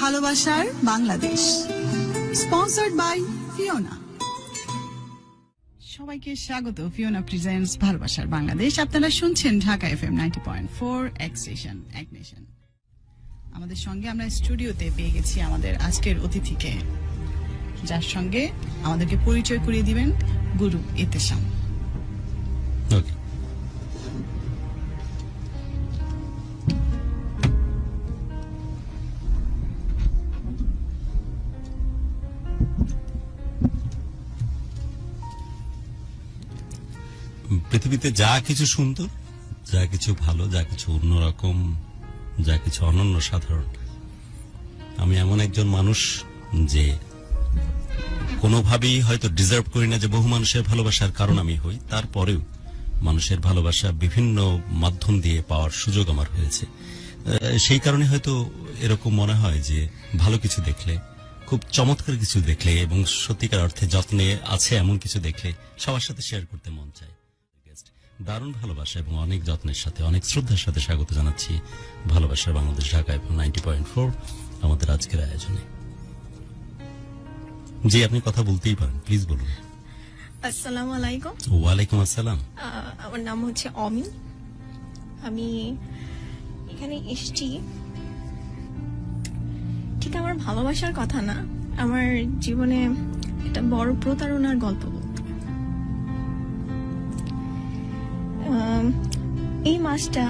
ভালোবাসার Bangladesh, sponsored by Fiona. সবাইকে স্বাগত। ফিওনা প্রেজেন্টস ভালোবাসার বাংলাদেশ। আপনারা শুনছেন ঢাকা FM 90.4 এক স্টেশন এক নেশন। আমাদের সঙ্গে আমরা স্টুডিওতে পেয়ে গেছি আমাদের আজকের অতিথিকে, যার সঙ্গে আমাদেরকে পরিচয় করিয়ে দিবেন গুরু ইতেশাম। পৃথিবীতে যা কিছু সুন্দর, যা কিছু ভালো, যা কিছু অন্যরকম, যা কিছু অনন্য সাধারণ, আমি এমন একজন মানুষ যে কোনোভাবেই হয়তো ডিজার্ভ করি না যে বহু মানুষের ভালোবাসার কারণ আমি হই। তারপরেও মানুষের ভালোবাসা বিভিন্ন মাধ্যম দিয়ে পাওয়ার সুযোগ আমার হয়েছে। সেই কারণে হয়তো এরকম মনে হয় যে ভালো কিছু দেখলে, খুব চমৎকার কিছু দেখলে এবং সত্যিকার অর্থে যত্নে আছে এমন কিছু দেখলে সবার সাথে শেয়ার করতে মন চায়। দারুণ ভালোবাসা এবং অনেক যত্নের সাথে, অনেক শ্রদ্ধার সাথে স্বাগত জানাচ্ছি ভালোবাসার বাংলাদেশ ঢাকা FM 90.4 আমাদের আজকের আয়োজনে। জি, আপনি কথা বলতেই পারেন, প্লিজ বলুন। আসসালামু আলাইকুম। ওয়ালাইকুম আসসালাম। আমার নাম হচ্ছে অমি। আমি এখানে এসেছি ঠিক আমার ভালোবাসার কথা না, আমার জীবনে একটা বড় প্রতারণার গল্প বলতে। এই মাসটা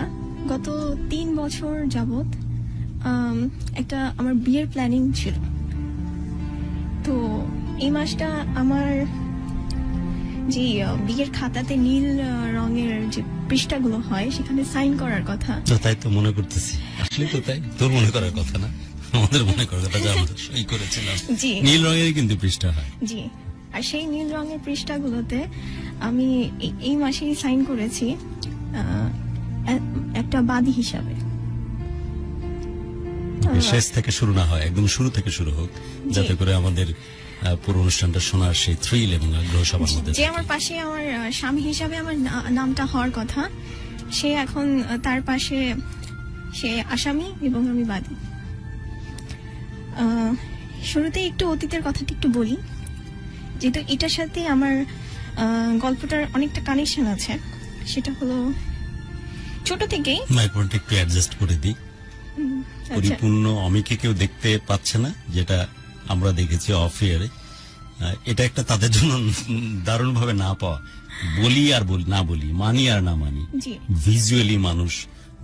গত 3 বছর যাবত একটা আমার বিয়ের প্ল্যানিং ছিল। তো এই মাসটা আমার যে বিয়ের খাতাতে নীল রঙের যে পৃষ্ঠাগুলো হয় সেখানে সাইন করার কথা। তাই তো মনে করতেছি, আসলে তো তাই, তোর মনে করার কথা না, আমাদের মনে করার কথা, যা আমরা সই করেছিলাম নীল রঙের কিন্তু পৃষ্ঠা হয়। জি, আর সেই নীল রঙের পৃষ্ঠাগুলোতে আমি এই মাসেই সাইন করেছি একটা বাদী হিসাবে। শেষ থেকে শুরু না হয়, একদম শুরু থেকে শুরু হোক, যাতে করে আমাদের পুরো অনুষ্ঠানটা শোনার সেই থ্রিল এবং আগ্রহ সবার মধ্যে। যে আমার পাশে আমার স্বামী হিসাবে আমার নামটা হওয়ার কথা, সে এখন তার পাশে সে আসামি এবং আমি বাদী। শুরুতে একটু অতীতের কথাটি একটু বলি, যেহেতু এটার সাথে আমার গল্পটার অনেকটা কানেকশন আছে। সেটা হলো ছোট থেকেই মাইক্রোফোনটা একটু অ্যাডজাস্ট করে দিই। পরিপূর্ণ অমিকে কেউ দেখতে পাচ্ছে না, যেটা আমরা দেখেছি অফ ইয়ারে। এটা একটা তাদের জন্য দারুণ ভাবে না পাওয়া, বলি আর না বলি, মানি আর না মানি। ভিজুয়ালি মানুষ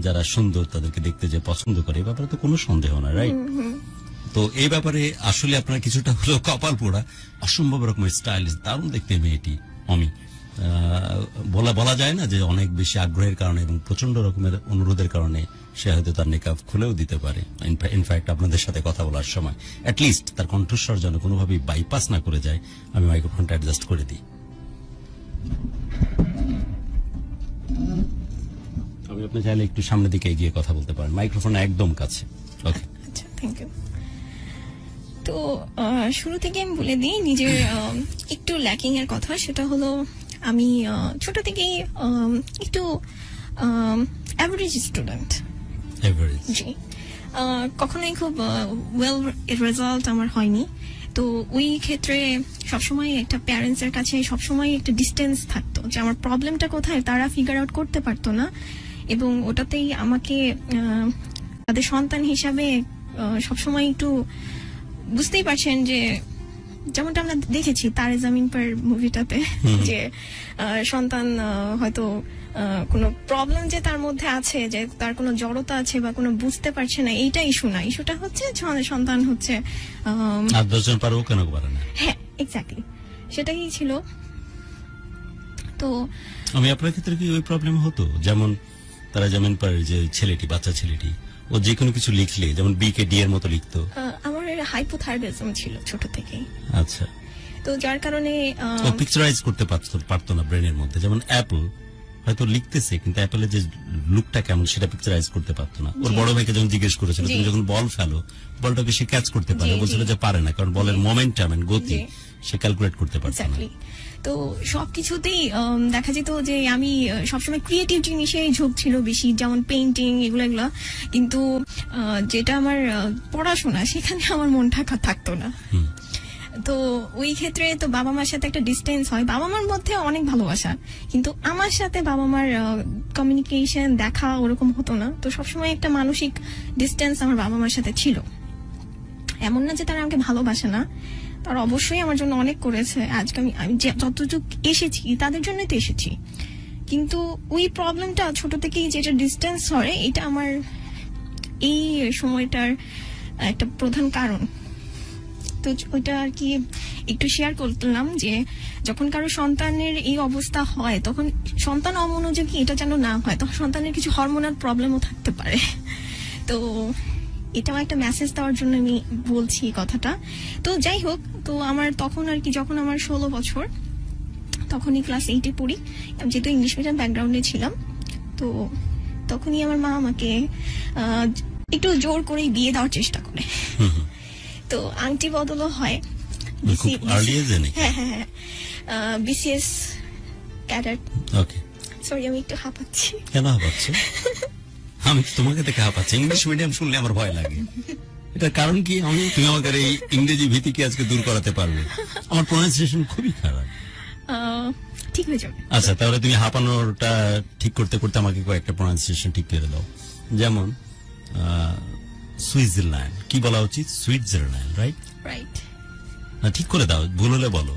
যারা সুন্দর তাদেরকে দেখতে যে পছন্দ করে, এই ব্যাপারে তো কোনো সন্দেহ না, রাইট? তো এই ব্যাপারে আসলে আপনার কিছুটা হলো কপাল পোড়া, অসম্ভব রকমের স্টাইলিশ, দারুণ দেখতে মেয়েটি অমি। বলা যায় না যে অনেক বেশি আগ্রহের কারণে এবং প্রচন্ড রকমের অনুরোধের কারণে সে হয়তো তার নিকাব খুলেও দিতে পারে। ইনফ্যাক্ট আপনাদের সাথে কথা বলার সময় অ্যাটলিস্ট তার কণ্ঠস্বর যেন কোনোভাবেই বাইপাস না করে যায়, আমি মাইক্রোফোনটা অ্যাডজাস্ট করে দিই। আমি আপনি চাইলে একটু সামনের দিকে এগিয়ে কথা বলতে পারেন, মাইক্রোফোন একদম কাছে। ওকে, আচ্ছা, থ্যাংক ইউ। তো শুরু থেকে আমি বলে দিই নিজের একটু ল্যাকিং এর কথা। সেটা হলো আমি ছোট থেকেই একটু অ্যাভারেজ স্টুডেন্ট। জি, কখনোই খুব ওয়েল রেজাল্ট আমার হয়নি। তো ওই ক্ষেত্রে সবসময় একটা প্যারেন্টস এর কাছে সবসময় একটা ডিস্টেন্স থাকতো, যে আমার প্রবলেমটা কোথায় তারা ফিগার আউট করতে পারতো না, এবং ওটাতেই আমাকে তাদের সন্তান হিসাবে সবসময় একটু, বুঝতেই পারছেন যে যেমনটা আমরা দেখেছি তারে জামিন পার মুভিটাতে, যে সন্তান হয়তো কোনো প্রবলেম যে তার মধ্যে আছে, যে তার কোনো জড়তা আছে বা কোনো বুঝতে পারছে না, এইটা ইস্যু না। ইস্যুটা হচ্ছে সন্তান হচ্ছে 8-10 জন পারো কেন পারে না। হ্যাঁ, এক্স্যাক্টলি সেটাই ছিল। তো আমি আপনার ক্ষেত্রে কি ওই প্রবলেম হতো? যেমন তারা জামিন পার যে ছেলেটি, বাচ্চা ছেলেটি, ও যে কোনো কিছু লিখলে যেমন বি কে ডি এর মতো লিখতো। আমার হাইপোথাইরয়েডিজম ছিল ছোট থেকেই। আচ্ছা, তো যার কারণে ও পিকচারাইজ করতে পারতো না ব্রেনের মধ্যে। যেমন অ্যাপল, হয়তো লিখতেছে কিন্তু অ্যাপেলের যে লুকটা কেমন সেটা পিকচারাইজ করতে পারতো না। ওর জি। বড় ভাইকে যখন জিজ্ঞেস করেছিল জি। তুমি যখন বল ফেলো বলটাকে সে ক্যাচ করতে পারে, জি, বলছিল জি। যে পারে না, কারণ বলের মোমেন্টাম এন্ড গতি জি। সে ক্যালকুলেট করতে পারতো না। এক্স্যাক্টলি। তো সবকিছুতেই দেখা যেত যে আমি সবসময় ক্রিয়েটিভ জিনিসে ঝোঁক ছিল বেশি, যেমন পেইন্টিং এগুলো, কিন্তু যেটা আমার পড়াশোনা সেখানে আমার মন থাকতো না। তো ওই ক্ষেত্রে তো বাবা মার সাথে একটা ডিস্টেন্স হয়, বাবা মার মধ্যে অনেক ভালোবাসা, কিন্তু আমার সাথে বাবা মার কমিউনিকেশন দেখা ওরকম হতো না। তো সবসময় একটা মানসিক ডিস্টেন্স আমার বাবা মার সাথে ছিল। এমন না যে তারা আমাকে ভালোবাসে না, তারা অবশ্যই আমার জন্য অনেক করেছে। আজকে আমি যতটুকু এসেছি তাদের জন্যই তো এসেছি, কিন্তু ওই প্রবলেমটা ছোট থেকেই যেটা ডিস্টেন্স হয়, এটা আমার এই সময়টার একটা প্রধান কারণ। তো ওইটা আর কি একটু শেয়ার করলাম যে যখন কারো সন্তানের এই অবস্থা হয় তখন সন্তান অমনোযোগী এটা যেন না হয়, তখন সন্তানের কিছু হরমোনাল প্রবলেমও থাকতে পারে। তো এটাও একটা মেসেজ দেওয়ার জন্য আমি বলছি এই কথাটা। তো যাই হোক, তো আমার তখন আর কি যখন আমার 16 বছর, তখনই ক্লাস 8-এ পড়ি, আমি যেহেতু ইংলিশ মিডিয়াম ব্যাকগ্রাউন্ডে ছিলাম, তো তখনই আমার মা আমাকে একটু জোর করেই বিয়ে দেওয়ার চেষ্টা করে। তো আংটি বদলও হয়। খুব আর্লি এজে নাকি? হ্যাঁ হ্যাঁ হ্যাঁ, বিসিএস ক্যাডেট। ওকে, সরি আমি একটু হাঁপাচ্ছি। কেন হাঁপাচ্ছ? আমি তোমাকে দেখে হাঁপাচ্ছি। ইংলিশ মিডিয়াম শুনলে আমার ভয় লাগে। এটার কারণ কি? তুমি আমাকে এই ইংরেজি ভীতিকে আজকে দূর করাতে পারবে? আমার প্রোনাউন্সিয়েশন খুবই খারাপ। ঠিক হয়ে যাবে। আচ্ছা, তাহলে তুমি হাঁপানোটা ঠিক করতে করতে আমাকে কয়েকটা প্রোনাউন্সিয়েশন ঠিক করে দাও। যেমন সুইজারল্যান্ড কি বলা উচিত? Switzerland, right? রাইট। না, ঠিক করে দাও, ভুল হলে বলো।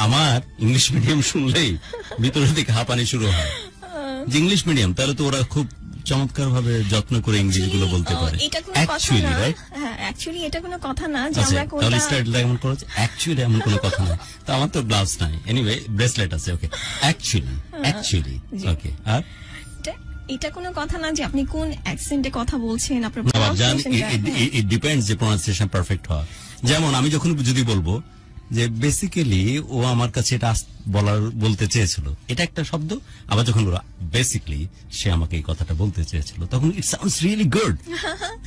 আমার ইংলিশ মিডিয়াম শুনলেই ভিতরের দিকে হাঁপানি শুরু হয়। যে ইংলিশ মিডিয়াম, তাহলে তো ওরা খুব চমৎকার ভাবে যত্ন করে ইংরেজি গুলো বলতে পারে। এটা কোনো কথা অ্যাকচুয়ালি, না। রাইট? হ্যাঁ, অ্যাকচুয়ালি এটা কোনো কথা না যে আচ্ছা, আমরা তাহলে কোনটা স্টার্টটা এমন করো, অ্যাকচুয়ালি এমন কোনো কথা না। তো আমার তো গ্লাভস নাই, এনিওয়ে ব্রেসলেট আছে। ওকে, অ্যাকচুয়ালি ওকে। আর এটা কোনো কথা না যে আপনি কোন অ্যাকসেন্টে কথা বলছেন, আপনার জান, pronunciation-টা। ইট ডিপেন্ডস যে প্রোনাউন্সিয়েশন পারফেক্ট হয়। যেমন আমি যখন যদি বলবো যে বেসিক্যালি ও আমার কাছে এটা বলতে চেয়েছিল, এটা একটা শব্দ। আবার যখন বলবো বেসিক্যালি সে আমাকে এই কথাটা বলতে চেয়েছিল, তখন ইট সাউন্ডস রিয়েলি গুড।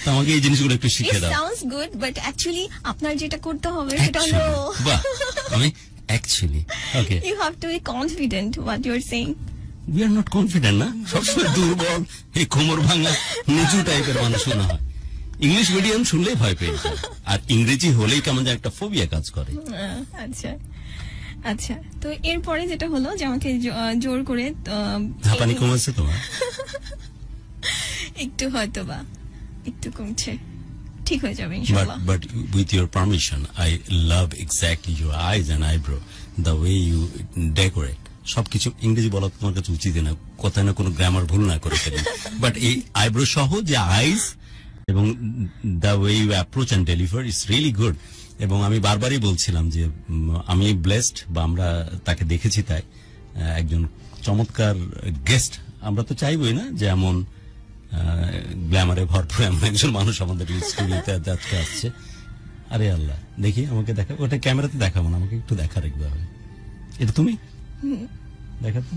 তো আমাকে এই জিনিসগুলো একটু শিখে It দাও। sounds good, but actually আপনার যেটা করতে হবে সেটা হলো Actually, বাহ, আমি actually okay. you have to be confident what you're saying. We are not confident না, সবসময় দুর্বল, এই কোমর ভাঙা নিচু টাইপের মানুষ শোনা হয়। ইংলিশ মিডিয়াম শুনলেই ভয় পেয়ে যায়, আর ইংরেজি হলেই কেমন যেন একটা ফোবিয়া কাজ করে। আচ্ছা আচ্ছা, তো এরপরে যেটা হলো যে আমাকে জোর করে হাঁপানি কমেছে তোমার? একটু হয়তো বা একটু কমছে, ঠিক হয়ে যাবে ইনশাআল্লাহ। But with your permission, I love exactly your eyes and eyebrow, the way you decorate. সবকিছু ইংরেজি বলা তোমার কাছে উচিত না, কোথায় না কোনো গ্রামার ভুল না করে ফেলি। বাট এই আইব্রো সহ যে আইজ এবং the way you approach and deliver is really good. এবং আমি বারবারই বলছিলাম যে আমি ব্লেসড, বা আমরা তাকে দেখেছি, তাই একজন চমৎকার গেস্ট। আমরা তো চাইবই না যে এমন গ্ল্যামারে ভরপুর এমন একজন মানুষ আমাদের স্টুডিওতে আজকে আসছে। আরে আল্লাহ, দেখি আমাকে দেখা, ওটা ক্যামেরাতে দেখাবো না, আমাকে একটু দেখা রাখবে হবে। এটা তুমি দেখাতো?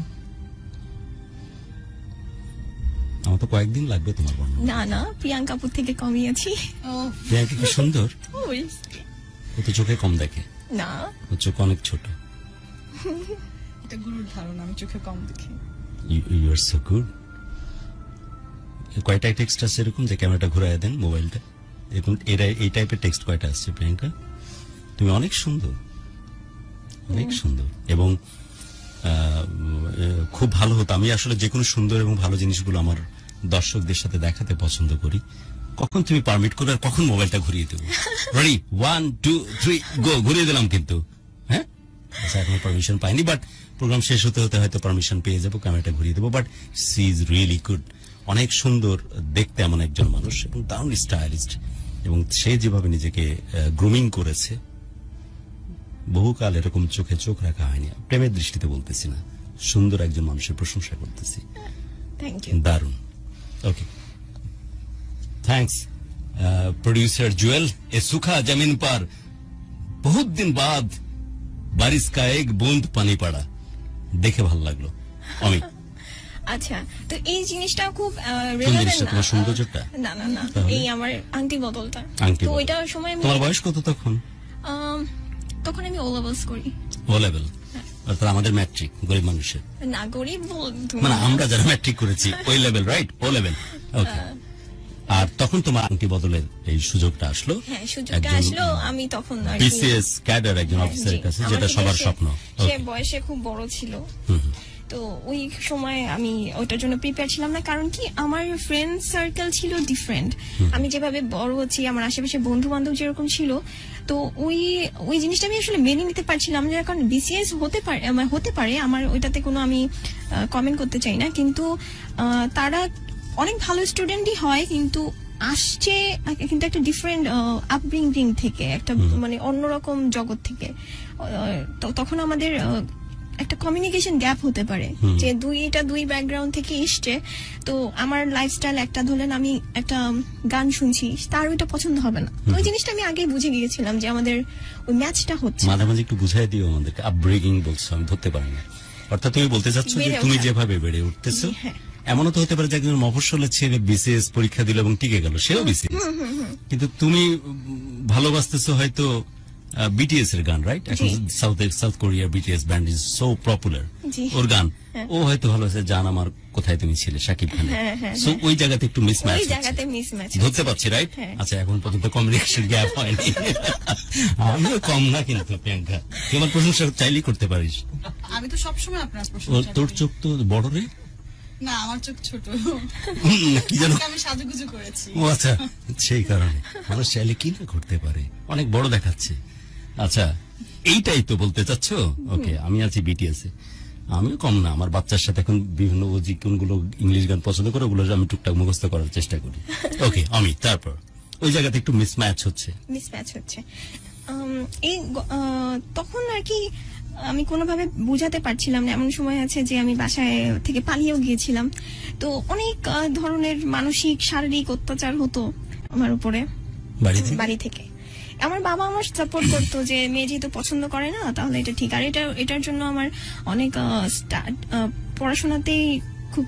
আমার তো কয়েকদিন লাগবে তোমার বর্ণনা। না না, প্রিয়াঙ্কাপুর থেকে কমিয়েছি। প্রিয়াঙ্কা কি সুন্দর, ওই, ও তো চোখে কম দেখে, না ও চোখ অনেক ছোট। এটা গুরুর ধারণা, আমি চোখে কম দেখি। You are so good. কয়টা টেক্সট আছে এরকম যে ক্যামেরাটা ঘুরাই দেন মোবাইলটা, এরকম এই টাইপের টেক্সট কয়টা আসছে? প্রিয়াঙ্কা তুমি অনেক সুন্দর, অনেক সুন্দর, এবং খুব ভালো হতো। আমি আসলে যে কোনো সুন্দর এবং ভালো জিনিসগুলো আমার দর্শকদের সাথে দেখাতে পছন্দ করি। কখন তুমি পারমিট করবে আর কখন মোবাইলটা ঘুরিয়ে দেবো? রেডি, 1 2 3 গো, ঘুরিয়ে দিলাম কিন্তু। হ্যাঁ, এখনো পারমিশন পাইনি, বাট প্রোগ্রাম শেষ হতে হতে হয়তো পারমিশন পেয়ে যাবো, ক্যামেরাটা ঘুরিয়ে দেবো। But she is really good, অনেক সুন্দর দেখতে এমন একজন মানুষ, এবং দারুণ স্টাইলিস্ট, এবং সে যেভাবে নিজেকে গ্রুমিং করেছে, বহুকাল এরকম চোখে চোখ রাখা হয়নি। প্রেমের দৃষ্টিতে বলতেছি না, সুন্দর একজন মানুষের প্রশংসা করতেছি। Thank you. दारुण। Okay, thanks producer Jewel. ए सूखा जमीन पर बहुत दिन बाद बारिश का एक बूंद पानी पड़ा, देखे ভালো লাগলো। আমি আচ্ছা, তো এই জিনিসটা খুব কোন রেলেভেন্ট জিনিসটা, না। তোমার সৌন্দর্যটা? না না না, তাহলে? এই আমার আংটি বদলটা। আংটি তো বদল। ওইটার সময় আমি তোমার বয়স কত তখন? তখন আমি ও লেভেলস করি। ও লেভেল, অর্থাৎ আমাদের ম্যাট্রিক, গরিব মানুষের, না গরিব তুমি মানে আমরা যারা ম্যাট্রিক করেছি ওই লেভেল, রাইট? ও লেভেল, ওকে। আর তখন তোমার আংটি বদলের এই সুযোগটা আসলো, হ্যাঁ সুযোগটা আসলো। আমি তখন আর কি- বিসিএস ক্যাডার একজন হ্যাঁ, অফিসারের জি। কাছে, আমার যেটা থেকে সবার সে- স্বপ্ন। সে Okay. বয়সে খুব বড় ছিল। হুম, হুম। তো ওই সময় আমি ওইটার জন্য প্রিপেয়ার ছিলাম না, কারণ কি আমার ফ্রেন্ড সার্কেল ছিল ডিফারেন্ট। আমি যেভাবে বড় হচ্ছি, আমার আশেপাশে বন্ধু বান্ধব যেরকম ছিল, তো ওই জিনিসটা আমি আসলে মেনে নিতে পারছিলাম যে, কারণ বিসিএস হতে পারে আমার ওইটাতে কোনো আমি কমেন্ট করতে চাই না, কিন্তু তারা অনেক ভালো স্টুডেন্টই হয়, কিন্তু আসছে কিন্তু একটা ডিফারেন্ট আপব্রিঙ্গিং থেকে, একটা মানে অন্যরকম জগৎ থেকে। তখন আমাদের একটা কমিউনিকেশন গ্যাপ হতে পারে, যে দুই ব্যাকগ্রাউন্ড থেকে এসছে। তো আমার লাইফস্টাইল একটা, ধরলেন আমি একটা গান শুনছি, তার ওইটা পছন্দ হবে না। তো ওই জিনিসটা আমি আগে বুঝে গিয়েছিলাম যে আমাদের ওই ম্যাচটা হচ্ছে। মাঝে মাঝে একটু বুঝাই দিও আমাদেরকে, আপব্রিঙ্গিং বলছো, আমি ধরতে পারি না। অর্থাৎ তুমি বলতে চাচ্ছ যে বেড়ে তুমি ওঠা। যেভাবে বেড়ে উঠতেছো, হ্যাঁ। এমনও তো হতে পারে যে একজন মফস্বলের ছেলে বিসিএস পরীক্ষা দিল এবং টিকে গেল, সেও বিসিএস, কিন্তু তুমি ভালোবাসতেছো হয়তো বিটিএস এর গান, রাইট? এখন সাউথ কোরিয়ার BTS band is so popular, জি। ওর গান ও হয়তো ভালোবাসে, জান আমার কোথায় তুমি ছিলে, শাকিব খান। হ্যাঁ, সো ওই জায়গাতে একটু মিসম্যাচ ওই জায়গাতে মিসম্যাচ ধরতে পারছি, রাইট? হ্যাঁ। আচ্ছা, এখন পর্যন্ত কমিউনিকেশন গ্যাপ হয়নি। আমিও কম না কিন্তু, প্রিয়াঙ্কা, তোমার প্রশংসা চাইলেই করতে পারিস। আমি তো সবসময় আপনার প্রশ্ন তোর চোখ তো বড় রে। না, আমার চোখ ছোট। কি জানো, আজকে আমি সাজুগুজু করেছি। ও আচ্ছা, সেই কারণে মানুষ চাইলে কি না করতে পারে, অনেক বড় দেখাচ্ছে। আচ্ছা, এইটাই তো বলতে চাচ্ছ? ওকে, আমি আছি বিটিএস এ, আমিও কম না। আমার বাচ্চার সাথে এখন বিভিন্ন ও যে কোনগুলো ইংলিশ গান পছন্দ করে ওগুলো আমি টুকটাক মুখস্থ করার চেষ্টা করি। ওকে, আমি তারপর ওই জায়গাতে একটু মিসম্যাচ হচ্ছে। তখন আর কি আমি কোনোভাবে বুঝাতে পারছিলাম না। এমন সময় আছে যে আমি বাসায় থেকে পালিয়েও গিয়েছিলাম। তো অনেক ধরনের মানসিক শারীরিক অত্যাচার হতো আমার উপরে বাড়ি থেকে। আমার বাবা আমার সাপোর্ট করতো যে মেয়ে যেহেতু পছন্দ করে না তাহলে এটা ঠিক। আর এটার জন্য আমার অনেক পড়াশোনাতেই খুব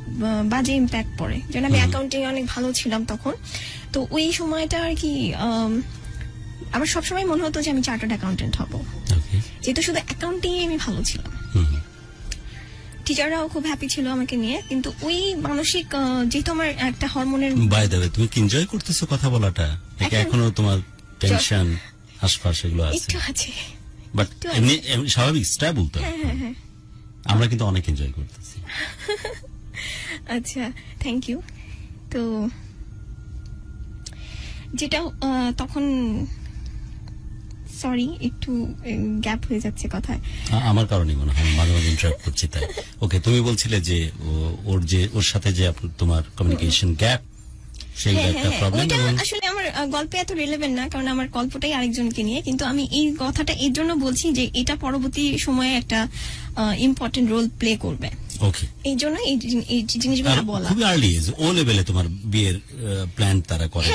বাজে ইম্প্যাক্ট পড়ে, যেন আমি অ্যাকাউন্টিং অনেক ভালো ছিলাম তখন। তো ওই সময়টা আর কি আমার সবসময় মনে হতো যে আমি চার্টার্ড অ্যাকাউন্টেন্ট হব, যেহেতু শুধু অ্যাকাউন্টিং আমি ভালো ছিলাম। টিচাররাও খুব হ্যাপি ছিল আমাকে নিয়ে, কিন্তু ওই মানসিক যেহেতু আমার একটা হরমোনের। বাই দ্য ওয়ে, তুমি কি এনজয় করতেছো কথা বলাটা? এখনো তোমার টেনশন আশপাশ এগুলো আছে? একটু আছে, বাট এমনি স্বাভাবিক স্টেবল তো। হ্যাঁ। আমরা কিন্তু অনেক এনজয় করতেছি। আচ্ছা, থ্যাংক ইউ। তো যেটা তখন, সরি একটু গ্যাপ হয়ে যাচ্ছে কথায়। আমার কারণে মনে হয় মাঝে মাঝে ইন্টারাপ্ট করছি, তাই। ওকে, তুমি বলছিলে যে ওর সাথে যে তোমার কমিউনিকেশন গ্যাপ, সেইটা একটা প্রবলেম। ওইটা আসলে আমার গল্পে এত রিলেভেন্ট না, কারণ আমার গল্পটাই আরেকজনকে নিয়ে। কিন্তু আমি এই কথাটা এর জন্য বলছি যে এটা পরবর্তী সময়ে একটা ইম্পর্টেন্ট রোল প্লে করবে। ওকে, এই জন্য এই জিনিসগুলো বলা। খুবই আর্লি এজ, ও লেভেলে তোমার বিয়ের প্ল্যান তারা করে।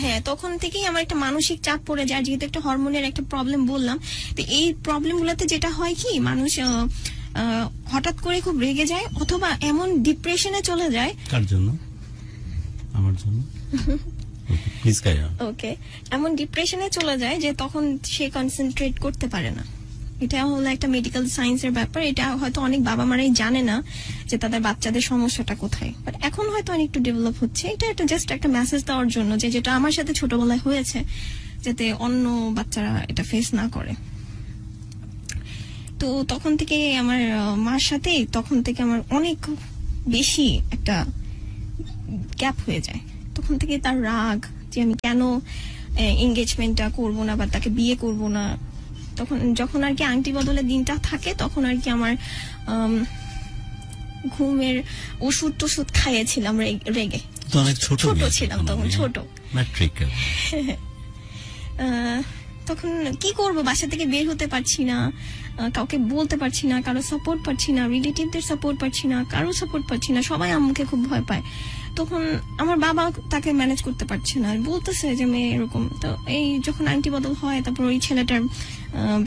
হ্যাঁ, তখন থেকেই আমার একটা মানসিক চাপ পড়ে যায়, যেহেতু একটা হরমোনের একটা প্রবলেম বললাম। তো এই প্রবলেমগুলোতে যেটা হয় কি, মানুষ হঠাৎ করে খুব রেগে যায়, অথবা এমন ডিপ্রেশনে চলে যায়। কার জন্য? আমার জন্য। Please carry on. ওকে, এমন ডিপ্রেশনে চলে যায় যে তখন সে কনসেন্ট্রেট করতে পারে না। এটা হলো একটা মেডিকেল সায়েন্সের ব্যাপার। এটা হয়তো অনেক বাবা মারাই জানে না যে তাদের বাচ্চাদের সমস্যাটা কোথায়, বাট এখন হয়তো অনেকটু ডেভেলপ হচ্ছে। এটা একটা জাস্ট একটা মেসেজ দেওয়ার জন্য যে যেটা আমার সাথে ছোটবেলায় হয়েছে, যাতে অন্য বাচ্চারা এটা ফেস না করে। তো তখন থেকে আমার মার সাথে আমার অনেক বেশি একটা গ্যাপ হয়ে যায়। তখন থেকে তার রাগ যে আমি কেন এঙ্গেজমেন্টটা করবো না বা তাকে বিয়ে করবো না। তখন যখন আর কি আংটি বদলের দিনটা থাকে, তখন আর কি আমার ঘুমের ওষুধ খাইয়েছিলাম রেগে। অনেক ছোট ছিলাম তখন, ছোট ম্যাট্রিক। তখন কি করব, বাসা থেকে বের হতে পারছি না, কাউকে বলতে পারছি না, কারো সাপোর্ট পাচ্ছি না, রিলেটিভদের সাপোর্ট পাচ্ছি না, কারো সাপোর্ট পাচ্ছি না, সবাই আম্মুকে খুব ভয় পায়। তখন আমার বাবা তাকে ম্যানেজ করতে পারছে না, বলতেছে যে মেয়ে এরকম। তো এই যখন আংটি বদল হয়, তারপর ওই ছেলেটার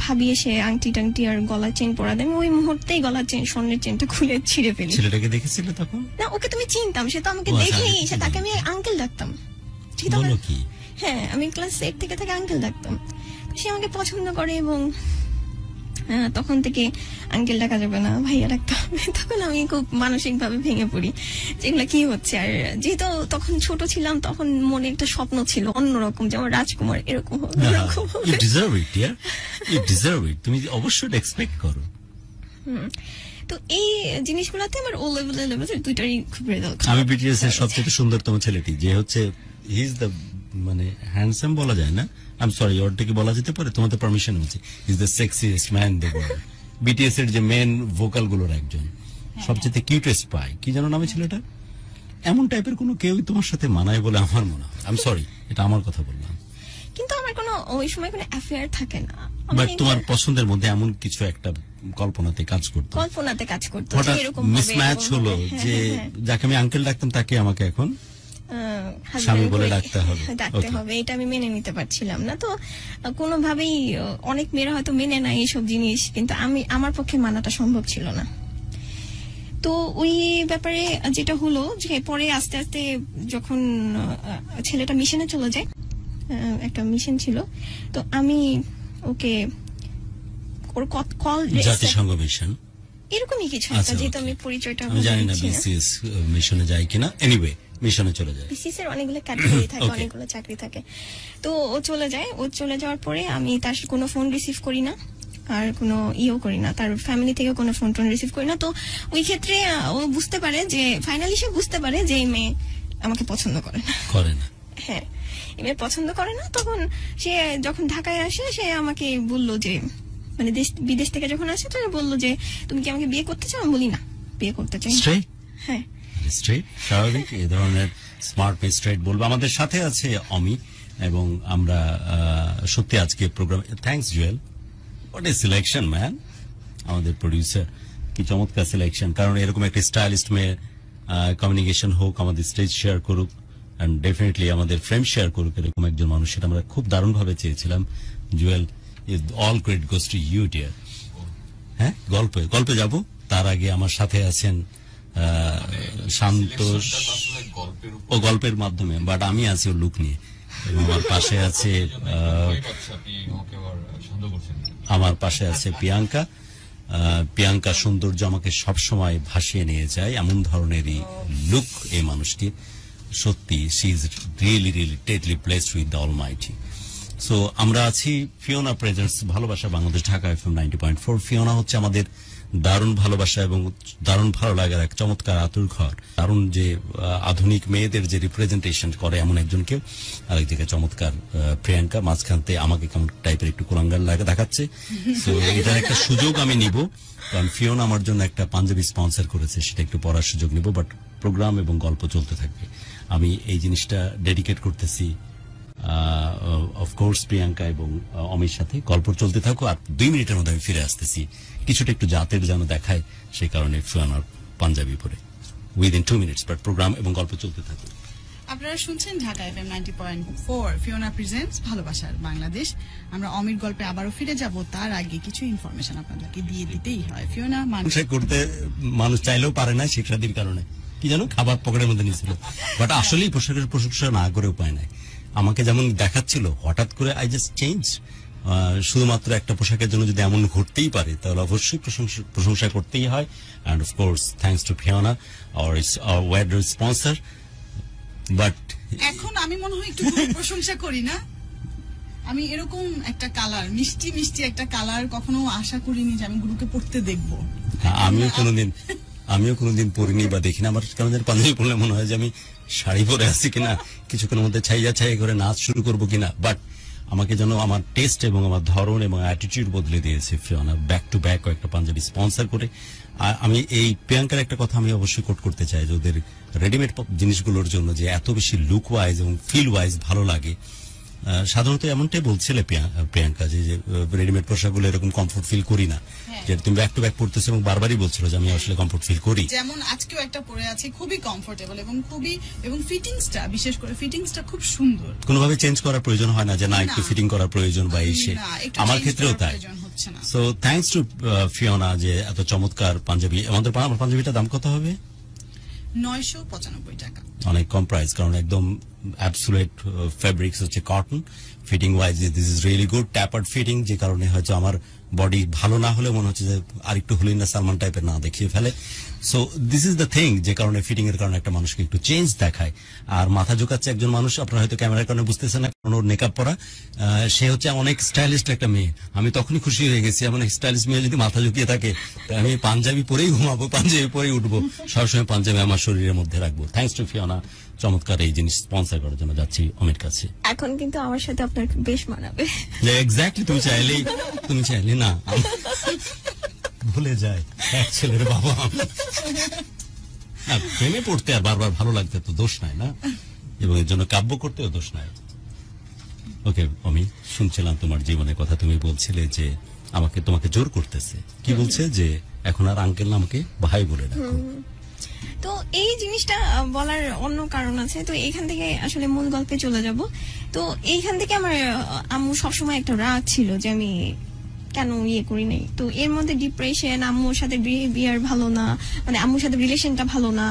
ভাবি এসে আংটি টাংটি আর গলার চেন পরা দেয়, আমি ওই মুহূর্তেই গলার চেন, স্বর্ণের চেনটা খুলে ছিঁড়ে ফেলি। ছেলেটাকে দেখেছিলে তখন? না, ওকে তুমি চিনতাম, সে তো আমাকে দেখেই, সে তাকে আমি আঙ্কেল ডাকতাম। ঠিক আছে, বলো কি? হ্যাঁ, আমি ক্লাস 8 থেকে তাকে আঙ্কেল ডাকতাম। সে আমাকে পছন্দ করে এবং তখন থেকে আঙ্কেল ডাকা যাবে না, ভাইয়া ডাকতে হবে। তখন আমি খুব মানসিক ভাবে ভেঙে পড়ি, যেগুলা কি হচ্ছে। আর যেহেতু তখন ছোট ছিলাম, তখন মনে একটা স্বপ্ন ছিল অন্যরকম, যেমন রাজকুমার এরকম হবে, এরকম হবে। You deserve it, yeah? You deserve it. তুমি অবশ্যই এক্সপেক্ট করো। তো এই জিনিসগুলোতে আমার ও লেভেল দুইটারই খুব রেজাল্ট। আমি বিটিএস এর সবচেয়ে সুন্দরতম ছেলেটি, যে হচ্ছে হি ইজ দ্য, মানে হ্যান্ডসাম বলা যায় না, আই এম সরি, ওরটা কি বলা যেতে পারে? তোমাদের পারমিশন আছে। Is the sexiest man the world. BTS এর যে মেন ভোকাল গুলোর একজন, সবচেয়ে কিউটেস্ট পাই, কি জানো নামে ছেলেটা? এমন টাইপের কোনো কেউই তোমার সাথে মানায় বলে আমার মনে হয়। আই এম সরি, এটা আমার কথা বললাম। কিন্তু আমার কোনো ওই সময় কোনো অ্যাফেয়ার থাকে না। বাট তোমার পছন্দের মধ্যে এমন কিছু একটা কল্পনাতে কাজ করতো, হঠাৎ মিসম্যাচ হলো যে যাকে আমি আঙ্কেল ডাকতাম তাকে আমাকে এখন স্বামী বলে ডাকতে হবে। এটা আমি মেনে নিতে পারছিলাম না। তো কোনোভাবেই, অনেক মেয়েরা হয়তো মেনে নেয় এইসব জিনিস, কিন্তু আমার পক্ষে মানাটা সম্ভব ছিল না। তো ওই ব্যাপারে যেটা হলো যে পরে আস্তে আস্তে যখন ছেলেটা মিশনে চলে যায়, একটা মিশন ছিল, তো আমি ওকে ওর কল, জাতিসংঘ মিশন এরকমই কিছু একটা, যেহেতু আমি পরিচয়টা আমি জানি না বিসিএস মিশনে যায় কিনা, এনিওয়ে মিশনে চলে যায়। বিসিএস এর অনেকগুলো ক্যাটাগরি থাকে, অনেকগুলো চাকরি থাকে। তো ও চলে যায়, ও চলে যাওয়ার পরে আমি তার কোনো ফোন রিসিভ করি না, আর কোনো ইও করি না, তার ফ্যামিলি থেকে কোনো ফোন টোন রিসিভ করি না। তো ওই ক্ষেত্রে ও বুঝতে পারে যে, ফাইনালি সে বুঝতে পারে যে এই মেয়ে আমাকে পছন্দ করে না। হ্যাঁ, এই মেয়ে পছন্দ করে না। তখন সে যখন ঢাকায় আসে, সে আমাকে বললো যে, মানে বিদেশ থেকে যখন আসে, তো বললো যে তুমি কি আমাকে বিয়ে করতে চাও? আমি বলি না, বিয়ে করতে চাই। হ্যাঁ, স্ট্রেট, স্বাভাবিক, এই ধরনের স্মার্ট মেয়ে স্ট্রেট বলবো। আমাদের সাথে আছে অমি, এবং আমরা সত্যি আজকে program, thanks Jewel, what a selection man, আমাদের প্রডিউসার, কি চমৎকার সিলেকশন। কারণ এরকম একটা স্টাইলিস্ট মেয়ে কমিউনিকেশন হোক, আমাদের স্টেজ শেয়ার করুক, এন্ড ডেফিনেটলি আমাদের ফ্রেম শেয়ার করুক, এরকম একজন মানুষ, সেটা আমরা খুব দারুণ ভাবে চেয়েছিলাম। Jewel, all credit goes to you, dear. হ্যাঁ, গল্পে যাব। তার আগে আমার সাথে আছেন শান্তোষ, ও গল্পের মাধ্যমে, বাট আমি আছি ওর লুক নিয়ে। এবং আমার পাশে আছে প্রিয়াঙ্কা সৌন্দর্য আমাকে সবসময় ভাসিয়ে নিয়ে যায়, এমন ধরনেরই লুক এই মানুষটির। সত্যি, she is really Tetley placed with the Almighty. So আমরা আছি ফিওনা প্রেজেন্টস ভালোবাসা বাংলাদেশ, ঢাকা FM 90.4। ফিওনা হচ্ছে আমাদের দারুণ ভালোবাসা এবং দারুণ ভালো লাগার এক চমৎকার আতুর ঘর, দারুণ যে আধুনিক মেয়েদের যে রিপ্রেজেন্টেশন করে এমন একজনকে। আরেকদিকে চমৎকার প্রিয়াঙ্কা, মাঝখানতে আমাকে কেমন টাইপের একটু কুলাঙ্গার দেখাচ্ছে। সো এটার একটা সুযোগ আমি নিব, কারণ ফিওনা আমার জন্য একটা পাঞ্জাবি স্পন্সর করেছে, সেটা একটু পড়ার সুযোগ নিব। বাট প্রোগ্রাম এবং গল্প চলতে থাকবে। আমি এই জিনিসটা ডেডিকেট করতেছি অফকোর্স প্রিয়াঙ্কা এবং অমির সাথে। গল্প চলতে থাকো, আর 2 মিনিটের মধ্যে আমি ফিরে আসতেছি। কিছুটা একটু জাতের যেন দেখায়, সেই কারণে ফিওনার পাঞ্জাবি পরে উইদিন 2 মিনিটস, বাট প্রোগ্রাম এবং গল্প চলতে থাকো। আপনারা শুনছেন ঢাকা FM 90.4 ফিওনা প্রেজেন্টস ভালোবাসার বাংলাদেশ। আমরা অমির গল্পে আবারও ফিরে যাব, তার আগে কিছু ইনফরমেশন আপনাদেরকে দিয়ে দিতেই হয়। ফিওনা করতে মানুষ চাইলেও পারে না শিক্ষাদির কারণে, কি জানো, খাবার পকেটের মধ্যে নিয়েছিল। বাট আসলেই পোশাকের প্রশংসা না করে উপায় নাই। আমাকে যেমন দেখাচ্ছিল, হঠাৎ করে আই জাস্ট চেঞ্জ। শুধুমাত্র একটা পোশাকের জন্য যদি এমন ঘটতেই পারে, তাহলে অবশ্যই প্রশংসা করতেই হয়। And of course thanks to Fiona, our warder sponsor. But এখন আমি মনে হয় একটু প্রশংসা করি না। আমি এরকম একটা কালার, মিষ্টি মিষ্টি একটা কালার কখনো আশা করিনি যে আমি গুরুকে পড়তে দেখবো। আমিও কোনোদিন পরিনি বা দেখিনি। আমার কেন যেন পাঞ্জাবি পরলে মনে হয় যে আমি শাড়ি পরে আছি কিনা, কিছুক্ষণের মধ্যে ছাই করে নাচ শুরু করবো কিনা। বাট আমাকে যেন আমার টেস্ট এবং আমার ধরন এবং অ্যাটিটিউড বদলে দিয়েছে ফিওনা, ব্যাক টু ব্যাক কয়েকটা পাঞ্জাবি স্পন্সর করে। আমি এই প্রিয়াঙ্কার একটা কথা আমি অবশ্যই কোট করতে চাই, যে ওদের রেডিমেড জিনিসগুলোর জন্য যে এত বেশি লুক ওয়াইজ এবং ফিল ওয়াইজ ভালো লাগে, সাধারণত এমনটাই বলছিলে প্রিয়াঙ্কা যে রেডিমেড পোশাকগুলো এরকম কমফোর্ট ফিল করি না, যে তুমি ব্যাক টু ব্যাক পড়তেছো এবং বারবারই বলছিল যে আমি আসলে কমফোর্ট ফিল করি। যেমন আজকেও একটা পরে আছি, খুবই কমফোর্টেবল এবং ফিটিংসটা, বিশেষ করে ফিটিংসটা খুব সুন্দর, কোনোভাবে চেঞ্জ করার প্রয়োজন হয় না যে না একটু ফিটিং করার প্রয়োজন বা এসে, আমার ক্ষেত্রেও তাই। সো থ্যাঙ্কস টু ফিওনা যে এত চমৎকার পাঞ্জাবি। আমাদের পাঞ্জাবিটার দাম কত হবে? 995 টাকা। অনেক কম প্রাইস, কারণ একদম অ্যাবসোলিউট ফেব্রিক্স হচ্ছে cotton. Fitting wise this is really good, tapered fitting, যে কারণে হয়তো আমার বডি ভালো না হলে মনে হচ্ছে যে আরেকটু হলিনা সালমান টাইপের না দেখিয়ে ফেলে। So this is the thing, যে কারণে ফিটিং এর কারণে একটা মানুষকে একটু চেঞ্জ দেখায়। আর মাথা ঝুঁকাচ্ছে একজন মানুষ, আপনারা হয়তো ক্যামেরার কারণে বুঝতেছেন না, কারণ ওর মেকআপ পরা, সে হচ্ছে অনেক স্টাইলিস্ট একটা মেয়ে। আমি তখনই খুশি হয়ে গেছি, এমন স্টাইলিশ মেয়ে যদি মাথা ঝুঁকিয়ে থাকে, আমি পাঞ্জাবি পরেই ঘুমাবো, পাঞ্জাবি পরেই উঠবো, সবসময় পাঞ্জাবি আমার শরীরের মধ্যে রাখবো। থ্যাঙ্কস টু ফিওনা চমৎকার এই জিনিস স্পন্সর করার জন্য। যাচ্ছি অমির কাছে। এখন কিন্তু আমার সাথে আপনার বেশ মানাবে। এক্স্যাক্টলি, তুমি চাইলে না ভুলে যায় এক ছেলের বাবা। প্রেমে পড়তে আর বারবার ভালো লাগতে তো দোষ নাই না, এবং এর জন্য কাব্য করতেও দোষ নাই। ওকে আমি শুনছিলাম তোমার জীবনের কথা, তুমি বলছিলে যে তোমাকে জোর করতেছে, কি বলছে যে এখন আর আঙ্কেল না আমাকে ভাই বলে ডাকো। তো এই জিনিসটা বলার অন্য কারণ আছে, তো এইখান থেকে আসলে মূল গল্পে চলে যাব। তো এইখান থেকে আমার আম্মু সবসময় একটা রাগ ছিল যে আমি কেন করি নাই। তো এর মধ্যে ডিপ্রেশন, আম্মুর সাথে বিহেভিয়ার ভালো না, মানে আম্মুর সাথে রিলেশনটা ভালো না,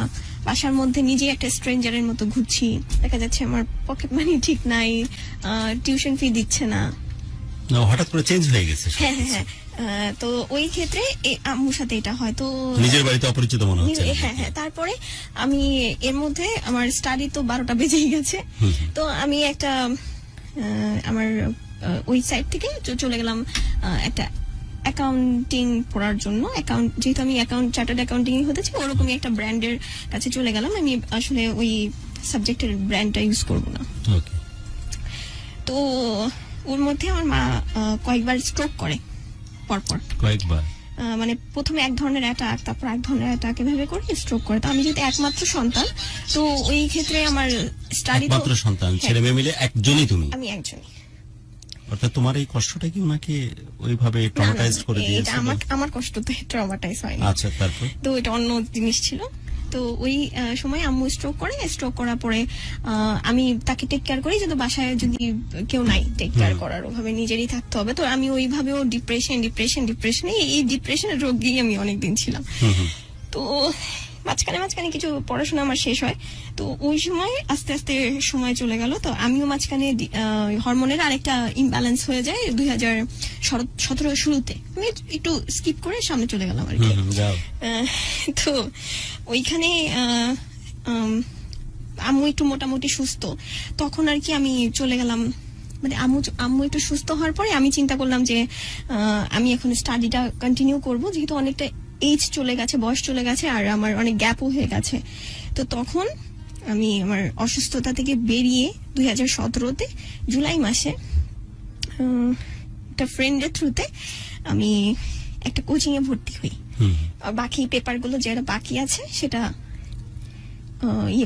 বাসার মধ্যে নিজে একটা স্ট্রেঞ্জারের মতো ঘুরছি, দেখা যাচ্ছে আমার পকেট মানি ঠিক নাই, টিউশন ফি দিচ্ছে না, হঠাৎ করে চেঞ্জ হয়ে গেছে। হ্যাঁ হ্যাঁ হ্যাঁ। তো ওই ক্ষেত্রে আম্মুর সাথে এটা হয়, তো নিজের বাড়িতে অপরিচিত মনে হচ্ছে। হ্যাঁ হ্যাঁ। তারপরে আমি এর মধ্যে আমার স্টাডি তো 12টা বেজেই গেছে, তো আমি একটা আমার ওই সাইড থেকে চলে গেলাম একটা অ্যাকাউন্টিং পড়ার জন্য। যেহেতু আমি চার্টার্ড অ্যাকাউন্টিং হতে চাই, ওরকমই একটা ব্র্যান্ডের কাছে চলে গেলাম। আমি আসলে ওই সাবজেক্টের ব্র্যান্ডটা ইউজ করব না। তো ওর মধ্যে আমার মা কয়েকবার স্ট্রোক করে পরপর, কয়েকবার, মানে প্রথমে এক ধরনের অ্যাটাক, তারপর এক ধরনের অ্যাটাক, এভাবে করে স্ট্রোক করে। তো আমি যেহেতু একমাত্র সন্তান, তো ওই ক্ষেত্রে আমার স্টাডি, একমাত্র সন্তান, ছেলে মেয়ে মিলে একজনই তুমি? আমি একজনই। অর্থাৎ তোমার এই কষ্টটা কি ওনাকে ওইভাবে ট্রমাটাইজড করে দিয়েছে? আমার কষ্ট তো ট্রমাটাইজ হয়নি। আচ্ছা, তারপর? তো এটা অন্য জিনিস ছিল। তো ওই সময় আম্মু স্ট্রোক করার পরে আমি তাকে টেক কেয়ার করি, যেহেতু বাসায় যদি কেউ নাই টেক কেয়ার করার, ওভাবে নিজেরই থাকতে হবে। তো আমি ওইভাবেও ডিপ্রেশনে এই ডিপ্রেশনের রোগী আমি অনেকদিন ছিলাম। তো মাঝখানে কিছু পড়াশোনা আমার শেষ হয়, তো ওই সময় আস্তে আস্তে সময় চলে গেল। তো আমিও মাঝখানে হরমোনের আরেকটা ইমব্যালেন্স হয়ে যায় 2017 শুরুতে। আমি একটু স্কিপ করে সামনে চলে গেলাম আর কি। তো ওইখানে আম্মু একটু মোটামুটি সুস্থ, তখন আর কি আমি চলে গেলাম। মানে আম্মু একটু সুস্থ হওয়ার পরে আমি চিন্তা করলাম যে আমি এখন স্টাডিটা কন্টিনিউ করব, যেহেতু অনেকটা এজ চলে গেছে, বয়স চলে গেছে, আর আমার অনেক গ্যাপও হয়ে গেছে। তো তখন আমি আমার অসুস্থতা থেকে বেরিয়ে 2017-তে জুলাই মাসে একটা ফ্রেন্ডের থ্রুতে আমি একটা কোচিং এ ভর্তি হই, আর বাকি পেপারগুলো যেটা বাকি আছে সেটা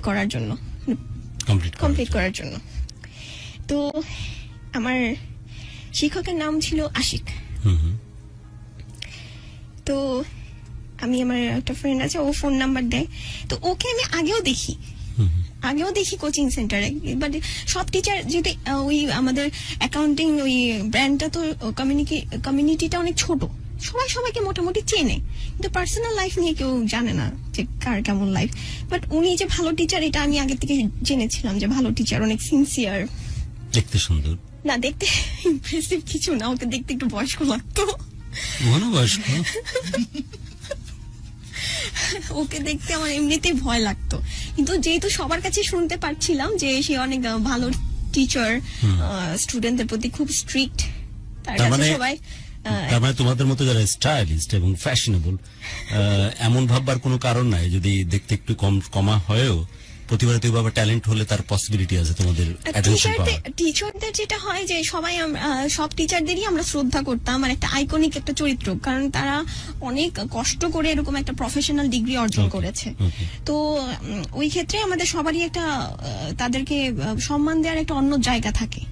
করার জন্য, কমপ্লিট করার জন্য। তো আমার শিক্ষকের নাম ছিল আশিক। তো আমি, আমার একটা ফ্রেন্ড আছে, ও ফোন নাম্বার দেয়, তো ওকে আমি আগেও দেখি কোচিং সেন্টারে। বাট সব টিচার, যেহেতু ওই আমাদের অ্যাকাউন্টিং ওই ব্র্যান্ডটা তো কমিউনিটিটা অনেক ছোট, সবাইকে মোটামুটি চেনে, কিন্তু পার্সোনাল লাইফ নিয়ে কেউ জানে না যে কার কেমন লাইফ। বাট উনি যে ভালো টিচার এটা আমি আগে থেকে জেনেছিলাম, যে ভালো টিচার, অনেক সিনসিয়ার, দেখতে সুন্দর। না, দেখতে ইমপ্রেসিভ কিছু না, ওকে দেখতে একটু বয়স্ক লাগতো। ওকে দেখতে আমার এমনিতেই ভয় লাগতো, কিন্তু যেহেতু সবার কাছে শুনতে পারছিলাম যে সে অনেক ভালো টিচার, স্টুডেন্টদের প্রতি খুব স্ট্রিক্ট, তার কাছে সবাই। তার মানে তোমাদের মতো যারা স্টাইলিস্ট এবং ফ্যাশনেবল, এমন ভাববার কোনো কারণ নাই, যদি দেখতে একটু কমা হয়েও প্রতিবারে তুই বাবা ট্যালেন্ট হলে তার পসিবিলিটি আছে তোমাদের অ্যাটেনশন পাওয়ার। টিচারদের যেটা হয় যে সব টিচারদেরই আমরা শ্রদ্ধা করতাম, আর একটা আইকনিক একটা চরিত্র, কারণ তারা অনেক কষ্ট করে এরকম একটা প্রফেশনাল ডিগ্রি অর্জন করেছে। তো ওই ক্ষেত্রে আমাদের সবারই একটা তাদেরকে সম্মান দেওয়ার একটা অন্য জায়গা থাকে।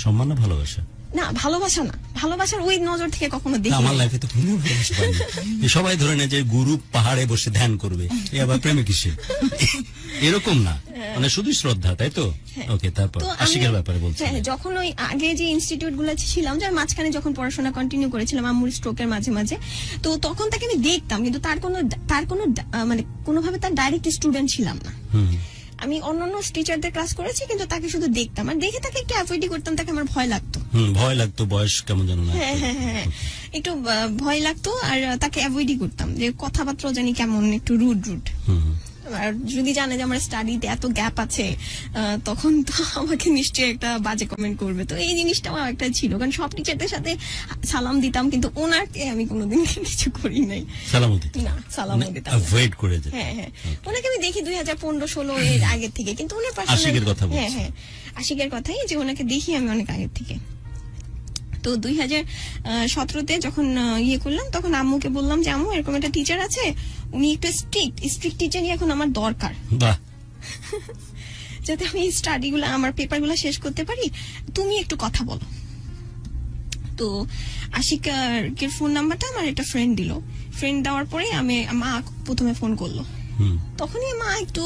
সম্মান না ভালোবাসা? না, ভালোবাসা না, ভালোবাসার ওই নজর থেকে কখনো না, দেখি আমার লাইফে তো কোনো ভালোবাসা পাইনি। এই সবাই ধরে নেয় যে গুরু পাহাড়ে বসে ধ্যান করবে, এ আবার প্রেমে কিসে, এরকম না, মানে শুধু শ্রদ্ধা, তাই তো? ওকে, তারপর তো আমি- আশিকের ব্যাপারে বলছি। হ্যাঁ, যখন ওই আগে যে ইনস্টিটিউট গুলো ছিলাম, যে মাঝখানে যখন পড়াশোনা কন্টিনিউ করেছিলাম আম্মুর স্ট্রোকের মাঝে মাঝে, তো তখন তাকে আমি দেখতাম, কিন্তু তার কোনো মানে কোনোভাবে তার ডাইরেক্ট স্টুডেন্ট ছিলাম না। হুম, আমি অন্যান্য টিচারদের ক্লাস করেছি, কিন্তু তাকে শুধু দেখতাম আর দেখে তাকে একটু অ্যাভয়েডই করতাম, তাকে আমার ভয় লাগতো। ভয় লাগতো, বয়স কেমন যেন না। হ্যাঁ হ্যাঁ হ্যাঁ, একটু ভয় লাগতো আর তাকে অ্যাভয়েডই করতাম, যে কথাবার্তা জানি কেমন একটু রুড। হুম, আর যদি জানে যে আমার স্টাডিতে এত গ্যাপ আছে, তখন তো আমাকে নিশ্চয়ই একটা বাজে কমেন্ট করবে। তো এই জিনিসটা আমার একটা ছিল, কারণ সব টিচারদের সাথে সালাম দিতাম, কিন্তু ওনাকে আমি কোনোদিন কিছু করি নাই। সালামতি না, সালামও দিতাম না। অ্যাভয়েড করে যেত। হ্যাঁ হ্যাঁ, ওনাকে আমি দেখি 2015-16 এর আগের থেকে, কিন্তু ওনার আশিকের কথা বলছি। হ্যাঁ হ্যাঁ, আশিকের কথাই, যে ওনাকে দেখি আমি অনেক আগের থেকে। তো 2017-তে যখন ইয়ে করলাম, তখন আম্মুকে বললাম যে আম্মু, এরকম একটা টিচার আছে, উনি একটু স্ট্রিক্ট টিচারই এখন আমার দরকার, বাহ, যাতে আমি স্টাডি গুলা, আমার পেপার গুলা শেষ করতে পারি, তুমি একটু কথা বলো। তো আশিকের ফোন নাম্বারটা আমার একটা ফ্রেন্ড দিল। ফ্রেন্ড দেওয়ার পরে মা প্রথমে ফোন করলো। হুম, তখনই মা একটু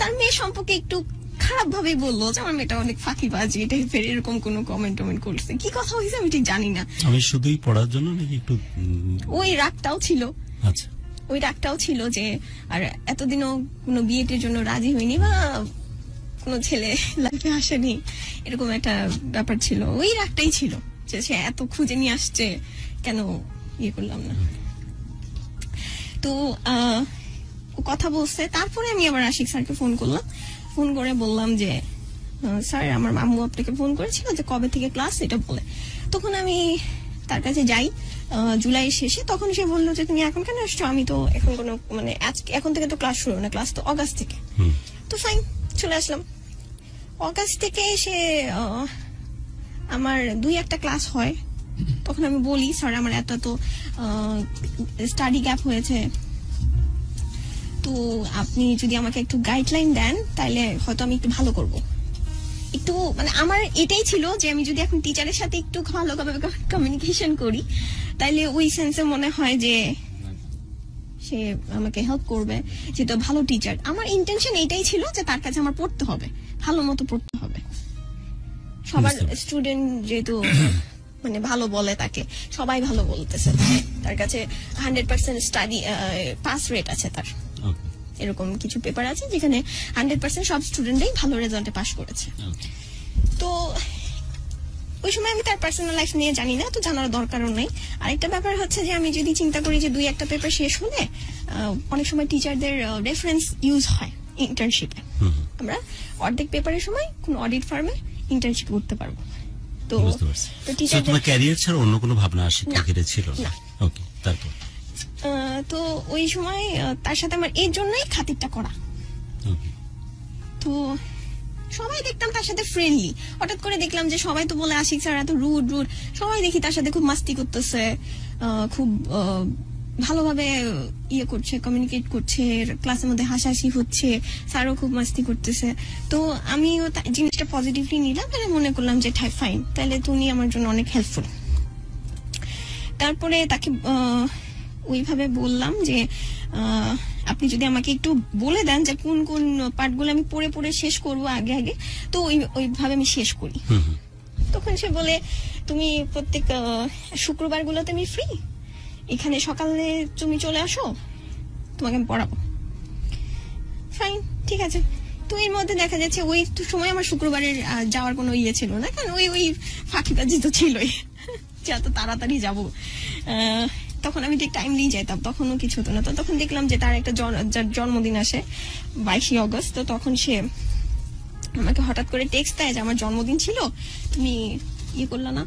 তার মেয়ে সম্পর্কে একটু খারাপ ভাবে বললো যে আমার মেয়েটা অনেক ফাঁকিবাজি, এটাই ফের এরকম কোনো কমেন্ট করছে। কি কথা হয়েছে আমি ঠিক জানি না। আমি শুধুই পড়ার জন্য নাকি একটু ওই রাগটাও ছিল, আচ্ছা, ওই রাগটাও ছিল যে আর এতদিনও কোনো বিয়েটির জন্য রাজি হয়নি বা কোনো ছেলে লাইফে আসেনি, এরকম একটা ব্যাপার ছিল। ওই রাগটাই ছিল যে সে এত খুঁজে নিয়ে আসছে, কেন ইয়ে করলাম না। তো ও কথা বলছে, তারপরে আমি আবার আশিক স্যারকে ফোন করলাম। ফোন করে বললাম যে স্যার, আমার আম্মু আপনাকে ফোন করেছিল যে কবে থেকে ক্লাস, এটা বলে। তখন আমি তার কাছে যাই জুলাইয়ের শেষে। তখন সে বললো যে তুমি এখন কেন আসছো, আমি তো এখন কোনো মানে এখন থেকে তো ক্লাস শুরু না, ক্লাস তো অগাস্ট থেকে। হুম, তো ফাইন, চলে আসলাম। অগাস্ট থেকে এসে আমার 2-1টা ক্লাস হয়। তখন আমি বলি, স্যার আমার এত স্টাডি গ্যাপ হয়েছে, তো আপনি যদি আমাকে একটু গাইডলাইন দেন তাহলে হয়তো আমি একটু ভালো করব। একটু মানে আমার এটাই ছিল যে আমি যদি এখন টিচারের সাথে একটু ভালোভাবে কমিউনিকেশন করি, তাইলে ওই সেন্সে মনে হয় যে সে আমাকে হেল্প করবে, যেহেতু ভালো টিচার। আমার ইন্টেনশন এইটাই ছিল যে তার কাছে আমার পড়তে হবে, ভালো মতো পড়তে হবে। সবার স্টুডেন্ট যেহেতু মানে ভালো বলে, তাকে সবাই ভালো বলতেছে, তার কাছে 100% স্টাডি পাস রেট আছে তার। ওকে, এরকম কিছু পেপার আছে যেখানে 100% সব স্টুডেন্টই ভালো রেজাল্টে পাস করেছে। ওকে, তো ওই সময় আমি তার পার্সোনাল লাইফ নিয়ে জানি না, তো জানার দরকারও নেই। আরেকটা ব্যাপার হচ্ছে যে আমি যদি চিন্তা করি যে 2-1টা পেপার শেষ হলে অনেক সময় টিচারদের রেফারেন্স ইউজ হয় ইন্টার্নশিপে। হুম, আমরা অর্ধেক পেপারের সময় কোন অডিট ফার্মে ইন্টার্নশিপ করতে পারবো। তো বুঝতে পারছি। তো So, টিচারদের তোমার ক্যারিয়ার ছাড়া অন্য কোনো ভাবনা আশিককে না, ঘিরে ছিল না। ওকে, তারপর? তো ওই সময় তার সাথে আমার এর জন্যই খাতিরটা করা। ওকে, তো সবাই দেখতাম তার সাথে ফ্রেন্ডলি, হঠাৎ করে দেখলাম যে সবাই তো বলে আশিক স্যার এত রুড, সবাই দেখি তার সাথে খুব মাস্তি করতেছে, খুব ভালোভাবে ইয়ে করছে, কমিউনিকেট করছে, ক্লাসের মধ্যে হাসাহাসি হচ্ছে, স্যারও খুব মাস্তি করতেছে। তো আমিও জিনিসটা পজিটিভলি নিলাম, আর মনে করলাম যে ফাইন, তাহলে তো উনি আমার জন্য অনেক হেল্পফুল। তারপরে তাকে ওইভাবে বললাম যে আপনি যদি আমাকে একটু বলে দেন যে কোন কোন পার্টগুলো আমি পড়ে পড়ে শেষ করবো আগে আগে, তো ওইভাবে আমি শেষ করি। হুম, হুম, তখন সে বলে, তুমি প্রত্যেক শুক্রবার গুলোতে আমি ফ্রি, এখানে সকালে তুমি চলে আসো, তোমাকে আমি পড়াবো। ফাইন, ঠিক আছে। তো এর মধ্যে দেখা যাচ্ছে ওই সময় আমার শুক্রবারের যাওয়ার কোনো ইয়ে ছিল না, কারণ ওই ফাঁকিবাজি তো ছিলই যে এত তাড়াতাড়ি যাবো। তখন আমি ঠিক টাইমলি যেতাম, তখনও কিছু হতো না। তো তখন দেখলাম যে তার একটা যার জন্মদিন আসে 22শে অগস্ট, তো তখন সে আমাকে হঠাৎ করে টেক্সট দেয় যে আমার জন্মদিন ছিল, তুমি ইয়ে করলা না,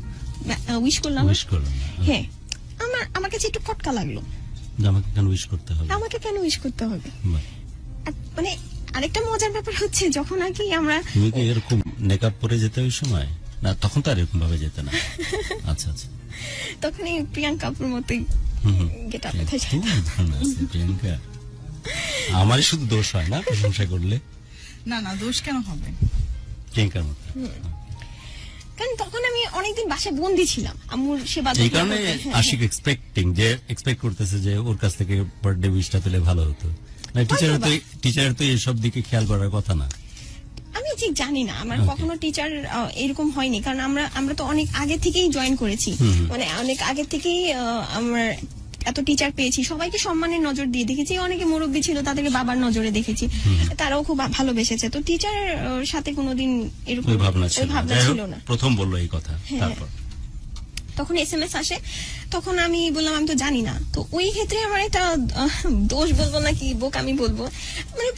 উইশ করলা না। উইশ করলাম না। হ্যাঁ, আমার কাছে একটু খটকা লাগলো, যে আমাকে কেন উইশ করতে হবে? আমাকে কেন উইশ করতে হবে। বাহ। আর মানে আরেকটা মজার ব্যাপার হচ্ছে, যখন আর কি আমরা তুমি কি এরকম মেকআপ পরে যেতে ওই সময়? না, তখন তো আর এরকম ভাবে যেতে না। আচ্ছা আচ্ছা, তখন এই প্রিয়াঙ্কাপুর মতোই গেট আপে থাকে। খুব ধারণা আছে প্রিয়াঙ্কা। আমারই শুধু দোষ হয় না প্রশংসা করলে? না না, দোষ কেন হবে? প্রিয়াঙ্কার মতো। কারণ তখন আমি অনেকদিন বাসায় বন্দি ছিলাম আম্মুর সেবা এই কারণে আশিক এক্সপেক্ট করতেছে যে ওর কাছ থেকে বার্থডে উইশটা পেলে ভালো হতো। টিচারের তো এইসব দিকে খেয়াল করার কথা না। আমি ঠিক জানি না, আমার কখনো টিচার এরকম হয়নি, কারণ আমরা তো অনেক আগে থেকেই জয়েন করেছি, মানে অনেক আগে থেকেই আমার এত টিচার পেয়েছি, সবাইকে সম্মানের নজর দিয়ে দেখেছি, অনেকে মুরব্বী ছিল তাদেরকে বাবার নজরে দেখেছি, তারাও খুব ভালোবেসেছে। তো টিচার সাথে কোনোদিন এরকম ভাবনা ছিল না। প্রথম বললো এই কথা, তারপর তখন SMS আসে, তখন আমি বললাম আমি তো জানি না। তো ওই ক্ষেত্রে আমার একটা দোষ বলবো নাকি বোকামি বলবো, মানে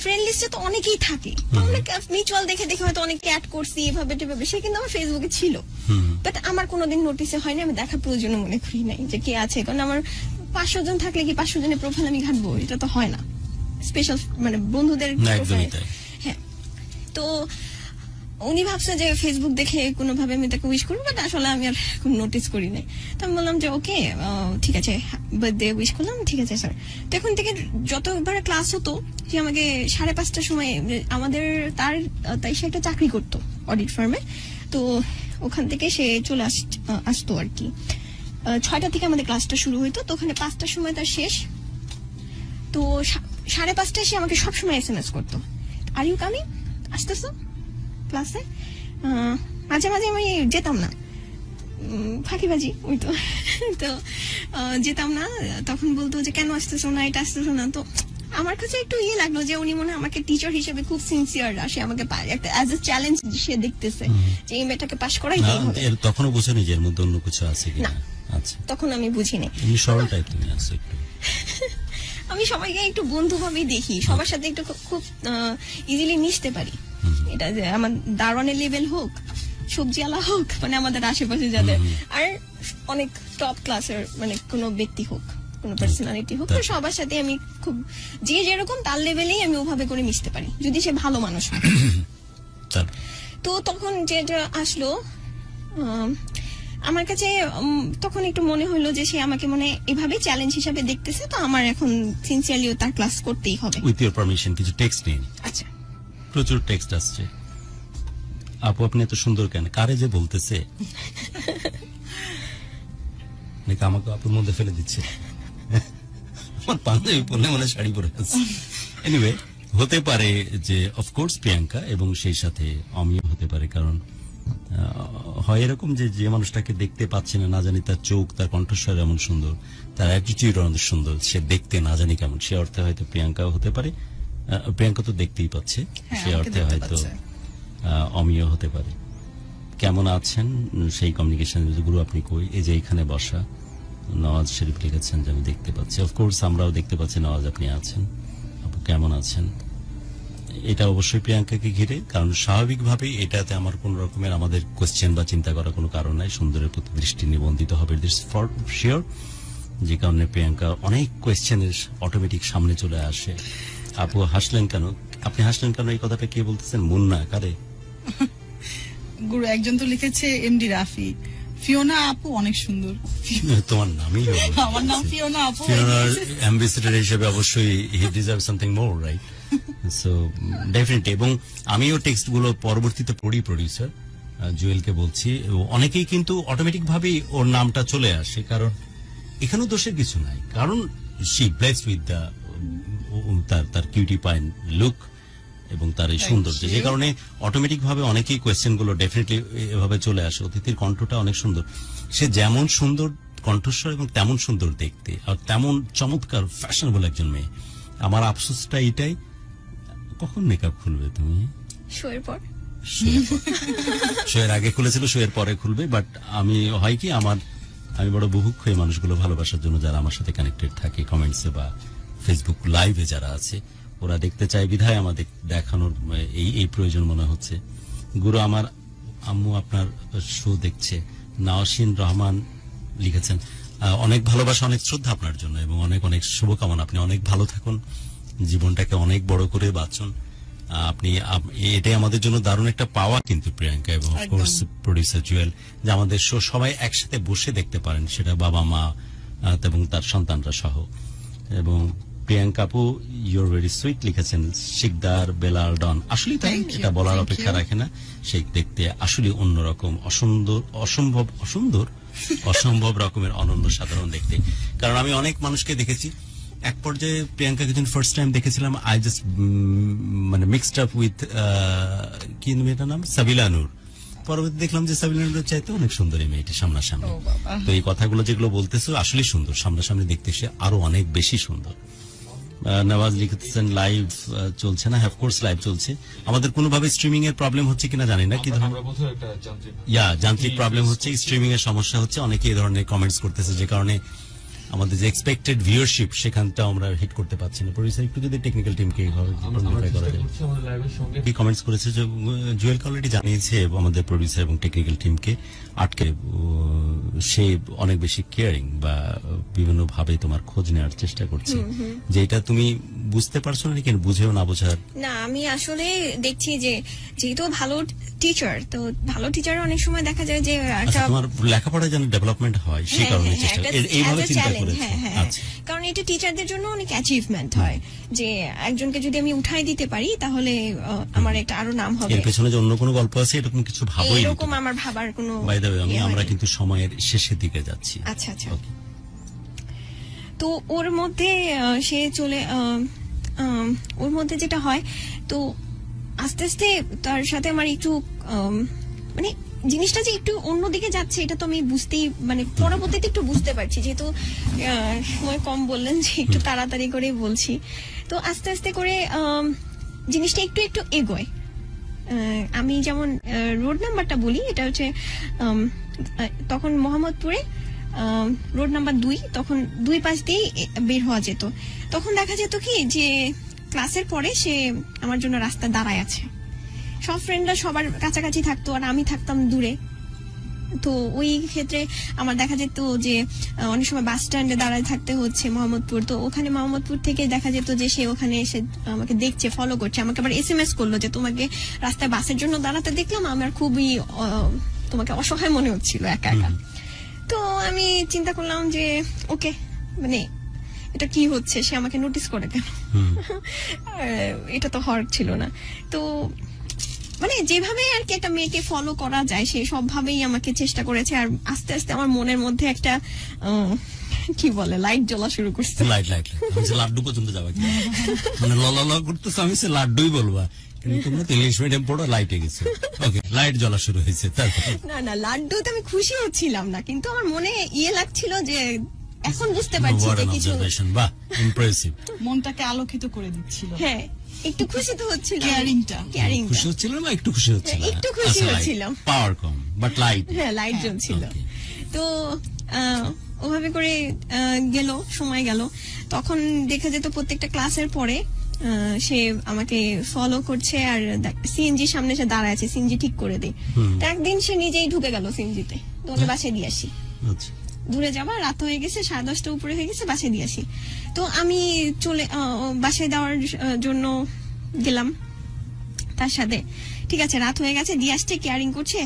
ফ্রেন্ড লিস্টে তো অনেকেই থাকে, অনেক মিউচুয়াল দেখে দেখে হয়তো অনেকে অ্যাড করছি এভাবে টেভাবে, সে কিন্তু আমার ফেসবুকে ছিল, বাট আমার কোনোদিন নোটিসে হয়নি, আমি দেখার প্রয়োজন মনে করি নাই যে কে আছে, কারণ আমার 500 জন থাকলে কি 500 জনের প্রোফাইল আমি ঘাটবো, এটা তো হয় না, স্পেশাল মানে বন্ধুদের। হ্যাঁ, তো উনি ভাবছে যে ফেসবুক দেখে কোনোভাবে আমি তাকে উইশ করবো, বাট আসলে আমি আর নোটিস করি নাই। তো আমি বললাম যে ওকে ঠিক আছে, বার্থডে উইশ করলাম, ঠিক আছে স্যার। তো এখন থেকে যতবার ক্লাস হতো, সে আমাকে 5:30টার সময়, আমাদের তাই সে একটা চাকরি করতো অডিট ফার্মে, তো ওখান থেকে সে চলে আসতো আর কি। 6টা থেকে আমাদের ক্লাসটা শুরু হইতো, তো ওখানে 5টার সময় তার শেষ। তো 5:30টায় সে আমাকে সবসময় SMS করতো, আর ইউ কামিং, আসতেছো ক্লাসে। মাঝে মাঝে আমি যেতাম না, ফাঁকিবাজি ওই তো যেতাম না, তখন বলতো যে কেন আসতেছো না, এটা আসতেছো না। তো আমার কাছে একটু লাগলো যে উনি মনে হয় আমাকে টিচার হিসেবে খুব সিনসিয়ার, আসে আমাকে একটা অ্যাজ এ চ্যালেঞ্জ সে দেখতেছে যে এই মেয়েটাকে পাস করাইতেই হবে। তখনও বুঝেনি যে এর মধ্যে অন্য কিছু আছে কিনা? আচ্ছা, তখন আমি বুঝিনি। সরল টাইপ তুমি আছো একটু। আমি সবাইকে একটু বন্ধু ভাবেই দেখি, সবার সাথে একটু খুব ইজিলি মিশতে পারি। এটা যে আমার দারোয়ানের লেভেল হোক, সবজিওয়ালা হোক, মানে আমাদের আশেপাশে যাদের, আর অনেক টপ ক্লাসের মানে কোনো ব্যক্তি হোক, কোনো পার্সোনালিটি হোক, সবার সাথে আমি খুব যে যেরকম তার লেভেলেই আমি ওভাবে করে মিশতে পারি, যদি সে ভালো মানুষ হয়। তো তখন যেটা আসলো আমার কাছে, তখন একটু মনে হলো যে সে আমাকে মনে এভাবে চ্যালেঞ্জ হিসাবে দেখতেছে, তো আমার এখন সিনসিয়ারলি তার ক্লাস করতেই হবে। উইথ ইওর পারমিশন কিছু টেক্সট নিয়ে। আচ্ছা, প্রচুর টেক্সট আসছে। আপু আপনি এত সুন্দর কেন, কারে যে বলতেছে নাকি আমাকে আপুর মধ্যে ফেলে দিচ্ছে? আমার পাঞ্জাবি পরলে মনে শাড়ি পরে আছে। এনিওয়ে, হতে পারে যে অফকোর্স প্রিয়াঙ্কা, এবং সেই সাথে অমিও হতে পারে, কারণ হয় এরকম যে যে মানুষটাকে দেখতে পাচ্ছি না, না জানি তার চোখ, তার কণ্ঠস্বর এমন সুন্দর, তার অ্যাটিটিউড অনেক সুন্দর, সে দেখতে না জানি কেমন, সে অর্থে হয়তো প্রিয়াঙ্কাও হতে পারে। প্রিয়াঙ্কা তো দেখতেই পাচ্ছে, সে অর্থে হয়তো অমিও হতে পারে। কেমন আছেন সেই কমিউনিকেশন গুরু আপনি কই? এই যে এখানে বসা নওয়াজ শরীফ লিখেছেন যে আমি দেখতে পাচ্ছি, অফকোর্স আমরাও দেখতে পাচ্ছি নওয়াজ আপনি আছেন। আপু কেমন আছেন? এটা অবশ্যই প্রিয়াঙ্কাকে ঘিরে, কারণ স্বাভাবিকভাবেই এটাতে আমার কোন রকমের আমাদের কোয়েশ্চেন বা চিন্তা করার কোনো কারণ নাই, সুন্দরের প্রতি দৃষ্টি নিবন্ধিত হবে ফর শিওর, যে কারণে প্রিয়াঙ্কা অনেক কোয়েশ্চেনের অটোমেটিক সামনে চলে আসে। আপু হাসলেন কেন? আপনি হাসলেন কেন, এই কথাটা কে বলতেছেন? মুন্না কারে? গুরু একজন তো লিখেছে এমডি রাফি, ফিওনা আপু অনেক সুন্দর। তোমার নামই আমার নাম ফিওনা আপু। ফিওনার অ্যাম্বাসেডর হিসেবে অবশ্যই হি deserve something more, right? So definitely. এবং আমিও টেক্সট গুলো পরবর্তীতে পড়ি, প্রডিউসার জুয়েলকে বলছি, অনেকেই কিন্তু অটোমেটিক ভাবেই ওর নামটা চলে আসে, কারণ এখানেও দোষের কিছু নাই, কারণ শি ব্লেসড উইথ দ্য তার কিউটি পাইন লুক এবং তার এই সৌন্দর্য, যে কারণে অটোমেটিক ভাবে অনেকেই কোয়েশ্চেন গুলো ডেফিনেটলি এভাবে চলে আসে। অতিথির কণ্ঠটা অনেক সুন্দর, সে যেমন সুন্দর কণ্ঠস্বর এবং তেমন সুন্দর দেখতে, আর তেমন চমৎকার ফ্যাশনেবল একজন মেয়ে। আমার আফসোসটা এটাই, কখন মেকআপ খুলবে তুমি? শোয়ের পর। শোয়ের আগে খুলেছিল, শোয়ের পরে খুলবে। বাট আমি হয় কি, আমি বড় বুভুক্ষ এই মানুষগুলো ভালোবাসার জন্য, যারা আমার সাথে কানেক্টেড থাকে কমেন্টসে বা ফেসবুক লাইভে যারা আছে, ওরা দেখতে চায় বিধায় আমাদের দেখানোর এই প্রয়োজন মনে হচ্ছে। গুরু আমার আম্মু আপনার শো দেখছে। নাওশিন রহমান লিখেছেন অনেক ভালোবাসা, অনেক শ্রদ্ধা আপনার জন্য, এবং অনেক অনেক শুভকামনা। আপনি অনেক ভালো থাকুন, জীবনটাকে অনেক বড় করে বাঁচুন। আপনি এটাই আমাদের জন্য দারুণ একটা পাওয়া কিন্তু প্রিয়াঙ্কা, এবং অফকোর্স প্রডিউসার জুয়েল, যে আমাদের শো সবাই একসাথে বসে দেখতে পারেন, সেটা বাবা মা এবং তার সন্তানরা সহ। এবং প্রিয়াঙ্কা আপু ইউর ভেরি সুইট লিখেছেন শিকদার বেলাল ডন। আসলে তাই, Thank you, এটা বলার thank অপেক্ষা you. রাখে না। সেই দেখতে আসলে অন্যরকম, অসম্ভব রকমের অনন্য সাধারণ দেখতে। কারণ আমি অনেক মানুষকে দেখেছি, এক পর্যায়ে প্রিয়াঙ্কাকে যখন ফার্স্ট টাইম দেখেছিলাম আই জাস্ট মানে মিক্সড আপ উইথ কি মেয়েটার নাম, সাবিলা নূর। পরবর্তী দেখলাম যে সাবিলা নূরের চাইতে অনেক সুন্দর এই মেয়েটি সামনাসামনি। ও বাবা। তো এই কথাগুলো যেগুলো বলতেছো আসলে সুন্দর, সামনাসামনি দেখতে সে আরো অনেক বেশি সুন্দর। নওয়াজ লিখতেছেন লাইভ চলছে না। হ্যাভ কোর্স লাইভ চলছে। আমাদের কোনোভাবে স্ট্রিমিং এর প্রবলেম হচ্ছে কিনা জানি না, কি ধরনের যান্ত্রিক প্রবলেম হচ্ছে, স্ট্রিমিং এর সমস্যা হচ্ছে। অনেকে এই ধরনের কমেন্টস করতেছে, যে কারণে আমাদের যে এক্সপেক্টেড ভিউয়ারশিপ সেখানটা আমরা হিট করতে পারছি না। প্রডিউসার একটু যদি টেকনিক্যাল টিমকে এইভাবে নোটিফাই করা যায়। কি কমেন্টস করেছে যে জুয়েল অলরেডি জানিয়েছে আমাদের প্রডিউসার এবং টেকনিক্যাল টিমকে আটকে সে অনেক বেশি কেয়ারিং বা বিভিন্ন ভাবে তোমার খোঁজ নেওয়ার চেষ্টা করছে, যে এটা তুমি বুঝতে পারছো না, কিন্তু বুঝেও না বোঝার। না, আমি আসলে দেখছি যে যেহেতু ভালো টিচার, তো ভালো টিচার অনেক সময় দেখা যায় যে আচ্ছা, একটা তোমার লেখাপড়ায় যেন ডেভেলপমেন্ট হয় সেই হ্যাঁ, কারণে হ্যাঁ, চেষ্টা একটা এইভাবে as a চিন্তা challenge, করেছে। হ্যাঁ, হ্যাঁ, আচ্ছা, কারণ এটা টিচারদের জন্য অনেক অ্যাচিভমেন্ট হয়, যে একজনকে যদি আমি উঠাই দিতে পারি তাহলে আমার একটা আরো নাম হবে। এর পেছনে যে অন্য কোনো গল্প আছে এরকম কিছু ভাবোই না। এরকম আমার ভাবার কোনো বাই দ্য ওয়ে, ইয়ে আমরা হয়নি। কিন্তু সময়ের শেষের দিকে যাচ্ছি। আচ্ছা আচ্ছা। Okay. তো ওর মধ্যে সে চলে ওর মধ্যে যেটা হয়, তো আস্তে আস্তে তার সাথে আমার একটু মানে জিনিসটা যে একটু অন্যদিকে যাচ্ছে এটা তো আমি বুঝতেই, মানে পরবর্তীতে একটু বুঝতে পারছি, যেহেতু সময় কম বললেন যে একটু তাড়াতাড়ি করে বলছি। তো আস্তে আস্তে করে জিনিসটা একটু একটু এগোয়। আমি যেমন রোড নাম্বারটা বলি, এটা হচ্ছে তখন মোহাম্মদপুরে রোড নাম্বার 2, তখন 2 পাশ দিয়ে বের হওয়া যেত। তখন দেখা যেত কি যে ক্লাসের পরে সে আমার জন্য রাস্তা দাঁড়ায় আছে, সব ফ্রেন্ডরা সবার কাছাকাছি থাকতো আর আমি থাকতাম দূরে। তো ওই ক্ষেত্রে আমার দেখা যেত যে অনেক সময় বাস স্ট্যান্ডে দাঁড়ায় থাকতে হচ্ছে মোহাম্মদপুর, তো ওখানে মোহাম্মদপুর থেকে দেখা যেত যে সে ওখানে এসে আমাকে দেখছে, ফলো করছে, আমাকে আবার SMS করলো যে তোমাকে রাস্তায় বাসের জন্য দাঁড়াতে দেখলাম, আমার খুবই তোমাকে অসহায় মনে হচ্ছিল একা একা। তো আমি চিন্তা করলাম যে ওকে, মানে এটা কি হচ্ছে, সে আমাকে নোটিস করে কেন, এটা তো হওয়ার ছিল না। তো মানে যেভাবে আর কি একটা মেয়েকে ফলো করা যায় সে সব ভাবেই আমাকে চেষ্টা করেছে, আর আস্তে আস্তে আমার মনের মধ্যে একটা কি বলে লাইট জ্বলা শুরু করছে। লাইট আমি যে লাড্ডু পর্যন্ত যাবা কি, মানে ল করতেছ, আমি সে লাড্ডুই বলবা, কিন্তু তোমরা তো ইংলিশ মিডিয়াম পড়ো, লাইটে গেছে। ওকে, লাইট জ্বলা শুরু হয়েছে। তারপর না লাড্ডুতে আমি খুশি হচ্ছিলাম না, কিন্তু আমার মনে লাগছিল যে এখন বুঝতে পারছি যে কিছু, বাহ, ইমপ্রেসিভ। মনটাকে আলোকিত করে দিচ্ছিল। হ্যাঁ একটু খুশি তো হচ্ছিল, কেয়ারিংটা খুশি হচ্ছিল না, একটু খুশি হচ্ছিল, একটু খুশি হচ্ছিলাম। পাওয়ার কম বাট লাইট, হ্যাঁ লাইট জ্বলছিল। Okay. তো ওভাবে করে গেল, সময় গেল, তখন দেখা যেত প্রত্যেকটা ক্লাসের পরে সে আমাকে ফলো করছে, আর সিএনজি সামনে সে দাঁড়ায় আছে, সিএনজি ঠিক করে দেয়। তো একদিন সে নিজেই ঢুকে গেল সিএনজিতে, তো ওকে বাসায় দিয়ে আসি। আচ্ছা, দূরে যাবা, রাত হয়ে গেছে, 10:30 উপরে হয়ে গেছে, বাসায় দিয়ে আসি। তো আমি চলে বাসায় দেওয়ার জন্য গেলাম তার সাথে। ঠিক আছে, রাত হয়ে গেছে, দিয়ে আসছে, কেয়ারিং করছে,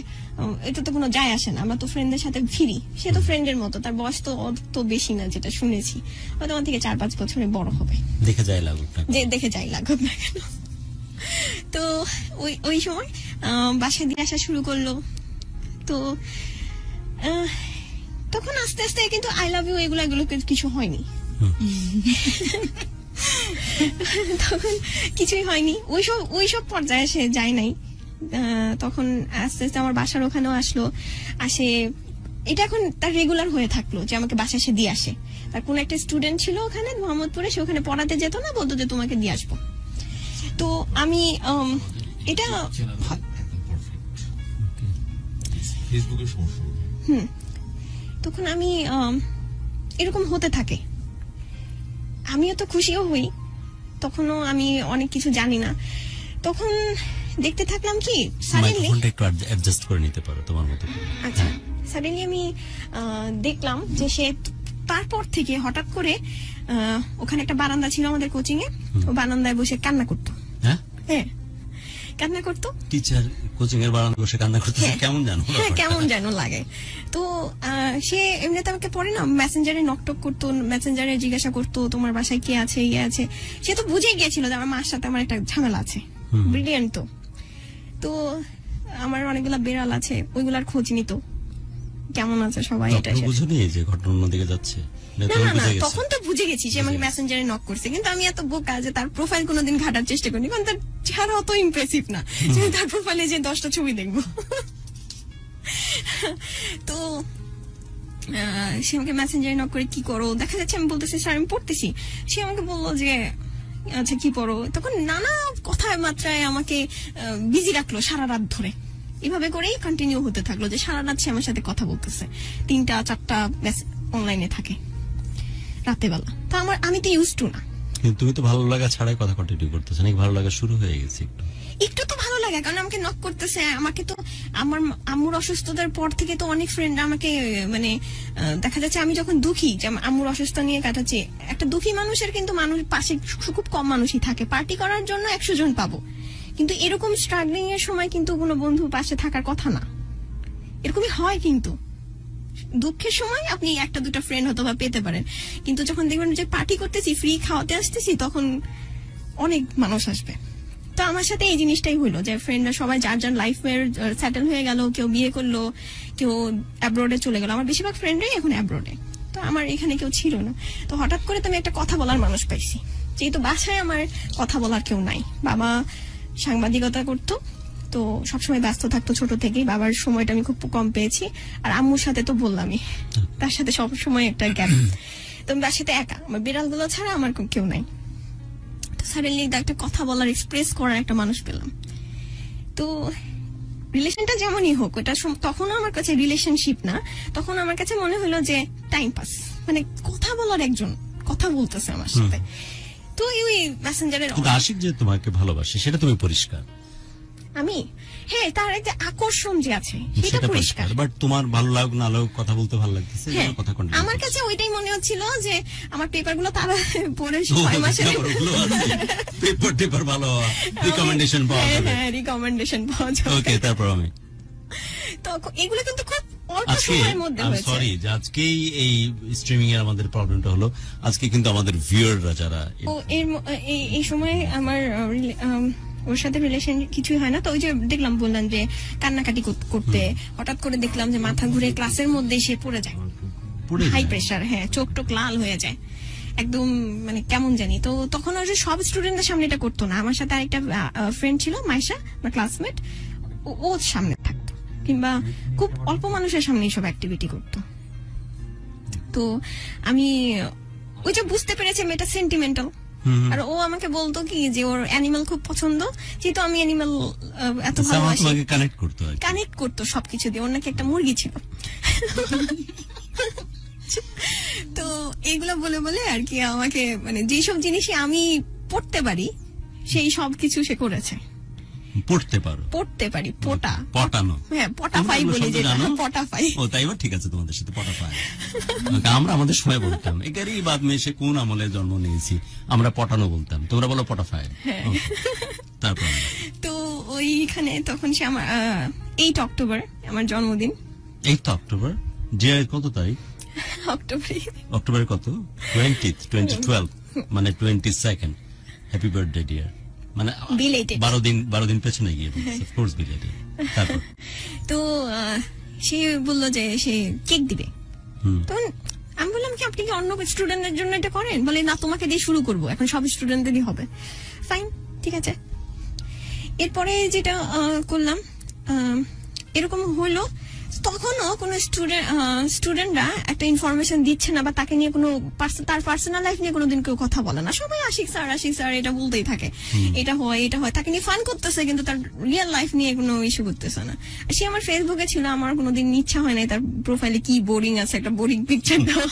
এটা তো কোনো যায় আসে না, আমরা তো ফ্রেন্ডদের সাথে ফিরি। সে তো ফ্রেন্ডের মতো, তার বয়স তো অত বেশি না, যেটা শুনেছি হয়তো আমার থেকে 4-5 বছরে বড় হবে, দেখে যায় লাগুক না, যে দেখে যাই লাগুক না কেন। তো ওই সময় বাসায় দিয়ে আসা শুরু করলো। তো তখন আস্তে আস্তে কিন্তু আই লাভ ইউ এগুলো কিছু হয়নি। তখন কিছুই হয়নি, ওইসব পর্যায়ে সে যায় নাই। তখন আস্তে আস্তে আমার বাসার ওখানেও আসে, এটা এখন তার রেগুলার হয়ে থাকলো যে আমাকে বাসায় এসে দিয়ে আসে। তার কোন একটা স্টুডেন্ট ছিল ওখানে মোহাম্মদপুরে, সে ওখানে পড়াতে যেত না, বলতো যে তোমাকে দিয়ে আসবো। তো আমি এটা তখন আমি এরকম হতে থাকে, আমিও তো খুশিও হই, তখনও আমি অনেক কিছু জানি না। তখন দেখতে থাকলাম কি সাডেনলি, মাইক্রোফোনটা একটু অ্যাডজাস্ট করে নিতে পারো তোমার মতো। আচ্ছা, সাডেনলি আমি দেখলাম যে সে তারপর থেকে হঠাৎ করে ওখানে একটা বারান্দা ছিল আমাদের কোচিং এ, ও বারান্দায় বসে কান্না করতো। হ্যাঁ, হ্যাঁ, কান্না করতো। টিচার কোচিং এর বারান্দা বসে কান্না করতেছে, কেমন জানো? হ্যাঁ, কেমন যেন লাগে। তো সে এমনিতে আমাকে পরে না মেসেঞ্জারে নকটক করতো, মেসেঞ্জারে জিজ্ঞাসা করতো তোমার বাসায় কে আছে, ইয়ে আছে। সে তো বুঝে গিয়েছিল যে আমার মার সাথে আমার একটা ঝামেলা আছে। ব্রিলিয়ান্ট। তো আমার অনেকগুলা বেড়াল আছে, ওইগুলার খোঁজ নিত, কেমন আছে সবাই। এটা বুঝুনি যে ঘটনা অন্যদিকে যাচ্ছে? না, তখন তো বুঝে গেছি সে আমাকে মেসেঞ্জারে নক করছে, কিন্তু আমি এত বোকা যে তার প্রোফাইল কোনোদিন ঘাটার চেষ্টা করিনি, কারণ তার চেহারা অত ইমপ্রেসিভ না যে তার প্রোফাইলে যে 10টা ছবি দেখবো। তো সে আমাকে মেসেঞ্জারে নক করে কি করো, দেখা যাচ্ছে আমি বলতেছি স্যার আমি পড়তেছি। সে আমাকে বললো যে আচ্ছা কি পড়ো। তখন নানা কথায় মাত্রায় আমাকে বিজি রাখলো সারা রাত ধরে। এভাবে করেই কন্টিনিউ হতে থাকলো যে সারা রাত সে আমার সাথে কথা বলতেছে, 3টা 4টা অনলাইনে থাকে রাতে বেলা। তো আমি তো ইউজ টু না। কিন্তু তুমি তো ভালো লাগা ছাড়াই কথা কন্টিনিউ করতেছ, নাকি ভালো লাগা শুরু হয়ে গেছে? একটু তো ভালো লাগে, কারণ আমাকে নক করতেছে। আমাকে তো আমার আম্মুর অসুস্থতার পর থেকে তো অনেক ফ্রেন্ড আমাকে মানে দেখা যাচ্ছে আমি যখন দুঃখী, যে আম্মুর অসুস্থ নিয়ে কাটাচ্ছি, একটা দুঃখী মানুষের কিন্তু মানুষ পাশে খুব কম মানুষই থাকে। পার্টি করার জন্য 100 জন পাবো, কিন্তু এরকম স্ট্রাগলিং এর সময় কিন্তু কোনো বন্ধু পাশে থাকার কথা না। এরকমই হয়, কিন্তু দুঃখের সময় আপনি 1-2টা ফ্রেন্ড হয়তো বা পেতে পারেন, কিন্তু যখন দেখবেন যে পার্টি করতেছি, ফ্রি খাওয়াতে আসতেছি, তখন অনেক মানুষ আসবে। তো আমার সাথে এই জিনিসটাই হলো যে ফ্রেন্ডরা সবাই যার যার লাইফে সেটেল হয়ে গেল, কেউ বিয়ে করলো, কেউ অ্যাব্রোডে চলে গেল। আমার বেশিরভাগ ফ্রেন্ডরাই এখন অ্যাব্রোডে, তো আমার এখানে কেউ ছিল না। তো হঠাৎ করে তো আমি একটা কথা বলার মানুষ পাইছি, যেহেতু বাসায় আমার কথা বলার কেউ নাই। বাবা সাংবাদিকতা করতো, তো সবসময় ব্যস্ত থাকতো ছোট থেকেই, বাবার সময়টা আমি খুব কম পেয়েছি। আর আম্মুর সাথে তো বললামই, তার সাথে সবসময় একটা গ্যাপ। তো আমি তার সাথে একা, আমার বিড়ালগুলো ছাড়া আমার কেউ নাই। তো সাডেনলি একটা কথা বলার, এক্সপ্রেস করার একটা মানুষ পেলাম। তো রিলেশনটা যেমনই হোক, ওটা তখন আমার কাছে রিলেশনশিপ না, তখন আমার কাছে মনে হলো যে টাইম পাস, মানে কথা বলার একজন কথা বলতেছে আমার সাথে। তো ওই মেসেঞ্জারের আশিক যে তোমাকে ভালোবাসে সেটা তুমি পরিষ্কার। আমি হ্যাঁ, তার একটা আকর্ষণ যে আছে সেটা পরিষ্কার, বাট তোমার ভালো লাগ না লাগ কথা বলতে ভালো লাগতেছে, কথা কন্টিনিউ। আমার কাছে ওইটাই মনে হচ্ছিল যে আমার পেপারগুলো তারা পড়ে 6 মাসে পেপার ভালো রিকমেন্ডেশন পাওয়া যাবে। হ্যাঁ, রিকমেন্ডেশন পাওয়া যাবে। ওকে, তারপর আমি তো এগুলো কিন্তু খুব অল্প সময়ের মধ্যে হয়েছে। সরি যে আজকেই এই স্ট্রিমিং এর আমাদের প্রবলেমটা হলো, আজকে কিন্তু আমাদের ভিউয়াররা যারা এই সময় আমার ওর সাথে রিলেশন কিছুই হয় না। তো ওই যে দেখলাম, বললাম যে কান্নাকাটি করতে, হঠাৎ করে দেখলাম যে মাথা ঘুরে ক্লাসের মধ্যে সে পড়ে যায়, হাই প্রেশার, হ্যাঁ, চোখ টোক লাল হয়ে যায় একদম, মানে কেমন জানি। তো তখন ওই যে সব স্টুডেন্টদের সামনে এটা করতো না, আমার সাথে আরেকটা ফ্রেন্ড ছিল মাইশা, আমার ক্লাসমেট, ও সামনে থাকতো, কিংবা খুব অল্প মানুষের সামনে এইসব অ্যাক্টিভিটি করতো। তো আমি ওই যে বুঝতে পেরেছি মেয়েটা সেন্টিমেন্টাল। আর ও আমাকে বলতো কি যে ওর অ্যানিমাল খুব পছন্দ, যেহেতু আমি অ্যানিমাল এত ভালোবাসি, কানেক্ট করতো সবকিছু দিয়ে। ওর নাকি একটা মুরগি ছিল। তো এইগুলো বলে বলে আর কি আমাকে, মানে যেসব জিনিসই আমি পড়তে পারি সেই সব কিছু সে করেছে। পড়তে পারি পটানো, হ্যাঁ, পটাফাই বলি, যেটা পটাফাই। ও তাই, ঠিক আছে, তোমাদের সাথে পটাফাই। আমরা আমাদের সময় বলতাম, এটারই বাদ মে সে কোন আমলে জন্ম নিয়েছি, আমরা পটানো বলতাম, তোমরা বলো পটাফাই। তারপর তো ওইখানে তখন সে আমার 8 অক্টোবর আমার জন্মদিন। 8 অক্টোবর, যে কত তারিখ? অক্টোবরে কত? 2012, মানে 22nd। হ্যাপি বার্থডে ডিয়ার, মানে 12 দিন পেছনে গিয়ে, অফ কোর্স বিলেটেড। তারপর তো সে বললো যে সে কেক দিবে। তখন আমি বললাম কি আপনি কি অন্য স্টুডেন্টদের জন্য এটা করেন? বলে না, তোমাকে দিয়ে শুরু করবো, এখন সব স্টুডেন্টদেরই হবে। ফাইন, ঠিক আছে। এরপরে যেটা করলাম, এরকম হলো, তখনও কোনো স্টুডেন্টরা একটা ইনফরমেশন দিচ্ছে না, বা তাকে নিয়ে কোনো তার পার্সোনাল লাইফ নিয়ে কোনোদিন কেউ কথা বলে না। সবাই আশিক স্যার এটা বলতেই থাকে, এটা হয়, তাকে নিয়ে ফান করতেছে, কিন্তু তার রিয়েল লাইফ নিয়ে কোনো ইস্যু করতেছে না। সে আমার ফেসবুকে ছিল, আমার কোনোদিন ইচ্ছা হয় নাই তার প্রোফাইলে কি বোরিং আছে, একটা বোরিং পিকচার দেওয়া,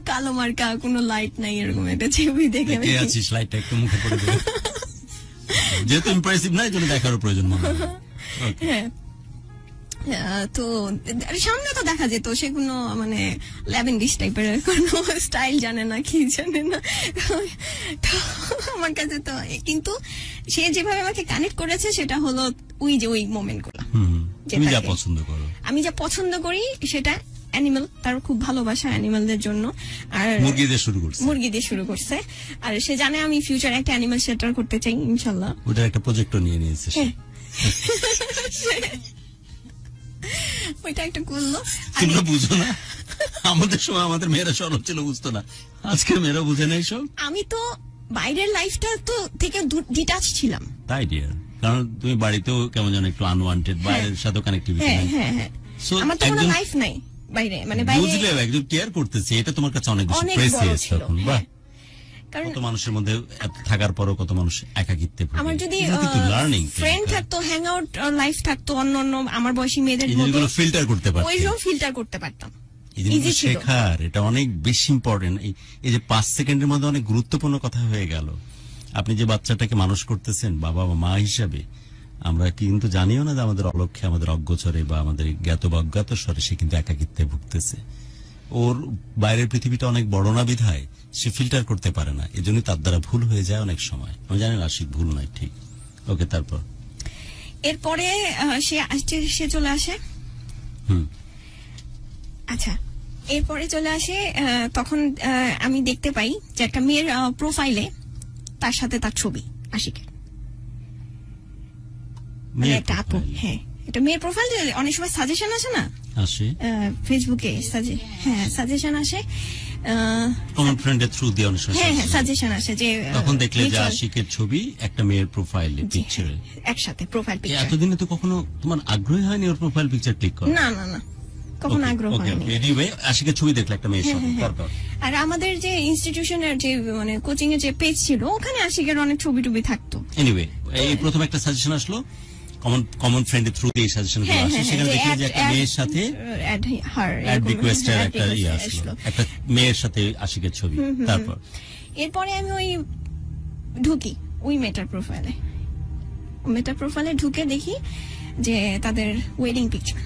কালো মার্কা, কোনো লাইট নাই, এরকম একটা ছবি দেখে লাইটটা একটু মুখে পড়ে দেবে, যেহেতু ইমপ্রেসিভ না, এই জন্য দেখার প্রয়োজন মনে হয়। হ্যাঁ, তো সামনে তো দেখা যেত সেগুলো মানে ল্যাভেন্ডিশ টাইপের, কোনো স্টাইল জানে না, কি জানে না। তো আমার কাছে তো, কিন্তু সে যেভাবে আমাকে কানেক্ট করেছে সেটা হলো ওই মোমেন্ট গুলো। তুমি যা পছন্দ করো, আমি যা পছন্দ করি সেটা অ্যানিমাল, তার খুব ভালোবাসা অ্যানিমালদের জন্য। আর মুরগি দিয়ে শুরু করছে, আর সে জানে আমি ফিউচারে একটা অ্যানিমাল শেল্টার করতে চাই ইনশাল্লাহ। ওটার একটা প্রজেক্টও নিয়ে নিয়েছে। ওইটা একটা করলো। তোমরা বুঝো না, আমাদের সময় আমাদের মেয়েরা সরল ছিল, বুঝতো না। আজকের মেয়েরা বুঝে নাই সব। আমি তো বাইরের লাইফটা তো থেকে ডিটাচ ছিলাম। তাই ডিয়ার, কারণ তুমি বাড়িতেও কেমন যেন একটু আনওয়ান্টেড, বাইরের সাথে কানেক্টিভিটি নাই। হ্যাঁ, আমার তো কোনো লাইফ নাই বাইরে, মানে বাইরে বুঝলেও একজন কেয়ার করতেছে, এটা তোমার কাছে অনেক বেশি প্রেসিয়াস তখন। বাহ, কারণ কত মানুষের মধ্যে থাকার পরও কত মানুষ একাকিত্বে ভোগে। আমার যদি লার্নিং ফ্রেন্ড থাকতো, হ্যাং আউট লাইফ থাকতো, অন্য আমার বয়সী মেয়েদের মতো ফিল্টার করতে পারতাম, ওইসব ফিল্টার করতে পারতাম। শেখার এটা অনেক বেশি ইম্পর্টেন্ট। এই যে 5 সেকেন্ডের মধ্যে অনেক গুরুত্বপূর্ণ কথা হয়ে গেল। আপনি যে বাচ্চাটাকে মানুষ করতেছেন বাবা বা মা হিসাবে, আমরা কিন্তু জানিও না যে আমাদের অলক্ষ্যে, আমাদের অজ্ঞচরে বা আমাদের জ্ঞাত বা অজ্ঞাত স্বরে সে কিন্তু একাকিত্বে ভুগতেছে। ওর বাইরের পৃথিবীটা অনেক বড় না বিধায় সে ফিল্টার করতে পারে না, এজন্যই তার দ্বারা ভুল হয়ে যায় অনেক সময়। আমি জানি না আশিক ভুল নয়, ঠিক। ওকে, তারপর এরপরে সে চলে আসে। আচ্ছা, এরপরে চলে আসে, তখন আমি দেখতে পাই যে একটা মেয়ের প্রোফাইলে তার সাথে তার ছবি আশিকের, মানে একটা আপু। হ্যাঁ, এটা মেয়ের প্রোফাইল। অনেক সময় সাজেশন আসে না ফেসবুকে, সাজেশন আসে কমন ফ্রেন্ডের থ্রু দিয়ে, অনেক সময় সাজেশন আসে যে তখন দেখলে যে আশিকের ছবি একটা মেয়ের প্রোফাইলে, পিকচারে একসাথে প্রোফাইল পিকচার। এতদিনে তো কখনো তোমার আগ্রহী হয়নি ওর প্রোফাইল পিকচার ক্লিক করা? না, কখনো আগ্রহ হয়নি। এনিওয়ে, আশিকের ছবি দেখলে একটা মেয়ের সাথে। তারপর আর আমাদের যে ইনস্টিটিউশনের যে মানে কোচিং এর যে পেজ ছিল, ওখানে আশিকের অনেক ছবি টবি থাকতো। এনিওয়ে, এই প্রথম একটা সাজেশন আসলো কমন ফ্রেন্ডের থ্রু দিয়ে, সাজেশন গুলো আসে। সেখানে দেখি যে একটা মেয়ের সাথে অ্যাড রিকোয়েস্টের একটা আসলো, একটা মেয়ের সাথে আশিকের ছবি। তারপর এরপরে আমি ঢুকি ওই মেয়েটার প্রোফাইলে ঢুকে দেখি যে তাদের ওয়েডিং পিকচার।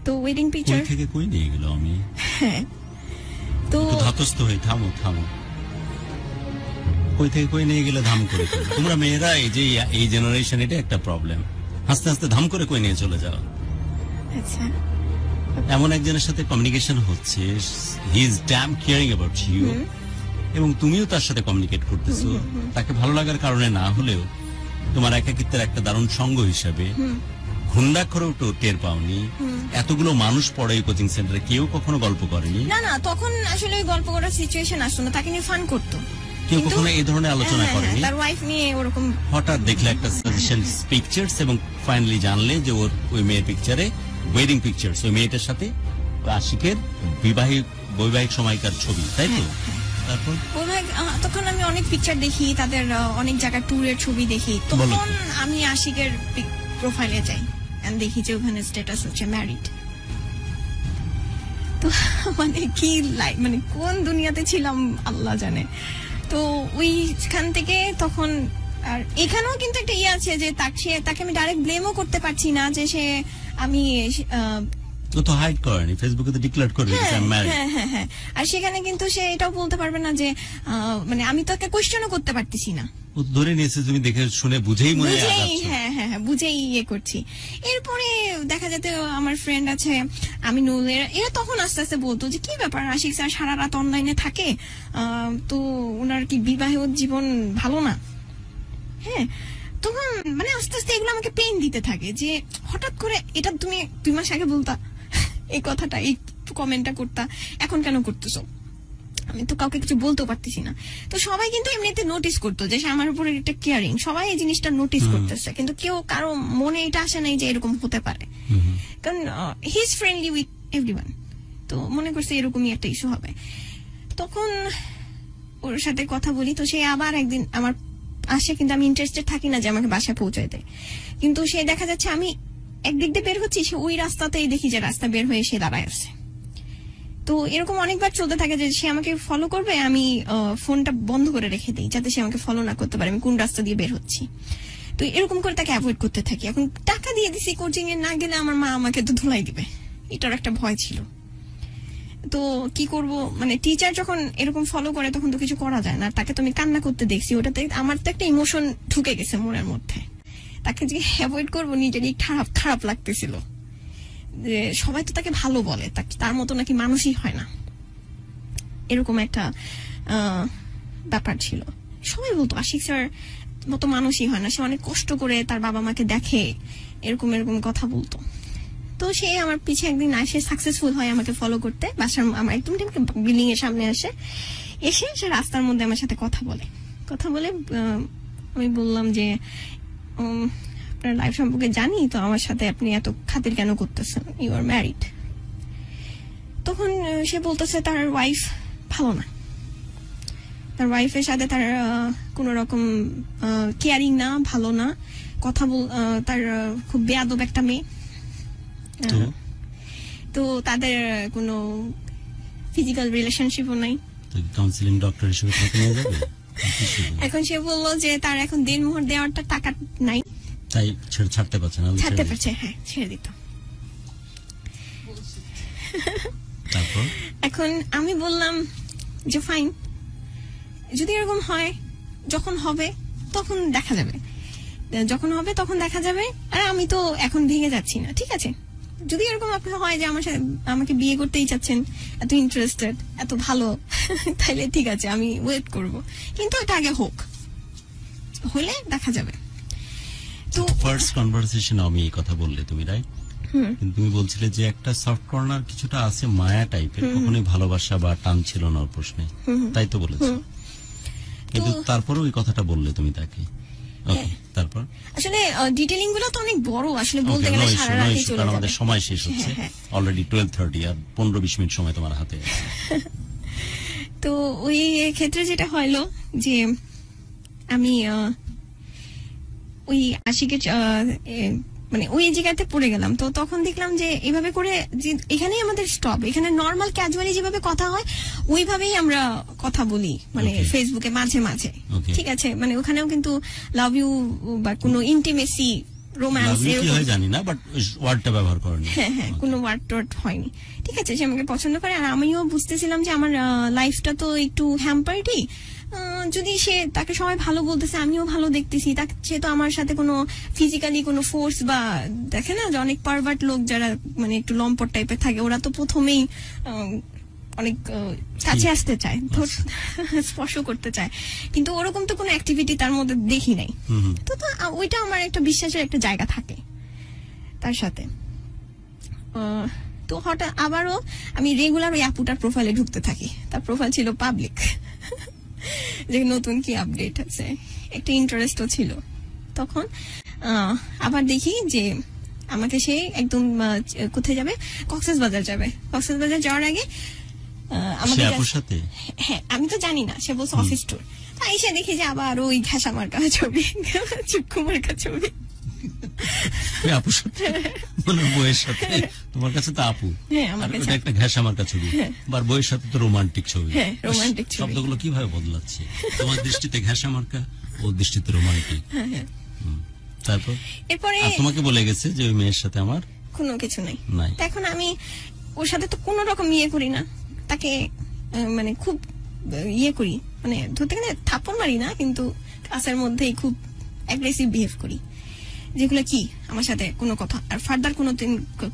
তো ওয়েডিং পিকচার থেকে কই নিয়ে গেল? আমি তো ধাতস্থ হই, থামো কই থেকে কই নিয়ে গেলে ধাম করে। তোমরা মেয়েরা এই জেনারেশন, এটা একটা প্রবলেম, আস্তে আস্তে ধাম করে কই নিয়ে চলে যাও। আচ্ছা, এমন একজনের সাথে কমিউনিকেশন হচ্ছে, he is damn caring about you, এবং তুমিও তার সাথে কমিউনিকেট করতেছো। তাকে ভালো লাগার কারণে না হলেও তোমার একাকিত্বের একটা দারুণ সঙ্গ হিসাবে ঘুণাক্ষরেও তো টের পাওনি। এতগুলো মানুষ পড়ে কোচিং সেন্টারে, কেউ কখনো গল্প করেনি। না, তখন আসলে গল্প করার সিচুয়েশন আসতো না, তাকে নিয়ে ফান করতো, কেউ কখনো এই ধরনের আলোচনা করেনি। তার ওয়াইফ নিয়ে ওরকম হঠাৎ দেখলে একটা সাজেশন পিকচার্স, এবং ফাইনালি জানলে যে ওই মেয়ের পিকচারে ওয়েডিং পিকচার্স, ওই মেয়েটার সাথে আশিকের বৈবাহিক সময়কার ছবি, তাই তো? তারপর তখন আমি অনেক পিকচার দেখি, তাদের অনেক জায়গায় ট্যুরের ছবি দেখি। তখন আমি আশিকের প্রোফাইলে যাই, দেখি যে ওখানে স্ট্যাটাস হচ্ছে ম্যারিড। তো মানে কি মানে কোন দুনিয়াতে ছিলাম আল্লাহ জানে। তো ওইখান থেকে তখন, আর এখানেও কিন্তু একটা আছে যে তাকে আমি ডাইরেক্ট ব্লেমও করতে পারছি না যে আমি তো হাইড করেনি, ফেসবুকে তো ডিক্লেয়ার করে দিয়েছে আমি ম্যারিড। হ্যাঁ, আর সেখানে কিন্তু সে এটাও বলতে পারবে না যে মানে আমি তাকে কোশ্চেনও করতে পারতেছি না। ও ধরে নিয়েছে তুমি দেখে শুনে বুঝেই মনে আগাচ্ছ। হ্যাঁ, বুঝেই করছি। এরপরে দেখা যেত আমার ফ্রেন্ড আছে আমিনুল, এরা তখন আস্তে আস্তে বলতো যে কি ব্যাপার, আশিক স্যার সারা রাত অনলাইনে থাকে, তো ওনার কি বিবাহ জীবন ভালো না? হ্যাঁ, তখন মানে আস্তে আস্তে এগুলো আমাকে পেইন দিতে থাকে যে হঠাৎ করে এটা তুমি 2 মাস আগে বলতা, এই কথাটা, এই কমেন্টটা করতা, এখন কেন করতেছো? আমি তো কাউকে কিছু বলতেও পারতেছি না। তো সবাই কিন্তু এমনিতে নোটিস করতো যে আমার উপরে একটা কেয়ারিং, সবাই এই জিনিসটা নোটিস করতেছে, কিন্তু কেউ কারো মনে এটা আসে নাই যে এরকম হতে পারে, কারণ he is friendly with everyone. তো মনে করছে এরকমই একটা ইস্যু হবে। তখন ওর সাথে কথা বলি, তো সে আবার একদিন আমার আসে, কিন্তু আমি ইন্টারেস্টেড থাকি না যে আমাকে বাসায় পৌঁছায় দেয়। কিন্তু সে দেখা যাচ্ছে আমি একদিক দিয়ে বের হচ্ছি, সে ওই রাস্তাতেই দেখি যে রাস্তা বের হয়ে সে দাঁড়ায় আছে। তো এরকম অনেকবার চলতে থাকে যে সে আমাকে ফলো করবে, আমি ফোনটা বন্ধ করে রেখে দিই যাতে সে আমাকে ফলো না করতে পারে আমি কোন রাস্তা দিয়ে বের হচ্ছি। তো এরকম করে তাকে অ্যাভয়েড করতে থাকি। এখন টাকা দিয়ে দিছি, কোচিং এ না গেলে আমার মা আমাকে তো ধুলাই দিবে, এটার একটা ভয় ছিল। তো কি করব, মানে টিচার যখন এরকম ফলো করে তখন তো কিছু করা যায় না। তাকে তো আমি কান্না করতে দেখছি, ওটাতে আমার তো একটা ইমোশন ঢুকে গেছে মনের মধ্যে। তাকে যে অ্যাভয়েড করবো নিজেরই খারাপ লাগতেছিল, যে সবাই তো তাকে ভালো বলে, তার মতো নাকি মানুষই হয় না, এরকম একটা ব্যাপার ছিল। সবাই বলতো আশিক স্যার মতো মানুষই হয় না, সে অনেক কষ্ট করে তার বাবা মাকে দেখে, এরকম কথা বলতো। তো সে আমার পিছে একদিন আসে, সাকসেসফুল হয় আমাকে ফলো করতে, বাসার আমার একদম বিল্ডিং এর সামনে এসে সে রাস্তার মধ্যে আমার সাথে কথা বলে। আমি বললাম যে আপনার লাইফ সম্পর্কে জানি, তো আমার সাথে আপনি এত খাতির কেন করতেছেন, ইউ আর ম্যারিড। তখন সে বলতেছে তার ওয়াইফ ভালো না, তার ওয়াইফের সাথে তার কোন রকম কেয়ারিং না, ভালো না, তার খুব বেয়াদব একটা মেয়ে। তো তাদের কোনো ফিজিক্যাল রিলেশনশিপও নাই। কাউন্সিলিং ডক্টর হিসেবে নিয়ে যাবে। এখন সে বললো যে তার এখন দিনমোহর দেওয়ারটা টাকা নাই, তাই ছাড়তে পারছে না। ছাড়তে পারছে, হ্যাঁ ছেড়ে দিত। তারপর এখন আমি বললাম যে ফাইন, যদি এরকম হয়, যখন হবে তখন দেখা যাবে, আর আমি তো এখন ভেঙে যাচ্ছি না, ঠিক আছে। যদি এরকম আপনার হয় যে আমাকে বিয়ে করতেই চাচ্ছেন, এত ইন্টারেস্টেড, এত ভালো, তাইলে ঠিক আছে, আমি ওয়েট করব, কিন্তু এটা আগে হোক, হলে দেখা যাবে। তো ফার্স্ট কনভারসেশন আমি এই কথা বললে তুমি, রাইট? কিন্তু তুমি বলছিলে যে একটা সফট কর্নার কিছুটা আছে, মায়া টাইপের, কখনোই ভালোবাসা বা টান ছিল না ওর প্রশ্নে, তাই তো বলেছো। কিন্তু তারপরে ওই কথাটা বললে তুমি তাকে। তারপর আসলে ডিটেইলিং গুলো তো অনেক বড়, আসলে বলতে গেলে সারা রাতই চলে যাবে। আমাদের সময় শেষ হচ্ছে, অলরেডি 12:30, আর 15-20 মিনিট সময় তোমার হাতে আছে। তো ওই ক্ষেত্রে যেটা হলো যে আমি ওই আশিকের মানে ওই জায়গাতে পড়ে গেলাম। তো তখন দেখলাম যে এভাবে করে যে এখানেই আমাদের স্টপ, এখানে নর্মাল ক্যাজুয়ালি যেভাবে কথা হয় ওইভাবেই আমরা কথা বলি, মানে ফেসবুকে মাঝে মাঝে, ঠিক আছে। মানে ওখানেও কিন্তু লাভ ইউ বা কোনো ইন্টিমেসি, রোম্যান্স জানি না, বাট ওয়ার্ডটা ব্যবহার করেনি, হ্যাঁ, কোনো ওয়ার্ড টোয়ার্ড হয়নি, ঠিক আছে। সে আমাকে পছন্দ করে, আর আমিও বুঝতেছিলাম যে আমার লাইফটা তো একটু হ্যাম্পার্ডই, যদি তাকে সবাই ভালো বলতেছে, আমিও ভালো দেখতেছি, সে তো আমার সাথে কোনো ফিজিক্যালি কোনো ফোর্স বা দেখে না যে অনেক পারভার্ট লোক যারা মানে একটু লম্পট টাইপের থাকে, ওরা তো প্রথমেই অনেক কাছে আসতে চায়, স্পর্শ করতে চায়, কিন্তু ওরকম তো কোনো অ্যাক্টিভিটি তার মধ্যে দেখি নাই। তো ওইটা আমার একটা বিশ্বাসের একটা জায়গা থাকে তার সাথে। তো হঠাৎ আবারও আমি রেগুলার ওই আপুটার প্রোফাইলে ঢুকতে থাকি, তার প্রোফাইল ছিল পাবলিক, যে নতুন কি আপডেট আছে, একটা ইন্টারেস্টও ছিল। তখন আবার দেখি যে আমাকে সে একদম কোথায় যাবে, কক্সবাজার যাওয়ার আগে আমাদের সাথে, হ্যাঁ আমি তো জানি না, সে বলছে অফিস ট্যুর। তাই সে দেখি যে আবার ওই ঘাসা মার্কা ছবি, চুক্কু মার্কা ছবি, আপুর সাথে, মানে বইয়ের সাথে। তোমার কাছে তো আপু, আমার কাছে একটা ঘাসা মার্কা ছবি, আর বইয়ের সাথে তো রোমান্টিক ছবি। রোমান্টিক ছবি, শব্দগুলো কিভাবে বদলাচ্ছে, তোমার দৃষ্টিতে ঘাসা মার্কা, ওর দৃষ্টিতে রোমান্টিক। তারপর এরপরে তোমাকে বলে গেছে যে ওই মেয়ের সাথে আমার কোনো কিছু নাই। এখন আমি ওর সাথে তো কোনো রকম করি না, তাকে মানে খুব করি, মানে ধরতে গেলে থাপ্পড় মারি না, কিন্তু ক্লাসের মধ্যেই খুব অ্যাগ্রেসিভ বিহেভ করি, যেগুলো কি আমার সাথে কোনো কথা আর ফার্দার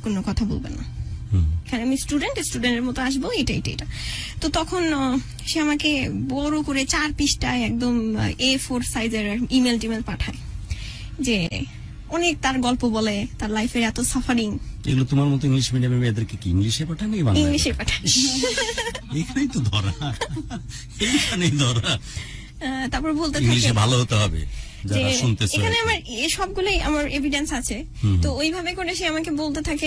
কোনো কথা বলবেন না, কারণ আমি স্টুডেন্টের মতো আসবো, এটা। তো তখন সে আমাকে বড় করে 4 পৃষ্ঠায় একদম A4 সাইজের ইমেল পাঠায়, যে অনেক তার গল্প বলে, তার লাইফের এত সাফারিং। এগুলো তোমার মতো ইংলিশ মিডিয়ামের মেয়েদেরকে কি ইংলিশে পাঠায় নাকি বাংলায়? ইংলিশে পাঠায়। এখানেই তো ধরা, এখানেই ধরা। তারপর বলতে থাকে ইংলিশে ভালো হতে হবে, যারা শুনতেছে। এখানে আমার সবগুলোই আমার এভিডেন্স আছে। তো ওইভাবে করে সে আমাকে বলতে থাকে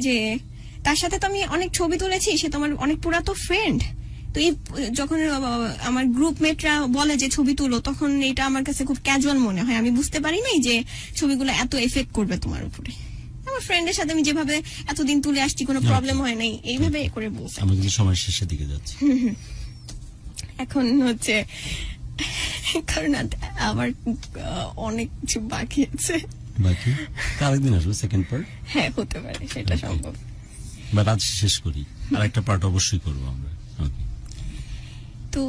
যে তার সাথে তো আমি অনেক ছবি তুলেছি, সে তো আমার অনেক পুরাতো ফ্রেন্ড। তো এই যখন আমার গ্রুপমেটরা বলে যে ছবি তুলো, তখন এটা আমার কাছে খুব ক্যাজুয়াল মনে হয়, আমি বুঝতে পারি নাই যে ছবিগুলো এত এফেক্ট করবে তোমার উপরে। আমার ফ্রেন্ডের সাথে আমি যেভাবে এতদিন তুলে আসছি, কোনো প্রবলেম হয় নাই, এইভাবে করে বলছে। আমি কিন্তু সময় শেষের দিকে যাচ্ছি। এখন হচ্ছে কারণ আমার অনেক কিছু বাকি আছে। বাকি আরেকদিন আসবো সেকেন্ড পার্ট। হ্যাঁ, হতে পারে, সেটা সম্ভব। বাট আজ শেষ করি, আর একটা পার্ট অবশ্যই করবো আমরা। ওকে, তো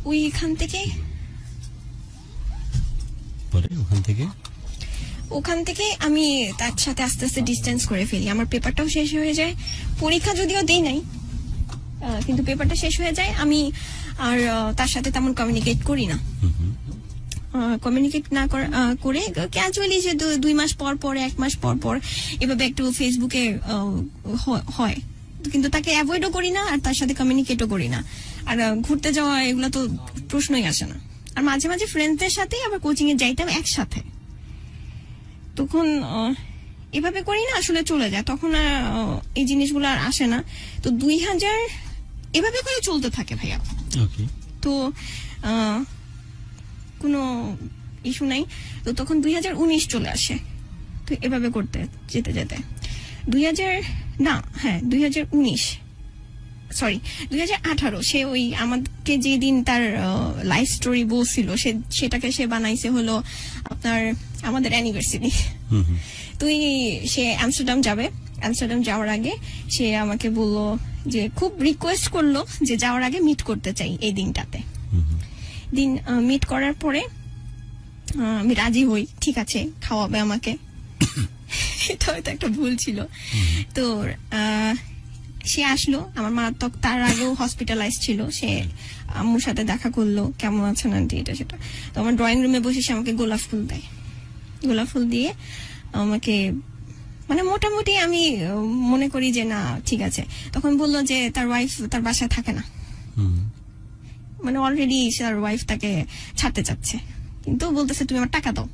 ওইখান থেকে পরে ওখান থেকে আমি তার সাথে আস্তে আস্তে ডিস্টেন্স করে ফেলি। আমার পেপারটাও শেষ হয়ে যায়, পরীক্ষা যদিও দেই নাই, কিন্তু পেপারটা শেষ হয়ে যায়। আমি আর তার সাথে তেমন কমিউনিকেট করি না। কমিউনিকেট না করে ক্যাজুয়ালি যে 2 মাস পর পর 1 মাস পর পর এভাবে একটু ফেসবুকে হয়, কিন্তু তাকে অ্যাভয়েডও করি না আর তার সাথে কমিউনিকেটও করি না। আর ঘুরতে যাওয়া এগুলো তো প্রশ্নই আসে না। আর মাঝে মাঝে ফ্রেন্ডসদের সাথে আবার কোচিং এ যাইতাম একসাথে, তখন এভাবে করি না, আসলে চলে যায় তখন। এই জিনিসগুলো আর আসে না। তো 2000 এভাবে করে চলতে থাকে ভাইয়া। তো কোনো ইস্যু নাই। তো তখন 2019 চলে আসে। তো এভাবে করতে যেতে যেতে 2018 সে ওই আমাকে যেদিন তার লাইফ স্টোরি বলছিল সেটাকে সে বানাইছে হলো আপনার আমাদের অ্যানিভার্সারি। তুই সে আমস্টারডাম যাবে, আমস্টারডাম যাওয়ার আগে সে আমাকে বললো যে খুব রিকোয়েস্ট করলো যে যাওয়ার আগে মিট করতে চাই এই দিনটাতে। মিট করার পরে আমি রাজি হই, ঠিক আছে খাওয়াবে আমাকে। এটা হয়তো একটা ভুল ছিল। তো সে আসলো, আমার মা তো তার আগেও হসপিটালাইজ ছিল। সে আম্মুর সাথে দেখা করলো, কেমন আছেন আন্টি, এটা সেটা। তো আমার ড্রয়িং রুমে বসে সে আমাকে গোলাপ ফুল দেয়। গোলাপ ফুল দিয়ে আমাকে মানে মোটামুটি আমি মনে করি যে না ঠিক আছে। তখন বললো যে তার ওয়াইফ তার বাসায় থাকে না, মানে অলরেডি তার ওয়াইফ তাকে ছাড়তে চাচ্ছে, কিন্তু বলতেছে তুমি আমার টাকা দাও,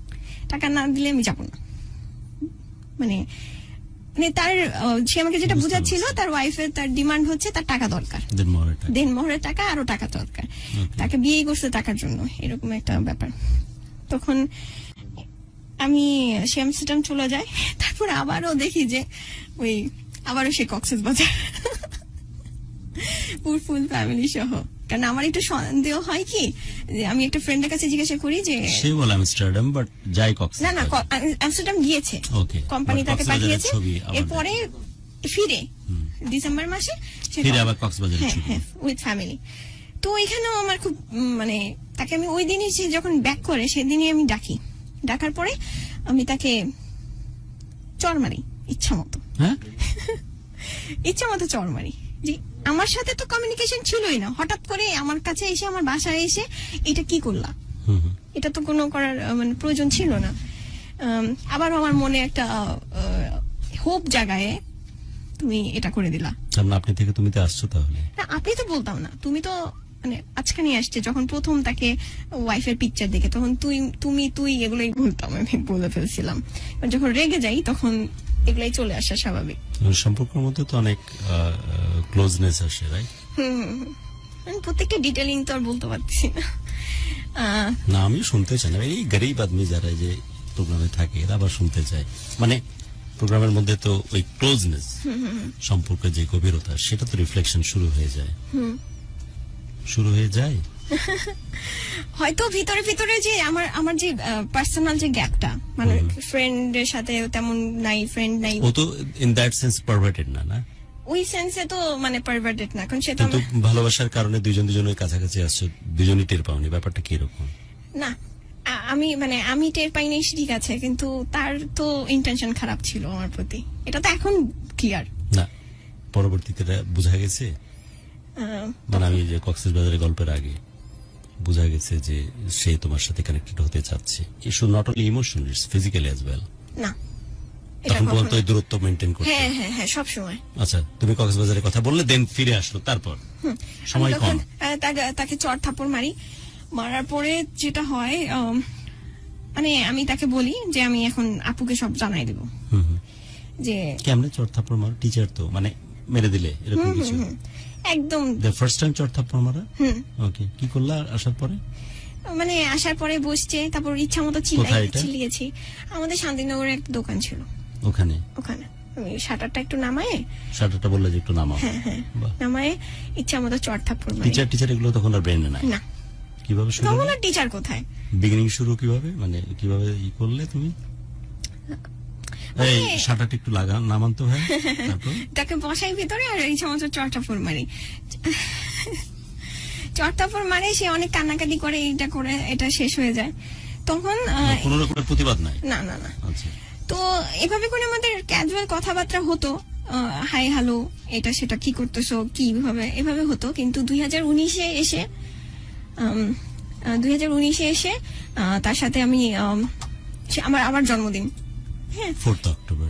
টাকা না দিলে আমি যাবো না। মানে তার সে আমাকে যেটা বুঝাচ্ছিল তার ওয়াইফের তার ডিমান্ড হচ্ছে তার টাকা দরকার, দেনমোহরের টাকা, আরো টাকা দরকার, তাকে বিয়ে করছে টাকার জন্য, এরকম একটা ব্যাপার। তখন আমি আমস্টারডাম চলে যাই। তারপর আবারও দেখি যে আবারও সে কক্সবাজার ফুল ফ্যামিলি সহ। কারণ আমার একটু সন্দেহ হয় কি যে আমি একটা ফ্রেন্ডের কাছে জিজ্ঞাসা করি যে সে বলে আমস্টারডাম বাট যাই না আমস্টারডাম গিয়েছে, কোম্পানি তাকে পাঠিয়েছে। এরপরে ফিরে ডিসেম্বর মাসে ফিরে আবার কক্সবাজারে উইথ ফ্যামিলি। তো এখানেও আমার খুব মানে তাকে আমি ওই দিনই সে যখন ব্যাক করে সেদিনই আমি ডাকি। ডাকার পরে আমি তাকে চড় মারি ইচ্ছা মতো, ইচ্ছা মতো চড় মারি। যে আমার সাথে তো কমিউনিকেশন ছিলই না, হঠাৎ করে আমার কাছে এসে আমার বাসায় এসে এটা কি করলা, এটা তো কোনো করার মানে প্রয়োজন ছিল না। আবার আমার মনে একটা হোপ জাগায় তুমি এটা করে দিলা। আপনি থেকে তুমি তো আসছো তাহলে? না, আপনি তো বলতাম না, তুমি তো মানে আজকে নিয়ে আসছে। যখন প্রথম তাকে ওয়াইফের পিকচার দেখে তখন তুই এগুলোই বলতাম, আমি বলে ফেলছিলাম। যখন রেগে যাই তখন এগুলাই চলে আসা স্বাভাবিক। সম্পর্কের মধ্যে তো অনেক ক্লোজনেস আসে, রাইট? প্রত্যেকটা ডিটেইলিং তো আর বলতে পারছি না। না, আমি শুনতে চাই না। এই গরিব আদমি যারা যে প্রোগ্রামে থাকে এরা আবার শুনতে চায়। মানে প্রোগ্রামের মধ্যে তো ওই ক্লোজনেস, সম্পর্কের যে গভীরতা, সেটা তো রিফ্লেকশন শুরু হয়ে যায়। হয়তো ভিতরে ভিতরে যে আমার যে পার্সোনাল যে গ্যাপটা, মানে ফ্রেন্ডের সাথে তেমন নাই, ফ্রেন্ড নাই। ও তো ইন দ্যাট সেন্স পারভার্টেড না ওই সেন্সে তো মানে পারভার্টেড না, কারণ সেটা কিন্তু ভালোবাসার কারণে দুজনের কাছাকাছি আসছে, দুজনই টের পাওনি। ব্যাপারটা কি রকম? না, আমি টের পাইনি, ঠিক আছে, কিন্তু তার তো ইন্টেনশন খারাপ ছিল আমার প্রতি, এটা তো এখন ক্লিয়ার না। পরবর্তীতে বোঝা গেছে, মানে আমি যে কক্সবাজারের গল্পের আগে বোঝা গেছে যে সে তোমার সাথে কানেক্টেড হতে চাচ্ছে। Issue not only emotional, it's physically as well. না, তখন পর্যন্ত ওই দূরত্ব মেইনটেইন করতে। হ্যাঁ সব সময়। আচ্ছা, তুমি কক্সবাজারের কথা বললে, দেন ফিরে আসলো, তারপর সময় কম। তাকে চড় থাপ্পড় মারার পরে যেটা হয়, মানে আমি তাকে বলি যে আমি এখন আপুকে সব জানাই দেব। যে কেমনে চড় থাপ্পড় মারো? টিচার তো মানে মেরে দিলে এরকম কিছু? একদম ফার্স্ট টাইম চড় থাপ্পড় মারা? ওকে, কি করলা আসার পরে? মানে আসার পরে বসছে, তারপর ইচ্ছা মতো চিল্লিয়েছি। আমাদের শান্তিনগরে একটা দোকান ছিল, ওখানে আমি শাটারটা একটু নামায়ে, শাটারটা বললে যে একটু নামাও, নামায়ে ইচ্ছা মতো চড় থাপ্পড় মারি। টিচার এগুলো তখন আর ব্রেনে নাই? না, কিভাবে শুরু তখন আর টিচার কোথায়, বিগিনিং শুরু কিভাবে, মানে কিভাবে করলে তুমি? এই শাটারটা একটু নামান তো ভাই। তারপর তাকে বসাই ভিতরে আর এই সমস্ত চর্চাফোর মারি, চর্চাফোর মারে, সে অনেক কান্নাকাটি করে, এইটা করে এটা শেষ হয়ে যায়। তখন কোনো রকমের প্রতিবাদ নাই? না না না। আচ্ছা। তো এভাবে করে আমাদের ক্যাজুয়াল কথাবার্তা হতো, হাই হ্যালো এটা সেটা, কি করতেছো, কিভাবে, এভাবে হতো। কিন্তু 2019-এ এসে তার সাথে আমি আমার জন্মদিন, হ্যাঁ 4th October,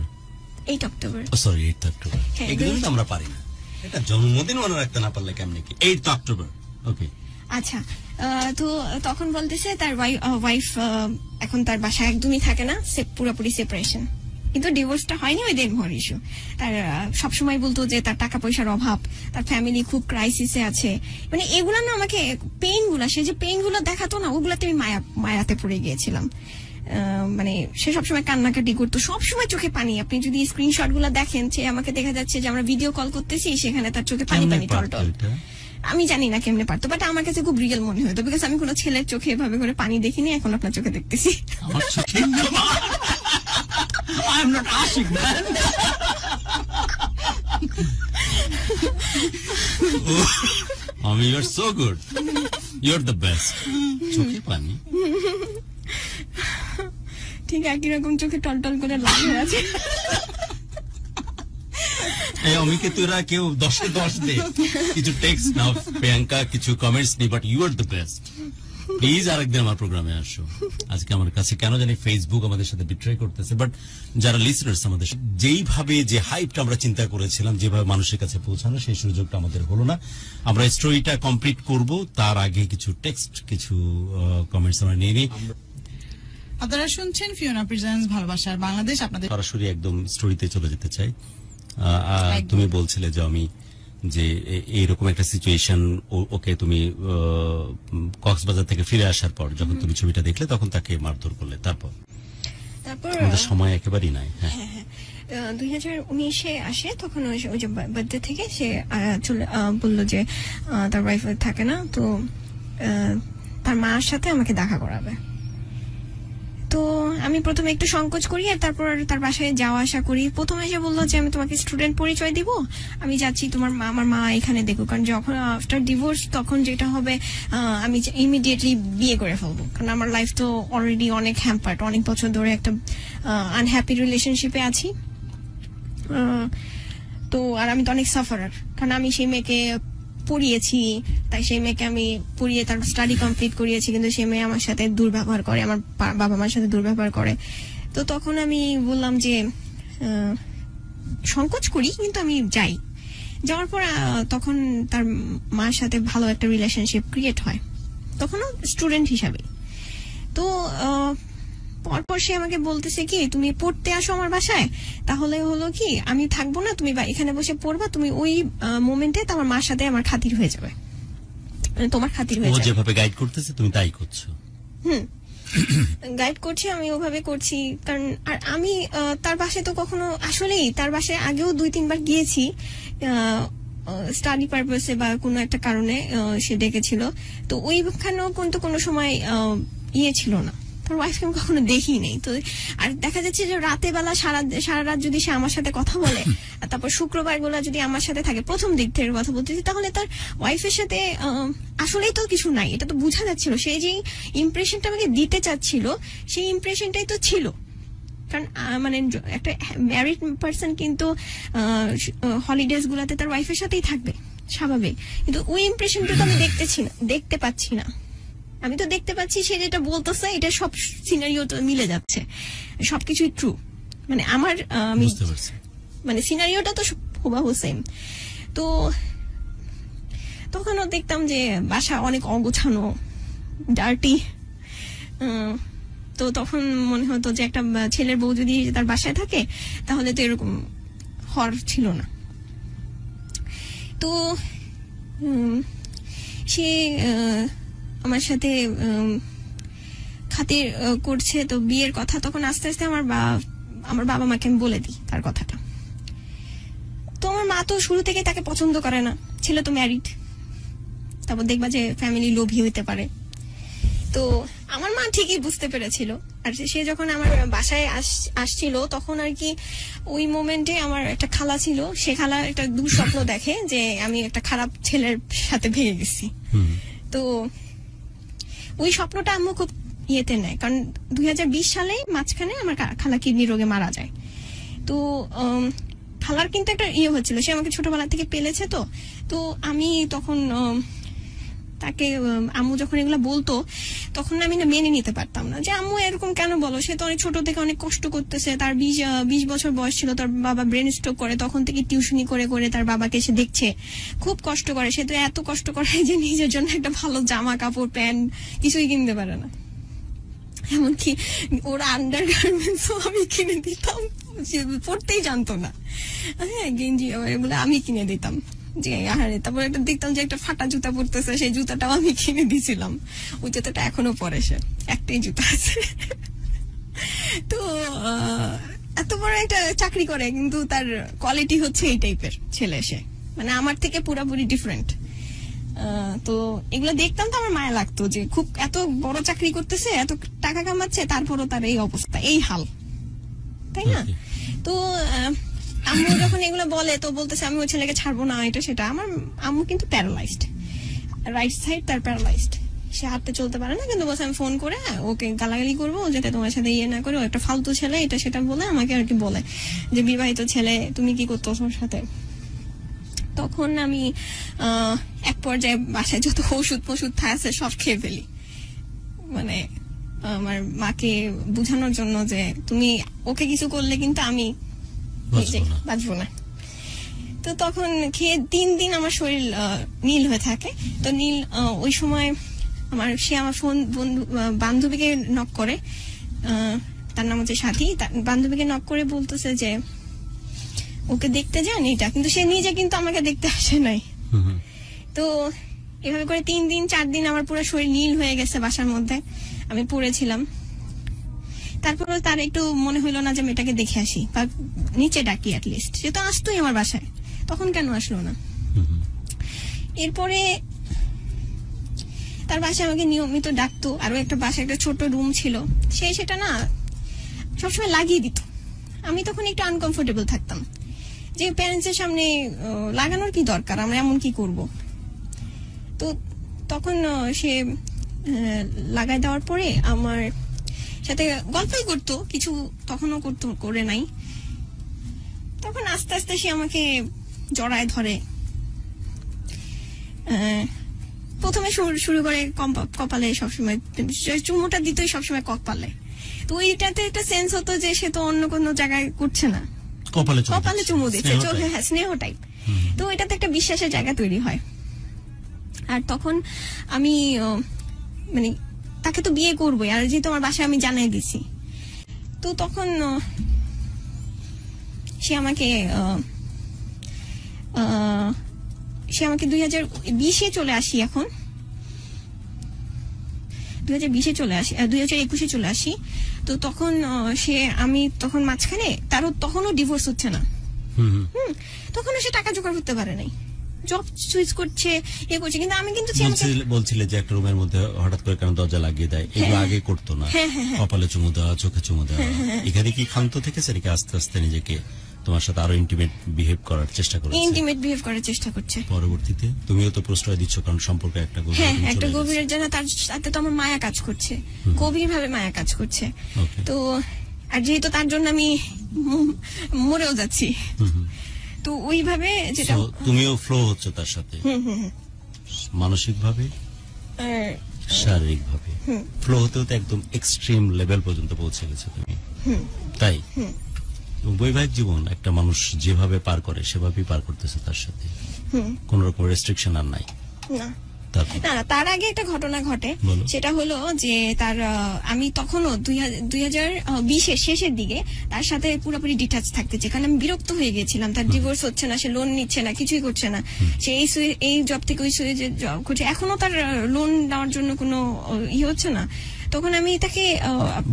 8 October, sorry 8th October, হ্যাঁ, এগুলো তো আমরা পারি না, এটা জন্মদিন মনে রাখতে না পারলে কেমনে কি? 8th অক্টোবর, ওকে। আচ্ছা। তো তখন বলতেছে তার ওয়াইফ এখন তার বাসায় একদমই থাকে না, সে পুরোপুরি সেপারেশন, কিন্তু ডিভোর্সটা হয়নি, ওই দেড় ইস্যু। তার সবসময় বলতো যে তার টাকা পয়সার অভাব, তার ফ্যামিলি খুব ক্রাইসিসে আছে, মানে এগুলা না আমাকে পেইন গুলা, সে যে পেইন গুলো দেখাতো না, ওগুলাতে আমি মায়াতে পড়ে গিয়েছিলাম। মানে সে সবসময় কান্নাকাটি করতো, সবসময় চোখে পানি। আপনি যদি স্ক্রিনশট গুলা দেখেন, সে আমাকে দেখা যাচ্ছে যে আমরা ভিডিও কল করতেছি, সেখানে তার চোখে পানি পানি টলটল। আমি জানি না কেমনে পারতো, বাট আমার কাছে খুব রিয়েল মনে হতো, বিকজ আমি কোনো ছেলের চোখে এভাবে করে পানি দেখিনি, এখন আপনার চোখে দেখতেছি। I'm not Ashik, man. You're so good. You're the best. চোখে পানি ঠিক একই রকম চোখে টলটল করে লাল হয়ে আছে। অমিকে তোরা কেউ 10-এ 10 দে, কিছু টেক্সট নাও প্রিয়াঙ্কা, কিছু কমেন্টস নি, but you are the best. Please আরেকদিন আমার প্রোগ্রামে আসো। আজকে আমার কাছে কেন জানি ফেসবুক আমাদের সাথে বিট্রে করতেছে, বাট যারা লিসনার্স আমাদের, যেইভাবে যে হাইপটা আমরা চিন্তা করেছিলাম, যেভাবে মানুষের কাছে পৌঁছানো, সেই সুযোগটা আমাদের হলো না। আমরা স্টোরিটা কমপ্লিট করব, তার আগে কিছু টেক্সট, কিছু কমেন্টস আমরা নিয়ে নিই। আপনারা শুনছেন ফিওনা প্রেজেন্স ভালোবাসার বাংলাদেশ। আপনাদের সরাসরি একদম স্টোরিতে চলে যেতে চাই। তুমি বলছিলে যে আমি যে এইরকম একটা সিচুয়েশন, ওকে তুমি কক্সবাজার থেকে ফিরে আসার পর যখন তুমি ছবিটা দেখলে, তখন তাকে মারধর করলে, তারপর আমাদের সময় একেবারেই নাই। হ্যাঁ 2019-এ আসে, তখন ওই যে বার্থডে থেকে সে বললো যে তার ওয়াইফ থাকে না, তো তার মার সাথে আমাকে দেখা করাবে। তো আমি প্রথমে একটু সংকোচ করি, আর তারপর তার বাসায় যাওয়া আসা করি। প্রথমে এসে বললো যে আমি তোমাকে স্টুডেন্ট পরিচয় দিব, আমি যাচ্ছি, আমার মা এখানে দেখো, কারণ যখন আফটার ডিভোর্স তখন যেটা হবে, আমি ইমিডিয়েটলি বিয়ে করে ফেলবো, কারণ আমার লাইফ তো অলরেডি অনেক হ্যাম্পার্ড, অনেক বছর ধরে একটা আনহ্যাপি রিলেশনশিপে আছি। তো আর আমি তো অনেক সাফারার, কারণ আমি সেই মেয়েকে পড়িয়েছি, তাই সেই মেয়েকে আমি পড়িয়ে তার স্টাডি কমপ্লিট করিয়েছি, কিন্তু সেই মেয়ে আমার সাথে দুর্ব্যবহার করে, আমার বাবা মার সাথে দুর্ব্যবহার করে। তো তখন আমি বললাম যে সংকোচ করি, কিন্তু আমি যাই। যাওয়ার পর তখন তার মার সাথে ভালো একটা রিলেশনশিপ ক্রিয়েট হয়, তখনও স্টুডেন্ট হিসাবে। তো পরপর সে আমাকে বলতেছে কি, তুমি পড়তে আসো আমার বাসায়, তাহলে হলো কি আমি থাকবো না, তুমি এখানে বসে পড়বা, তুমি ওই মোমেন্টে তোমার মার সাথে আমার খাতির হয়ে যাবে, তোমার খাতির হয়ে যাবে। ও যেভাবে গাইড করতেছে তুমি তাই করছো। গাইড করছি, আমি ওভাবে করছি, কারণ আর আমি তার বাসায় তো কখনো, আসলেই তার বাসায় আগেও 2-3 বার গিয়েছি স্টাডি পারপাসে বা কোনো একটা কারণে, সে ডেকেছিল। তো ওইখানেও কিন্তু কোনো সময় ইয়ে ছিল না, তার ওয়াইফকে আমি কখনো দেখি নেই। তো আর দেখা যাচ্ছে যে রাতে বেলা সারা রাত যদি সে আমার সাথে কথা বলে, আর তারপর শুক্রবার গুলা যদি আমার সাথে থাকে, প্রথম দিক থেকে কথা বলতেছি, তাহলে তার ওয়াইফের সাথে আসলেই তো কিছু নাই, এটা তো বোঝা যাচ্ছিল। সে যে ইমপ্রেশনটা আমাকে দিতে চাচ্ছিল, সেই ইমপ্রেশনটাই তো ছিল। কারণ মানে একটা ম্যারিড পার্সন কিন্তু হলিডেজ গুলাতে তার ওয়াইফের সাথেই থাকবে, স্বাভাবিক। কিন্তু ওই ইমপ্রেশনটা তো আমি দেখতে পাচ্ছি না। আমি তো দেখতে পাচ্ছি সে যেটা বলতেছে, এটা সব সিনারিও তো মিলে যাচ্ছে, সবকিছুই ট্রু। মানে আমার মানে সিনারিওটা তো হুবাহু সেম। তো তখনও দেখতাম যে বাসা অনেক অগোছানো, ডার্টি। তো তখন মনে হতো যে একটা ছেলের বউ যদি তার বাসায় থাকে, তাহলে তো এরকম হওয়ার ছিল না। তো সে আমার সাথে খাতির করছে, তো বিয়ের কথা তখন আস্তে আস্তে আমার বাবা মাকে আমি বলে দিই তার কথাটা। তো আমার মা তো শুরু থেকে তাকে পছন্দ করে না, ছেলে তো ম্যারিড, তারপর দেখবা যে ফ্যামিলি লোভী হইতে পারে, তো আমার মা ঠিকই বুঝতে পেরেছিল, আর সে যখন আমার বাসায় আসছিল তখন আর কি ওই মোমেন্টে আমার একটা খালা ছিল, সে খালা একটা দুঃস্বপ্ন দেখে যে আমি একটা খারাপ ছেলের সাথে ভেঙে গেছি। তো ওই স্বপ্নটা আম্মু খুব ইয়েতে নেয়, কারণ 2020 সালে মাঝখানে আমার খালা কিডনি রোগে মারা যায়। তো খালার কিন্তু একটা ইয়ে হচ্ছিল, সে আমাকে ছোটবেলা থেকে পেলেছে। তো আমি তখন তাকে আম্মু যখন এগুলো বলতো তখন আমি না মেনে নিতে পারতাম না, যে আম্মু এরকম কেন বলো, সে তো অনেক ছোট থেকে অনেক কষ্ট করতেছে, তার 20 বছর বয়স ছিল, তার বাবা ব্রেন স্ট্রোক করে, তখন থেকে টিউশনি করে করে তার বাবাকে সে দেখছে, খুব কষ্ট করে, সে তো এত কষ্ট করে যে নিজের জন্য একটা ভালো জামা কাপড় প্যান্ট কিছুই কিনতে পারে না, এমনকি ওর আন্ডার গার্মেন্টসও আমি কিনে দিতাম, পড়তেই জানতো না, হ্যাঁ গেঞ্জি এগুলো আমি কিনে দিতাম যে আহারে। তারপর একটা দেখতাম যে একটা ফাটা জুতা পরতেছে, সেই জুতাটাও আমি কিনে দিছিলাম, ওই জুতাটা এখনো পরে, সে একটাই জুতা আছে। তো এত বড় একটা চাকরি করে কিন্তু তার কোয়ালিটি হচ্ছে এই টাইপের ছেলে, সে মানে আমার থেকে পুরোপুরি ডিফারেন্ট। তো এগুলো দেখতাম তো আমার মায়া লাগতো যে খুব এত বড় চাকরি করতেছে, এত টাকা কামাচ্ছে, তারপরও তার এই অবস্থা, এই হাল, তাই না? তো আম্মু যখন এগুলো বলে তো বলতেছে আমি ওই ছেলেকে ছাড়বো না, এটা সেটা। আমার আম্মু কিন্তু প্যারালাইজড, রাইট সাইড তার প্যারালাইজড, সে হাঁটতে চলতে পারে না, কিন্তু বলছে আমি ফোন করে ওকে গালাগালি করবো যাতে তোমার সাথে ইয়ে না করে, ও একটা ফালতু ছেলে, এটা সেটা বলে আমাকে আর কি বলে যে বিবাহিত ছেলে তুমি কি করতো ওর সাথে। তখন আমি এক পর্যায়ে বাসায় যত ওষুধ ফষুধ আছে সব খেয়ে ফেলি, মানে আমার মাকে বোঝানোর জন্য যে তুমি ওকে কিছু করলে কিন্তু আমি বাঁচবো না। তো তখন খেয়ে 3 দিন আমার শরীর নীল হয়ে থাকে। তো নীল ওই সময় সে আমার ফোন বান্ধবীকে নক করে, তার নাম হচ্ছে সাথী, বান্ধবীকে নক করে বলতেছে যে ওকে দেখতে যান এটা, কিন্তু সে নিজে কিন্তু আমাকে দেখতে আসে নাই। তো এভাবে করে 3 দিন 4 দিন আমার পুরো শরীর নীল হয়ে গেছে, বাসার মধ্যে আমি পড়েছিলাম। তারপর তার একটু মনে হইলো না যে মেয়েটাকে দেখে আসি বা নিচে ডাকি, অ্যাটলিস্ট সে তো আসতোই আমার বাসায়, তখন কেন আসলো না? এরপরে তার বাসায় আমাকে নিয়মিত ডাকতো, আরো একটা বাসায় একটা ছোট রুম ছিল, সেটা না সবসময় লাগিয়ে দিত। আমি তখন একটু আনকমফোর্টেবল থাকতাম যে প্যারেন্টস এর সামনে লাগানোর কি দরকার, আমরা এমন কি করব। তো তখন সে লাগাই দেওয়ার পরে আমার সাথে গল্পই করতো, কিছু তখনও করে নাই। তখন আস্তে আস্তে সে আমাকে জড়ায় ধরে, প্রথমে শুরু করে কপালে, সবসময় চুমুটা দিতই সবসময় কপালে। তো ওইটাতে একটা সেন্স হতো যে সে তো অন্য কোনো জায়গায় করছে না, কপালে চুমু দিচ্ছে, চোখে, হ্যাঁ স্নেহ টাইপ। তো এটাতে একটা বিশ্বাসের জায়গা তৈরি হয়। আর তখন আমি মানে তাকে তো বিয়ে করবোই, আর যেহেতু আমার বাসায় আমি জানাই দিছি, তো তখন সে আমাকে 2020-এ চলে আসি, এখন 2020-এ চলে আসি, 2021-এ চলে আসি। তো তখন আমি তখন মাঝখানে তারও তখনও ডিভোর্স হচ্ছে না, তখনও সে টাকা জোগাড় করতে পারে নাই, জব সুইচ করছে, ইয়ে করছে, কিন্তু আমি কিন্তু বলছিলে যে একটা রুমের মধ্যে হঠাৎ করে কেন দরজা লাগিয়ে দেয়, এগুলো আগে করতো না, কপালে চুমু দেওয়া, চোখে চুমু দেওয়া, এখানে কি ক্ষান্ত থেকেছে নাকি আস্তে আস্তে নিজেকে তোমার সাথে আরো ইন্টিমেট বিহেভ করার চেষ্টা করছে? পরবর্তীতে তুমিও তো প্রশ্রয় দিচ্ছ, কারণ সম্পর্ক একটা গভীরের জন্য তার সাথে তো আমার মায়া কাজ করছে, গভীর ভাবে মায়া কাজ করছে। তো আর যেহেতু তার জন্য আমি মরেও যাচ্ছি, তো ওইভাবে যেটা তুমিও ফ্লো হচ্ছে তার সাথে, মানসিক ভাবে শারীরিক ভাবে ফ্লো হতে হতে একদম এক্সট্রিম লেভেল পর্যন্ত পৌঁছে গেছে তুমি, তাই? বৈবাহিক জীবন একটা মানুষ যেভাবে পার করে সেভাবেই পার করতেছে তার সাথে, কোন রকম রেস্ট্রিকশন আর নাই না। তার আগে একটা ঘটনা ঘটে, সেটা হলো যে আমি তখনও 2020-এর শেষের দিকে তার সাথে পুরোপুরি ডিটাচ থাকতে চাই, কারণ আমি বিরক্ত হয়ে গেছিলাম, তার ডিভোর্স হচ্ছে না, সে লোন নিচ্ছে না, কিছুই করছে না, সে এই জব থেকে ওই জব করছে, এখনো তার লোন দেওয়ার জন্য কোনো হচ্ছে না। তখন আমি তাকে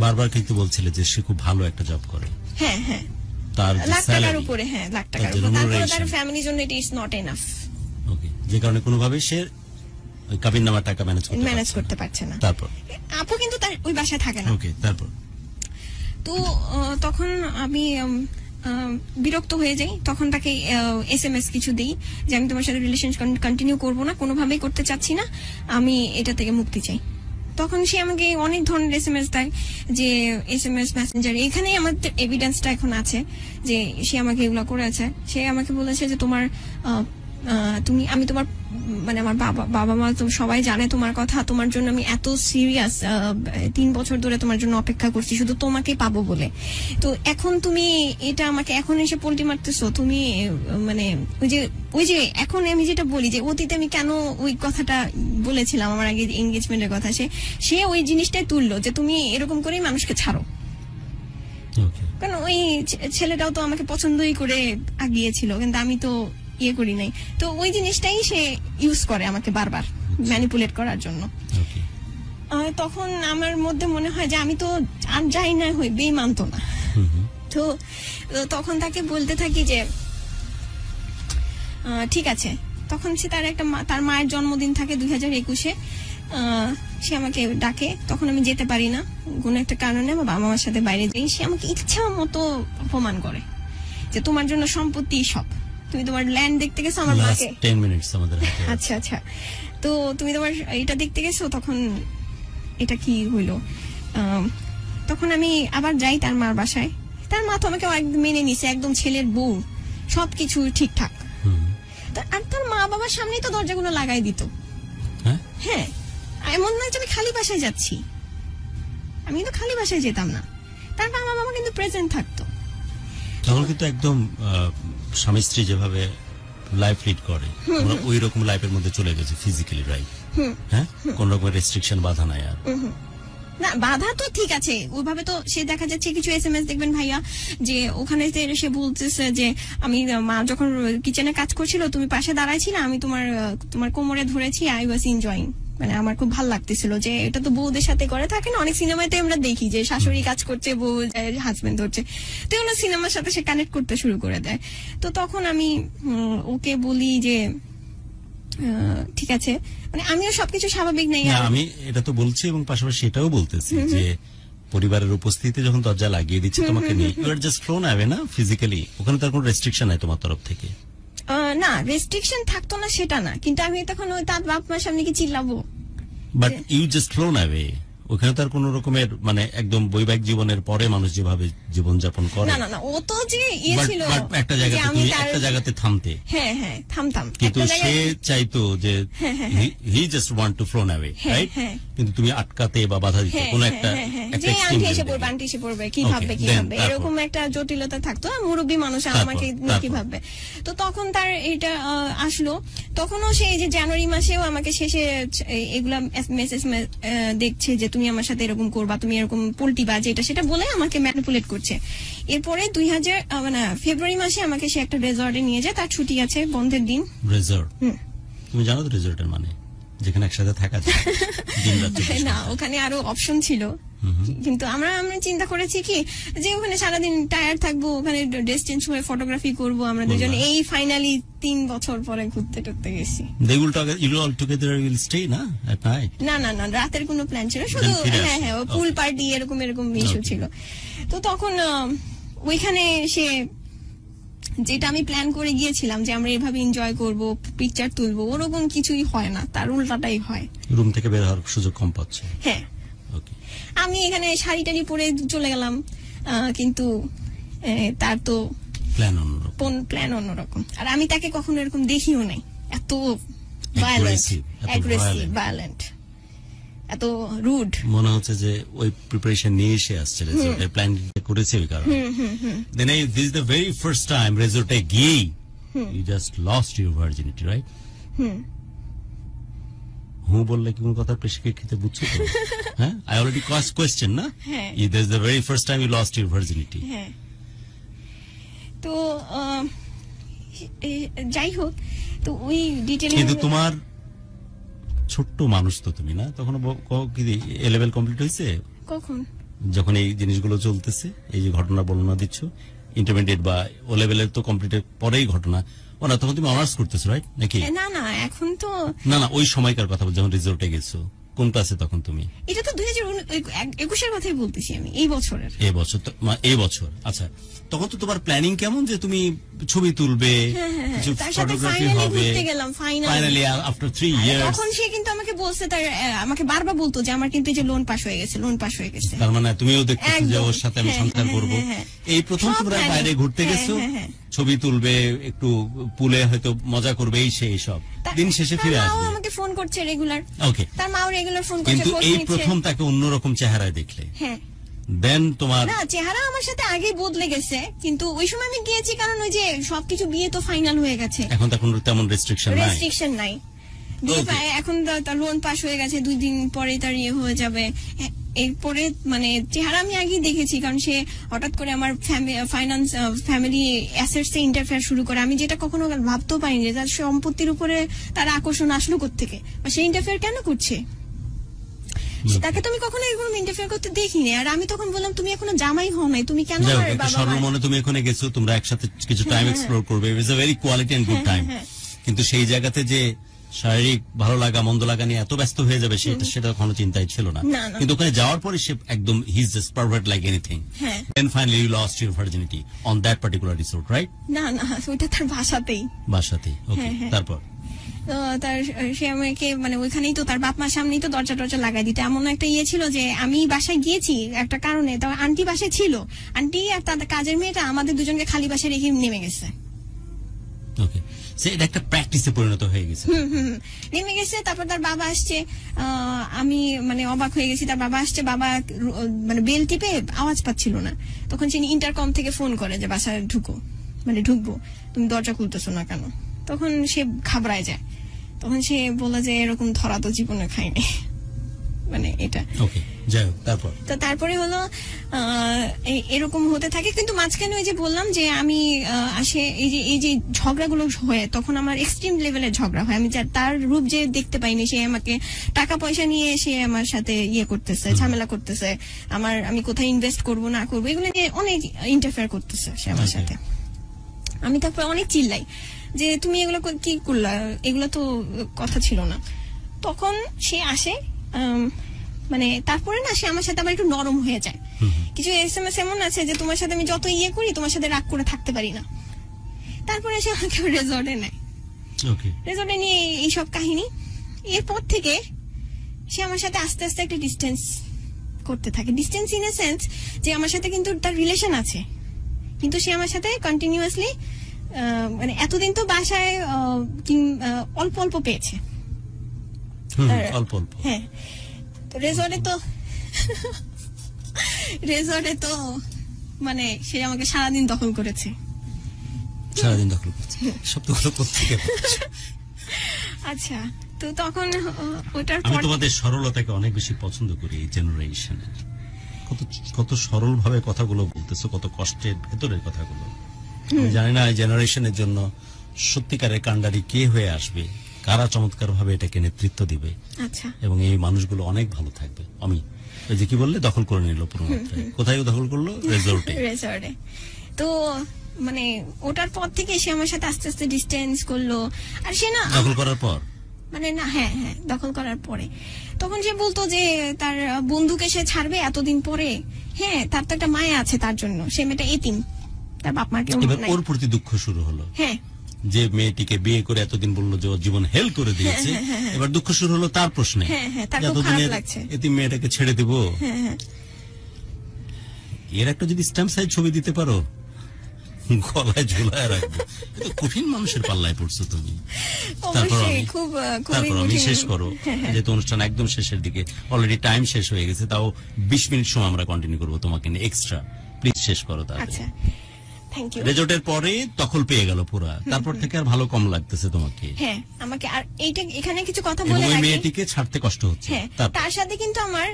বারবার কিন্তু বলছিলে যে সে খুব ভালো একটা জব করে, হ্যাঁ তার লাখ টাকার উপরে, লাখ টাকার উপরে, তারপরে তার ফ্যামিলির জন্য ইট ইজ নট এনাফ, ওকে, যে কারণে কোনোভাবে সে কাবিন নামার টাকা ম্যানেজ করতে পারছে না। তারপর আপু কিন্তু তার ওই বাসায় থাকে না। ওকে, তারপর তো তখন আমি বিরক্ত হয়ে যাই, তখন তাকে SMS কিছু দিই যে আমি তোমার সাথে রিলেশন কন্টিনিউ করবো না, কোনোভাবেই করতে চাচ্ছি না, আমি এটা থেকে মুক্তি চাই। তখন সে আমাকে অনেক ধরনের SMS দেয়, যে SMS মেসেঞ্জার, এখানেই আমার এভিডেন্সটা এখন আছে যে সে আমাকে এগুলো করেছে। সে আমাকে বলেছে যে তোমার আমি তোমার মানে আমার বাবা মা তো সবাই জানে তোমার কথা, তোমার জন্য আমি এত সিরিয়াস, 3 বছর ধরে তোমার জন্য অপেক্ষা করছি শুধু তোমাকে পাবো বলে। তো এখন তুমি এটা আমাকে এখন এসে পোল্টি মারতেছো, তুমি মানে ওই যে এখন আমি যেটা বলি যে অতীতে আমি কেন ওই কথাটা বলেছিলাম আমার আগে এনগেজমেন্টের কথা, সে ওই জিনিসটাই তুললো যে তুমি এরকম করেই মানুষকে ছাড়ো। কারণ ওই ছেলেটাও তো আমাকে পছন্দই করে আগিয়েছিল, কিন্তু আমি তো ইয়ে করি নাই। তো ওই জিনিসটাই সে ইউজ করে আমাকে বারবার ম্যানিপুলেট করার জন্য। তখন আমার মধ্যে মনে হয় যে আমি তো আর যাই না হই বেঈমান তো না। তো তখন তাকে বলতে থাকি যে ঠিক আছে। তখন সে তার মায়ের জন্মদিন থাকে 2021-এ, সে আমাকে ডাকে, তখন আমি যেতে পারি না কোনো একটা কারণে, আমার বাবা মার সাথে বাইরে যাই। সে আমাকে ইচ্ছা মতো অপমান করে যে তোমার জন্য সম্পত্তি সব, তুমি তোমার ল্যান্ড দেখতে গেছো আমার মাকে 10 মিনিটস আমাদের হাতে। আচ্ছা, তো তুমি তোমার এটা দেখতে গেছো, তখন এটা কি হইলো। তখন আমি আবার যাই তার মার বাসায়, তার মা তো আমাকে মেনে নিছে, একদম ছেলের বউ, সবকিছু ঠিকঠাক। আর তার মা বাবার সামনেই তো দরজাগুলো লাগাই দিত। হ্যাঁ, এমন নয় যে আমি খালি বাসায় যাচ্ছি, আমি কিন্তু খালি বাসায় যেতাম না, তার মা বাবা কিন্তু প্রেজেন্ট থাকতো। তখন কিন্তু একদম স্বামী স্ত্রী যেভাবে লাইফ লিড করে আমরা ওই রকম লাইফের মধ্যে চলে গেছে ফিজিক্যালি, রাইট? হ্যাঁ, কোন রকমের রেস্ট্রিকশন, বাধা নাই আর। না, বাধা তো ঠিক আছে, ওইভাবে তো সে দেখা যাচ্ছে কিছু SMS দেখবেন ভাইয়া যে ওখানে সে বলতেছে যে আমি মা যখন কিচেনে কাজ করছিল তুমি পাশে দাঁড়াইছিলে, আমি তোমার কোমরে ধরেছি, আই ওয়াজ এনজয়িং, মানে আমার খুব ভালো লাগতেছিল। যে এটা তো বউদের সাথে করে থাকে না, অনেক সিনেমাতে আমরা দেখি যে শাশুড়ি কাজ করছে, বউ হাজবেন্ড ধরছে, তো এগুলো সিনেমার সাথে সে কানেক্ট করতে শুরু করে দেয়। তো তখন আমি ওকে বলি যে ঠিক আছে, মানে আমিও সবকিছু স্বাভাবিক নেই। আমি এটা তো বলছি এবং পাশাপাশি এটাও বলতেছি যে পরিবারের উপস্থিতিতে যখন দরজা লাগিয়ে দিচ্ছে তোমাকে নিয়ে, you are just flown away না ফিজিক্যালি, ওখানে তার কোনো রেস্ট্রিকশন নাই তোমার তরফ থেকে। না, রেস্ট্রিকশন থাকতো না সেটা না, কিন্তু আমি তখন ওই তার বাপ মার সামনে কি চিল্লাবো? But you just flown away, ওখানে তার কোন রকমের মানে একদম বৈবাহিক জীবনের পরে মানুষ যেভাবে জীবনযাপন করে। না, ও তো যে ছিল একটা জায়গাতে থামতে। হ্যাঁ, থামতাম, কিন্তু সে চাইতো যে he just want to flown away, right? কিন্তু তুমি আটকাতে বা বাধা দিতে কোনো একটা আন্টি এসে পড়বে, কি ভাববে এরকম একটা জটিলতা থাকতো। মুরব্বী মানুষ আমাকে কি ভাববে। তো তখন তার এটা আসলো, তখনও সে যে জানুয়ারি মাসেও আমাকে শেষে এগুলা মেসেজ দেখছে যে তুমি আমার সাথে এরকম করবা, তুমি এরকম পোল্টিবা, যেটা সেটা বলে আমাকে ম্যানিপুলেট করছে। এরপরে ফেব্রুয়ারি মাসে আমাকে সে একটা রেজর্টে নিয়ে যায়, তার ছুটি আছে, বন্ধের দিন। রেজর্ট? তুমি জানো তো রেজর্টের মানে? যেখানে একসাথে থাকা যায় দিনরাত। না, ওখানে আরো অপশন ছিল, কিন্তু আমরা চিন্তা করেছি কি যে ওখানে সারাদিন টায়ার থাকবো, ওখানে ড্রেস চেঞ্জ করে ফটোগ্রাফি করবো আমরা দুজন। এই ফাইনালি 3 বছর পরে ঘুরতে টুরতে গেছি। না, রাতের কোনো প্ল্যান ছিল, শুধু হ্যাঁ পুল পার্টি এরকম ইস্যু ছিল। তো তখন ওইখানে সে যেটা আমি প্ল্যান করে গিয়েছিলাম যে আমরা এভাবে এনজয় করব, পিকচার তুলবো, ওরকম কিছুই হয় না, তার উল্টাটাই হয়। রুম থেকে বের হওয়ার সুযোগ কম পাচ্ছে। হ্যাঁ, আমি এখানে শাড়ি টাড়ি পরে চলে গেলাম, কিন্তু তার তো প্ল্যান অন্যরকম। আর আমি তাকে কখনো এরকম দেখিও নাই, এত ভায়োলেন্ট, এত রুড। মনে হচ্ছে যে ওই প্রিপারেশন নিয়ে এসে আসছে, রেজর্টের প্ল্যান করেছে ওই কারণে। Then this is the very first time রেজর্টে গিয়ে you just lost your virginity, right? বললে কি কোন কথার প্রেক্ষিতে বুঝছো তো? হ্যাঁ, আই অলরেডি কোয়েশ্চেন না, this is the very first time you lost your virginity. তো যাই হোক, তো ওই ডিটেইল। কিন্তু তোমার ছোট্ট মানুষ তো তুমি, না? তখন কি এ লেভেল কমপ্লিট হয়েছে? কখন? যখন এই জিনিসগুলো চলতেছে, এই যে ঘটনা বর্ণনা দিচ্ছ, ইন্টারমিডিয়েট বা ও লেভেলের তো কমপ্লিটের পরেই ঘটনা। ও না, তখন তুমি অনার্স করতেছো, রাইট নাকি? না না, এখন তো না, ওই সময়কার কথা বলছি, যখন রিজোর্টে গেছো। কোন ক্লাসে তখন তুমি? এটা তো 2021-এর কথাই বলতেছি আমি, এই বছরের। এই বছর, আচ্ছা। তখন তো তোমার প্ল্যানিং কেমন যে তুমি ছবি তুলবে, কিছু ফটোগ্রাফি হবে, ফাইনালি আফটার 3 ইয়ার্স। তখন সে কিন্তু আমাকে বলছে, আমাকে বারবার বলতো যে আমার কিন্তু এই যে লোন পাস হয়ে গেছে। তার মানে তুমিও দেখতেছো যে ওর সাথে আমি সংসার করবো। এই প্রথম তোমরা বাইরে ঘুরতে গেছো, ছবি তুলবে, একটু পুলে হয়তো মজা করবে, এই সব দিন শেষে ফিরে আসবে। আমাকে ফোন করছে রেগুলার। ওকে, তার মাও রেগুলার ফোন করছে। কিন্তু এই প্রথম তাকে অন্যরকম চেহারায় দেখলে। হ্যাঁ, দেন তোমার না, চেহারা আমার সাথে আগে বদলে গেছে, কিন্তু ওই সময় আমি গিয়েছি কারণ ওই যে সবকিছু বিয়ে তো ফাইনাল হয়ে গেছে, এখন তো কোনো তেমন রেস্ট্রিকশন নাই। এখন তার লোন পাস হয়ে গেছে, 2 দিন পরে তার ইয়ে হয়ে যাবে। এরপরে মানে চেহারা আমি আগেই দেখেছি, কারণ সে হঠাৎ করে আমার ফ্যামিলি অ্যাসেটস এ ইন্টারফেয়ার শুরু করে। আমি যেটা কখনো ভাবতেও পারিনি যে তার সম্পত্তির উপরে তার আকর্ষণ আসলো কোত্থেকে, বা সে ইন্টারফেয়ার কেন করছে। তাকে তুমি কখনো এরকম ইন্টারফেয়ার করতে দেখিনি। আর আমি তখন বললাম, তুমি এখনো জামাই হও নাই, তুমি কেন সরল মনে তুমি এখানে গেছো, তোমরা একসাথে কিছু টাইম এক্সপ্লোর করবে, it's a very quality and good time. কিন্তু সেই জায়গাতে যে শারীরিক ভালো লাগা মন্দ লাগা নিয়ে এত ব্যস্ত হয়ে যাবে, সেটা কোনো চিন্তাই ছিল না। কিন্তু ওখানে যাওয়ার পরে সে একদম he is just perfect like anything. Then finally you lost your virginity on that particular resort, right? না, ওটা তার বাসাতেই। ওকে, তারপর তো সে আমাকে মানে ওইখানেই তো তার বাপ মার সামনেই তো দরজা লাগাই দিতে। এমন একটা ইয়ে ছিল যে আমি বাসায় গিয়েছি একটা কারণে, তো আন্টি বাসায় ছিল, আন্টি আর তাদের কাজের মেয়েটা আমাদের দুজনকে খালি বাসায় রেখে নেমে গেছে। ওকে, এটা একটা প্র্যাকটিসে পরিণত হয়ে গেছে। নেমে গেছে। তারপর তার বাবা আসছে, আমি মানে অবাক হয়ে গেছি। তার বাবা আসছে, বাবা মানে বেল টিপে আওয়াজ পাচ্ছিল না। তখন সে ইন্টারকম থেকে ফোন করে যে বাসায় ঢুকবো, তুমি দরজা খুলতেছো না কেন। তখন সে ঘাবড়ায় যায়। তখন সে বলে যে এরকম ধরা তো জীবনে খাইনি, মানে এটা। ওকে, যাই হোক, তারপরে হলো এরকম হতে থাকে। কিন্তু মাঝখানে ওই যে বললাম যে আমি আসে এই যে ঝগড়াগুলো হয়, তখন আমার এক্সট্রিম লেভেলের ঝগড়া হয়। আমি তার রূপ যে দেখতে পাইনি, সে আমাকে টাকা পয়সা নিয়ে সে আমার সাথে ইয়ে করতেছে, ঝামেলা করতেছে, আমি কোথায় ইনভেস্ট করবো না করবো এগুলো নিয়ে অনেক ইন্টারফেয়ার করতেছে সে আমার সাথে। আমি তারপর অনেক চিল্লাই যে তুমি এগুলো কি করলা, এগুলো তো কথা ছিল না। তখন সে আসে, মানে তারপরে না সে আমার সাথে আবার একটু নরম হয়ে যায়। কিছু SMS এমন আছে যে তোমার সাথে আমি যত ইয়ে করি তোমার সাথে রাগ করে থাকতে পারি না। তারপরে সে আমাকে রেজর্টে নেয়। রেজর্টে নিয়ে এইসব কাহিনী। এরপর থেকে সে আমার সাথে আস্তে আস্তে একটা ডিস্টেন্স করতে থাকে। ডিস্টেন্স ইন এ সেন্স যে আমার সাথে কিন্তু তার রিলেশন আছে, কিন্তু সে আমার সাথে কন্টিনিউয়াসলি মানে এতদিন তো বাসায় অল্প অল্প পেয়েছে। হ্যাঁ, তো রেজর্টে তো মানে সে আমাকে সারাদিন দখল করেছে। শব্দগুলো কোত্থেকে? আচ্ছা, তো তখন ওটার আমি তোমাদের সরলতাকে অনেক বেশি পছন্দ করি। এই জেনারেশনের কত সরল ভাবে কথাগুলো বলতেছো, কত কষ্টের ভেতরের কথাগুলো। আমি জানি না এই জেনারেশনের জন্য সত্যিকারের কান্ডারি কে হয়ে আসবে, কারা চমৎকার ভাবে এটাকে নেতৃত্ব দিবে। আচ্ছা, এবং এই মানুষগুলো অনেক ভালো থাকবে। আমি ওই যে কি বললে, দখল করে নিল পুরো মাত্রায়। কোথায় দখল করলো? রেজর্টে। তো মানে ওটার পর থেকে সে আমার সাথে আস্তে আস্তে ডিস্টেন্স করলো। আর সে না দখল করার পর মানে না, হ্যাঁ, দখল করার পরে তখন সে বলতো যে তার বন্ধুকে সে ছাড়বে এতদিন পরে। হ্যাঁ, তার তো একটা মায়া আছে তার জন্য, সে মেয়েটা এতিম, তার বাপ মার কেউ নাই। ওর প্রতি দুঃখ শুরু হলো। হ্যাঁ, যে মেয়েটিকে বিয়ে করে এতদিন বললো যে ওর জীবন হেল করে দিয়েছে, এবার দুঃখ শুরু হলো তার প্রশ্নে। এতিম মেয়েটাকে ছেড়ে দিব। এর একটা যদি স্ট্যাম্প সাইজ ছবি দিতে পারো, গলায় ঝুলায় রাখবো। কঠিন মানুষের পাল্লায় পড়ছো তুমি। তারপর আমি শেষ করো, যেহেতু অনুষ্ঠান একদম শেষের দিকে, অলরেডি টাইম শেষ হয়ে গেছে, তাও 20 মিনিট সময় আমরা কন্টিনিউ করবো তোমাকে নিয়ে এক্সট্রা। প্লিজ শেষ করো। আচ্ছা, রেজর্টের পরে দখল পেয়ে গেল পুরা, তারপর থেকে আর ভালো কম লাগতেছে তোমাকে? হ্যাঁ, আমাকে আর এইটা এখানে কিছু কথা বলে রাখি, মেয়েটিকে ছাড়তে কষ্ট হচ্ছে। তার সাথে কিন্তু আমার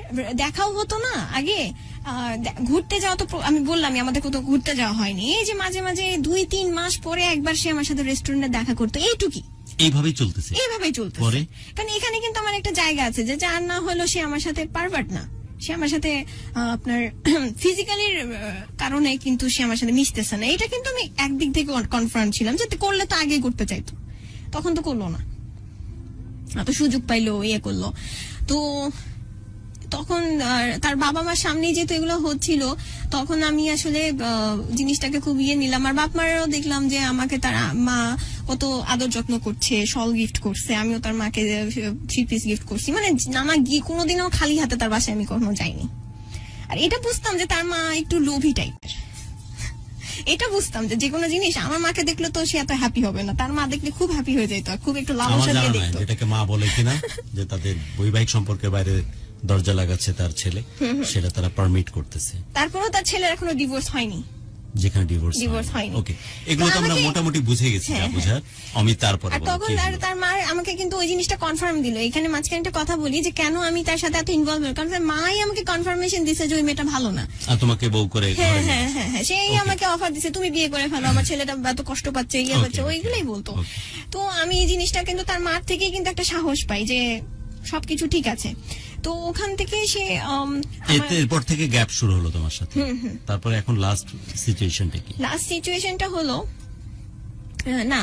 দেখাও হতো না আগে। ঘুরতে যাওয়া তো আমি বললাম আমাদের কোথাও ঘুরতে যাওয়া হয়নি। এই যে মাঝে মাঝে 2-3 মাস পরে একবার সে আমার সাথে রেস্টুরেন্টে দেখা করতো, এইটুকুই। এইভাবেই চলতেছে। কারণ এখানে কিন্তু আমার একটা জায়গা আছে যে যার না হলো সে আমার সাথে পারভার্ট না, সে আমার সাথে আপনার ফিজিক্যালির কারণে কিন্তু সে আমার সাথে মিশতেছে না। এটা কিন্তু আমি একদিক থেকে কনফার্ম ছিলাম যে করলে তো আগে করতে চাইতো, তখন তো করলো না, তো সুযোগ পাইলো, ইয়ে করলো। তো তখন তার বাবা মার সামনে যেহেতু এগুলো হচ্ছিল, তখন আমি আসলে জিনিসটাকে খুব নিলাম। আর বাপ মারও দেখলাম যে আমাকে তার মা কত আদর যত্ন করছে, শল গিফট করছে, আমিও তার মাকে 3 পিস গিফট করছি। মানে নানা কোনোদিনও খালি হাতে তার বাসায় আমি কখনো যাইনি। আর এটা বুঝতাম যে তার মা একটু লোভী টাইপের, এটা বুঝতাম যে কোনো জিনিস আমার মাকে দেখলে তো সে এত হ্যাপি হবে না, তার মা দেখলে খুব হ্যাপি হয়ে যেত, খুব একটু লালসা দিয়ে দেখতো। এটাকে মা বলে কিনা যে তাদের বৈবাহিক সম্পর্কের বাইরে দরজা লাগাচ্ছে তার ছেলে, সেটা তারা পারমিট করতেছে। তারপরেও তার ছেলের এখনো ডিভোর্স হয়নি, যেখানে ডিভোর্স হয়নি। ওকে, এগুলো তো আমরা মোটামুটি বুঝে গেছি যা বুঝার। অমিত তারপরে তখন তার মা আমাকে কিন্তু ওই জিনিসটা কনফার্ম দিল। এখানে মাঝখানে একটা কথা বলি যে কেন আমি তার সাথে এত ইনভলভ হই, কারণ মাই আমাকে কনফার্মেশন দিছে যে ওই মেয়েটা ভালো না, তোমাকে বউ করে। হ্যাঁ হ্যাঁ হ্যাঁ, সেই আমাকে অফার দিছে তুমি বিয়ে করে ফেলো, আমার ছেলেটা এত কষ্ট পাচ্ছে, ইয়ে পাচ্ছে, ওইগুলোই বলতো। তো আমি এই জিনিসটা কিন্তু তার মার থেকে কিন্তু একটা সাহস পাই যে সবকিছু ঠিক আছে। তো ওখান থেকে সে এরপর থেকে গ্যাপ শুরু হলো তোমার সাথে। তারপরে এখন লাস্ট সিচুয়েশনটা হলো না,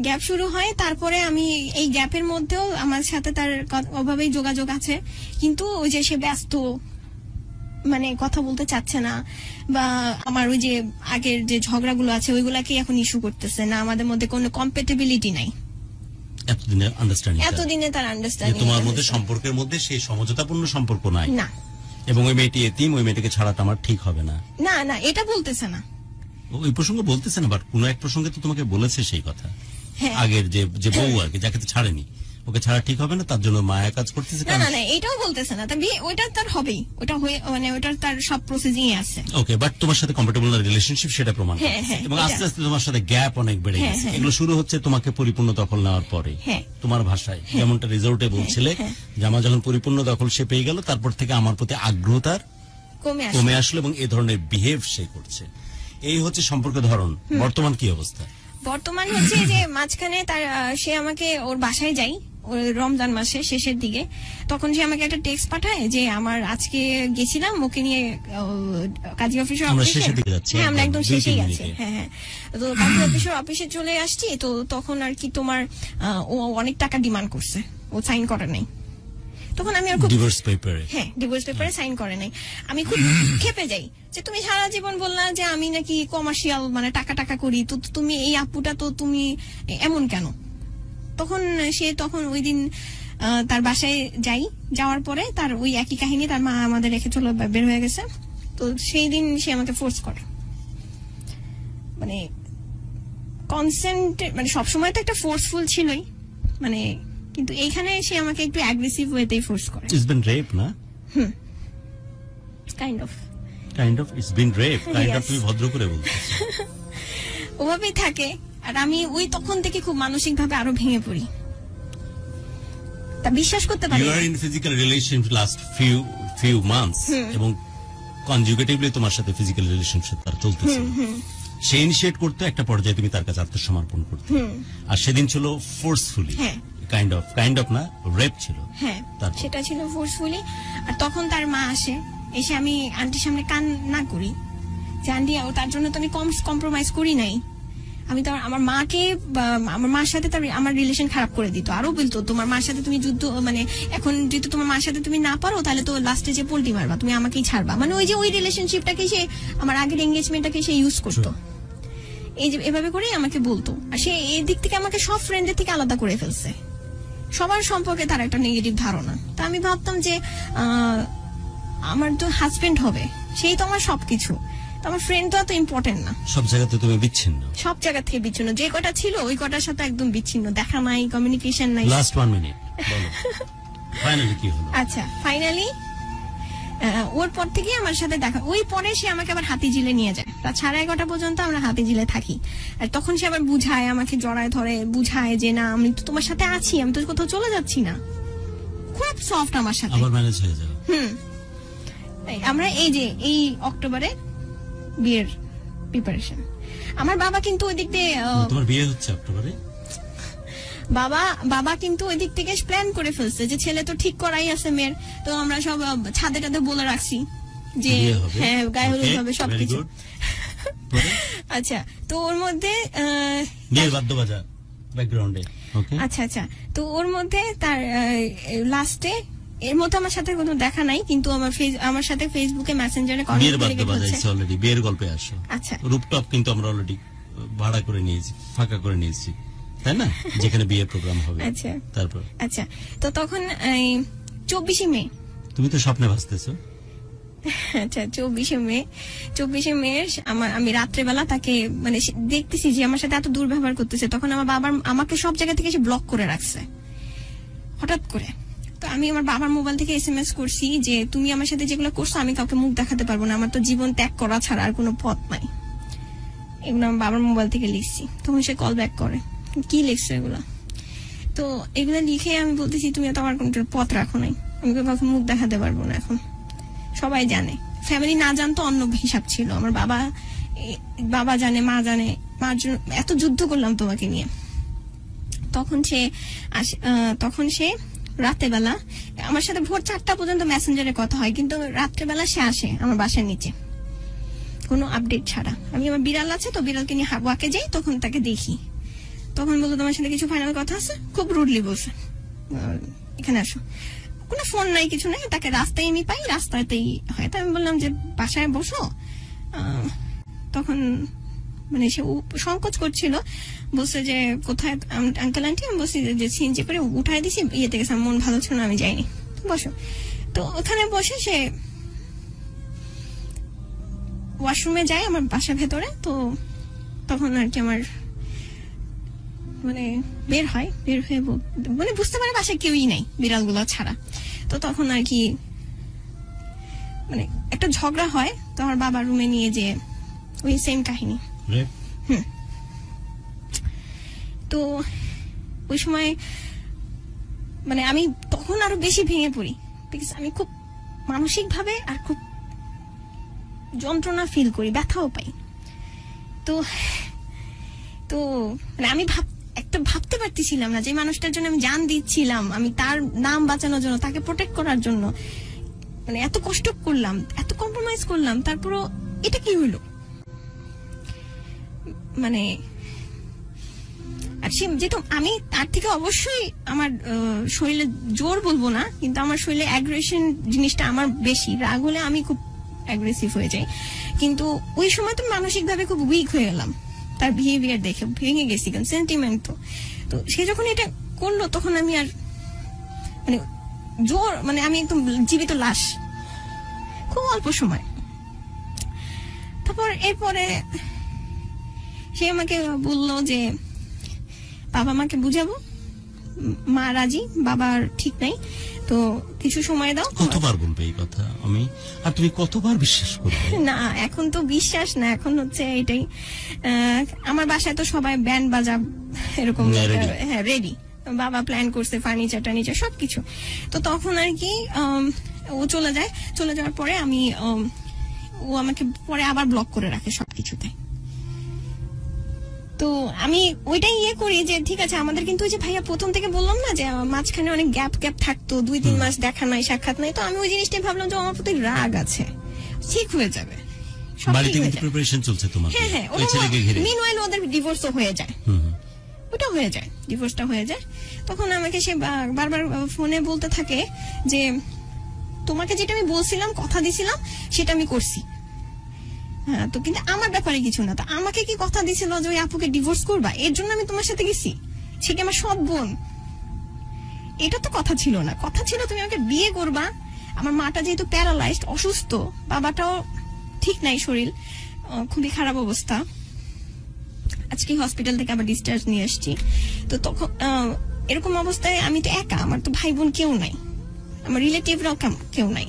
গ্যাপ শুরু হয়। তারপরে আমি এই গ্যাপের মধ্যেও আমার সাথে তার অভাবেই যোগাযোগ আছে, কিন্তু ওই যে সে ব্যস্ত, মানে কথা বলতে চাচ্ছে না, বা আমার ওই যে আগের যে ঝগড়াগুলো আছে ওইগুলাকে এখন ইস্যু করতেছে না, আমাদের মধ্যে কোনো কম্প্যাটিবিলিটি নাই। এতদিনে তার আন্ডারস্ট্যান্ডিং, তোমার মধ্যে সম্পর্কের মধ্যে সেই সমঝোতাপূর্ণ সম্পর্ক নাই না, এবং ওই মেয়েটি এতিম, ওই মেয়েটিকে ছাড়াটা আমার ঠিক হবে না। না না, এটা বলতেছে না, ওই প্রসঙ্গে বলতেছে না, বাট কোনো এক প্রসঙ্গে তো তোমাকে বলেছে সেই কথা। আগের যে বউ আর কি, যাকে তো ছাড়েনি, ওকে ছাড়া ঠিক হবে না, তার জন্য মায়া কাজ করতেছে। না না, এটাও বলতেছে না, ওইটা তার হবেই, ওটা মানে ওটা তার সব প্রসেসিং এ আছে। ওকে, বাট তোমার সাথে কম্প্যাটেবল না রিলেশনশিপ, সেটা প্রমাণ করছে। এবং আস্তে আস্তে তোমার সাথে গ্যাপ অনেক বেড়ে গেছে। এগুলো শুরু হচ্ছে তোমাকে পরিপূর্ণ দখল নেওয়ার পরে। তোমার ভাষায় যেমনটা রিজোর্টে বলছিলে যে আমার যখন পরিপূর্ণ দখল সে পেয়ে গেল, তারপর থেকে আমার প্রতি আগ্রহ তার কমে আসলো, এবং এই ধরনের বিহেভ সে করছে। এই হচ্ছে সম্পর্কের ধরন। বর্তমান কি অবস্থা? বর্তমান হচ্ছে যে মাঝখানে তার সে আমাকে ওর বাসায় যাই রমজান মাসের শেষের দিকে, তখন সে আমাকে একটা টেক্সট পাঠায় যে আমার আজকে গেছিলাম ওকে নিয়ে কাজী অফিসের অফিসে, হ্যাঁ আমরা একদম শেষেই আছি, হ্যাঁ হ্যাঁ, তো কাজী অফিসের অফিসে চলে আসছি। তো তখন আর কি তোমার ও অনেক টাকা ডিমান্ড করছে, ও সাইন করে নাই। তখন আমি আর খুব ডিভোর্স পেপারে সাইন করে নাই। আমি খুব ক্ষেপে যাই যে তুমি সারা জীবন বললা যে আমি নাকি কমার্শিয়াল মানে টাকা করি, তো তুমি এই আপুটা তো তুমি এমন কেন? তখন ওই দিন তার বাসায় যাওয়ার পরে তার ওই একই কাহিনী, তার মা আমাদের রেখে চলে বের হয়ে গেছে। তো সেই দিন সে আমাকে ফোর্স করে, মানে কনসেন্ট, মানে সবসময় তো একটা ফোর্সফুল ছিলই, মানে কিন্তু এইখানে সে আমাকে একটু অ্যাগ্রেসিভ ওয়েতেই ফোর্স করে। ইটস বিন রেপ না? Kind of it's been rape, তুমি ভদ্র করে বলতেছো। ওভাবেই থাকে। আর আমি ওই তখন থেকে খুব মানসিকভাবে আরো ভেঙে পড়ি, তা বিশ্বাস করতে পারি। You are in physical relationship last few months, এবং কনজুগেটিভলি তোমার সাথে ফিজিক্যাল রিলেশনশিপ তার চলতেছে। সে ইনিশিয়েট করতে, একটা পর্যায়ে তুমি তার কাছে আত্মসমর্পণ করতে, আর সেদিন ছিল ফোর্সফুলি, কাইন্ড অফ না, রেপ ছিল। হ্যাঁ, সেটা ছিল ফোর্সফুলি। আর তখন তার মা আসে, এসে আমি আন্টির সামনে কান না করি যে আন্টি তার জন্য তো আমি কম্প্রোমাইজ করি নাই। আমি তো আমার মাকে, আমার মার সাথে তার আমার রিলেশন খারাপ করে দিত, আরো বলতো তোমার মার সাথে তুমি যুদ্ধ, মানে এখন যদি তোমার মার সাথে তুমি না পারো তাহলে তো লাস্টে যে পোল্টি মারবা, তুমি আমাকেই ছাড়বা, মানে ওই যে ওই রিলেশনশিপটাকে সে, আমার আগের এঙ্গেজমেন্টটাকে সে ইউজ করতো, এই যে এভাবে করেই আমাকে বলতো। আর সে এই দিক থেকে আমাকে সব ফ্রেন্ডদের থেকে আলাদা করে ফেলছে, সবার সম্পর্কে তার একটা নেগেটিভ ধারণা। তা আমি ভাবতাম যে আমার তো হাজবেন্ড হবে, সেই তো আমার সবকিছু, আমার ফ্রেন্ড তো এত ইম্পর্টেন্ট না। সব জায়গাতে তুমি বিচ্ছিন্ন, সব জায়গা থেকে বিচ্ছিন্ন, যে কটা ছিল ওই কটার সাথে একদম বিচ্ছিন্ন, দেখা নাই, কমিউনিকেশন নাই। লাস্ট 1 মিনিট বলো, ফাইনালি কি হলো? আচ্ছা, ফাইনালি ওর পর থেকে আমার সাথে দেখা, ওই পরে সে আমাকে আবার হাতিঝিলে নিয়ে যায়, রাত 11:30 পর্যন্ত আমরা হাতিঝিলে থাকি। আর তখন সে আবার বুঝায়, আমাকে জড়ায় ধরে বুঝায় যে না আমি তো তোমার সাথে আছি, আমি তো কোথাও চলে যাচ্ছি না, খুব সফট আমার সাথে। আবার ম্যানেজ হয়ে যাবে। আমরা এই যে এই অক্টোবরে বিয়ের প্রিপারেশন। আমার বাবা কিন্তু ওই দিক দিয়ে, তোমার বিয়ে হচ্ছে অক্টোবরে? বাবা বাবা কিন্তু ওই দিক থেকে প্ল্যান করে ফেলছে যে ছেলে তো ঠিক করাই আছে মেয়ের, তো আমরা সব ছাদে টাদে বলে রাখছি যে বিয়ে হবে। হ্যাঁ গায়ে হলুদ Okay, হবে very সবকিছু। good. পরে? আচ্ছা, তো ওর মধ্যে বিয়ের বাদ্য বাজা ব্যাকগ্রাউন্ডে। ওকে, আচ্ছা আচ্ছা, তো ওর মধ্যে তার লাস্টে এর মধ্যে আমার সাথে কোনো দেখা নাই, কিন্তু আমার সাথে ফেসবুকে মেসেঞ্জারে বিয়ের কন্টাক্ট বাদ্য বাজাইছে অলরেডি, বিয়ের গল্পে আসো। আচ্ছা রুপটপ কিন্তু আমরা অলরেডি ভাড়া করে নিয়েছি, ফাঁকা করে নিয়েছি, তাই না, যেখানে বিয়ের প্রোগ্রাম হবে। আচ্ছা তারপর আচ্ছা, তো তখন 24 মে, তুমি তো স্বপ্নে ভাসতেছো। আচ্ছা 24 মে আমি রাত্রেবেলা তাকে মানে দেখতেছি যে আমার সাথে এত দুর্ব্যবহার করতেছে, তখন আমার বাবার আমাকে সব জায়গা থেকে এসে ব্লক করে রাখছে হঠাৎ করে। তো আমি আমার বাবার মোবাইল থেকে SMS করছি যে তুমি আমার সাথে যেগুলো করছো আমি কাউকে মুখ দেখাতে পারবো না, আমার তো জীবন ত্যাগ করা ছাড়া আর কোনো পথ নাই। এগুলো আমার বাবার মোবাইল থেকে লিখছি, তখন সে কল ব্যাক করে কি লিখছো এগুলা, তো এগুলো লিখে আমি বলতেছি তুমি তো আমার কোনো পথ রাখো নাই, আমি কাউকে মুখ দেখাতে পারবো না, এখন সবাই জানে, ফ্যামিলি না জানতো অন্য হিসাব ছিল, আমার বাবা জানে, মা জানে, মার জন্য এত যুদ্ধ করলাম তোমাকে নিয়ে। তখন সে রাতেবেলা আমার সাথে ভোর 4টা পর্যন্ত মেসেঞ্জারে কথা হয়, কিন্তু রাত্রেবেলা সে আসে আমার বাসার নিচে কোনো আপডেট ছাড়া। আমি আমার বিড়াল আছে তো বিড়ালকে নিয়ে ওয়াকে যাই, তখন তাকে দেখি, তখন বলতো তোমার সাথে কিছু ফাইনাল কথা আছে, খুব রুডলি বলছে এখানে আসো, কোনো ফোন নাই কিছু নাই, তাকে রাস্তায় আমি পাই, রাস্তাতেই হয়। তো আমি বললাম যে বাসায় বসো, তখন মানে সে সংকোচ করছিল, বলছে যে কোথায় আঙ্কেল আন্টি, আমি বলছি যে সিএনজি করে উঠাই দিছি, ইয়েতে গেছে, মন ভালো ছিল না আমি যাইনি, বসো। তো ওখানে বসে সে ওয়াশরুমে যায় আমার বাসার ভেতরে, তো তখন আর কি আমার মানে বের হয়ে মানে বুঝতে পারে বাসায় কেউই নাই বিড়ালগুলো ছাড়া। তো তখন আর কি মানে একটা ঝগড়া হয়, তো আমার বাবার রুমে নিয়ে যে ওই সেম কাহিনী। তো ওই সময় মানে আমি তখন আরো বেশি ভেঙে পড়ি, বিকজ আমি খুব মানসিক ভাবে আর খুব যন্ত্রণা ফিল করি, ব্যথাও পাই। তো তো মানে আমি ভাবতে পারতেছিলাম না যে মানুষটার জন্য আমি জান দিচ্ছিলাম, আমি তার নাম বাঁচানোর জন্য, তাকে প্রোটেক্ট করার জন্য মানে এত কষ্ট করলাম, এত কম্প্রোমাইজ করলাম, তারপরও এটা কি হলো। মানে আর সে যেহেতু আমি তার থেকে অবশ্যই আমার শরীরে জোর বলবো না, কিন্তু আমার শরীরে অ্যাগ্রেশন জিনিসটা আমার বেশি, রাগ হলে আমি খুব অ্যাগ্রেসিভ হয়ে যাই, কিন্তু ওই সময় তো মানসিক ভাবে খুব উইক হয়ে গেলাম, তার বিহেভিয়ার দেখে ভেঙে গেছি, কারণ সেন্টিমেন্ট তো সে যখন এটা করলো তখন আমি আর মানে জোর মানে আমি একদম জীবিত লাশ খুব অল্প সময়। তারপর এরপরে সে আমাকে বললো যে বাবা মাকে বুঝাবো, মা রাজি, বাবার ঠিক নাই, তো কিছু সময় দাও। কতবার বলবে এই কথা আমি, আর তুমি কতবার বিশ্বাস করবে? না এখন তো বিশ্বাস না, এখন হচ্ছে এটাই আমার বাসায় তো সবাই ব্যান্ড বাজা এরকম হ্যাঁ রেডি, বাবা প্ল্যান করছে ফার্নিচার টার্নিচার সবকিছু। তো তখন আর কি ও চলে যাওয়ার পরে আমি ও আমাকে পরে আবার ব্লক করে রাখে সবকিছুতে। তো আমি ওইটাই করি যে ঠিক আছে আমাদের কিন্তু ওই যে ভাইয়া প্রথম থেকে বললাম না যে মাঝখানে অনেক গ্যাপ থাকতো, 2-3 মাস দেখা নাই, সাক্ষাৎ নাই, তো আমি ওই জিনিসটাই ভাবলাম যে আমার প্রতি রাগ আছে, ঠিক হয়ে যাবে, বাড়িতে কিন্তু প্রিপারেশন চলছে তোমার, হ্যাঁ ওই ছেলেকে ঘিরে, মিনওয়াইল ওদের ডিভোর্সও হয়ে যায়, ওটা হয়ে যায়, ডিভোর্সটা হয়ে যায়। তখন আমাকে সে বারবার ফোনে বলতে থাকে যে তোমাকে যেটা আমি বলছিলাম, কথা দিছিলাম, সেটা আমি করছি, হ্যাঁ, তো কিন্তু আমার ব্যাপারে কিছু না, তো আমাকে কি কথা দিছিল যে ওই আপুকে ডিভোর্স করবা, এর জন্য আমি তোমার সাথে গেছি, সে কি আমার সৎ বোন? এটা তো কথা ছিল না, কথা ছিল তুমি আমাকে বিয়ে করবা। আমার মাটা যেহেতু প্যারালাইজড, অসুস্থ, বাবাটাও ঠিক নাই, শরীর খুবই খারাপ অবস্থা, আজকে হসপিটাল থেকে আবার ডিসচার্জ নিয়ে আসছি। তো তখন এরকম অবস্থায় আমি তো একা, আমার তো ভাই বোন কেউ নাই, আমার রিলেটিভরাও কেউ নাই।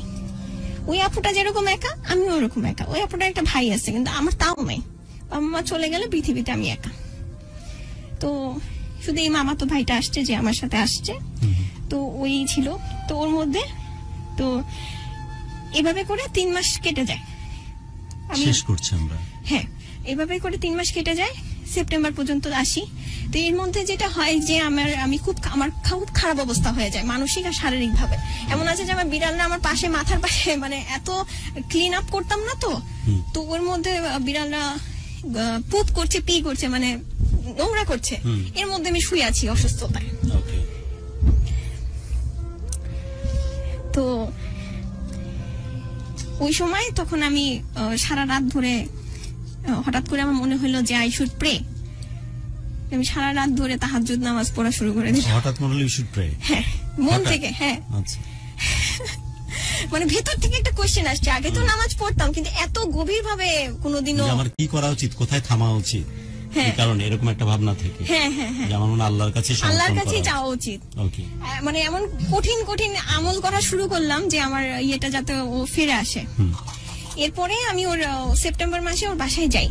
ওই আপুটা যেরকম একা, আমিও ওরকম একা। ওই আপুটার একটা ভাই আছে, কিন্তু আমার তাও নাই, বাবা মা চলে গেলে পৃথিবীতে আমি একা। তো শুধু এই মামা তো ভাইটা আসছে যে আমার সাথে আসছে, তো ওই ছিল। তো ওর মধ্যে তো এভাবে করে 3 মাস কেটে যায়। শেষ করছি আমরা। হ্যাঁ, এভাবে করে 3 মাস কেটে যায়, সেপ্টেম্বর পর্যন্ত আসি। তো এর মধ্যে যেটা হয় যে আমার খুব খারাপ অবস্থা হয়ে যায় মানসিক আর শারীরিক ভাবে। এমন আছে যে আমার বিড়ালরা আমার পাশে, মাথার পাশে, মানে এত ক্লিন আপ করতাম না তো ওর মধ্যে বিড়ালরা পুত করছে, পি করছে, মানে নোংরা করছে, এর মধ্যে আমি শুয়ে আছি অসুস্থতায়। তো ওই সময় তখন আমি সারা রাত ধরে, হঠাৎ করে আমার মনে হলো যে আই শুড প্রে। আমি সারা রাত ধরে তাহাজ্জুদ নামাজ পড়া শুরু করে দিলাম। হঠাৎ মনে হলো ইউ শুড প্রে? হ্যাঁ, মন থেকে। হ্যাঁ, আচ্ছা। মানে ভেতর থেকে একটা কোশ্চেন আসছে, আগে তো নামাজ পড়তাম কিন্তু এত গভীর ভাবে কোনোদিনও আমার কি করা উচিত, কোথায় থামা উচিত, কারণ এরকম একটা ভাবনা থেকে যেমন আল্লাহর কাছে যাওয়া উচিত। মানে এমন কঠিন কঠিন আমল করা শুরু করলাম যে আমার ইয়েটা যাতে ও ফিরে আসে। এরপরে আমি ওর সেপ্টেম্বর মাসে ওর বাসায় যাই।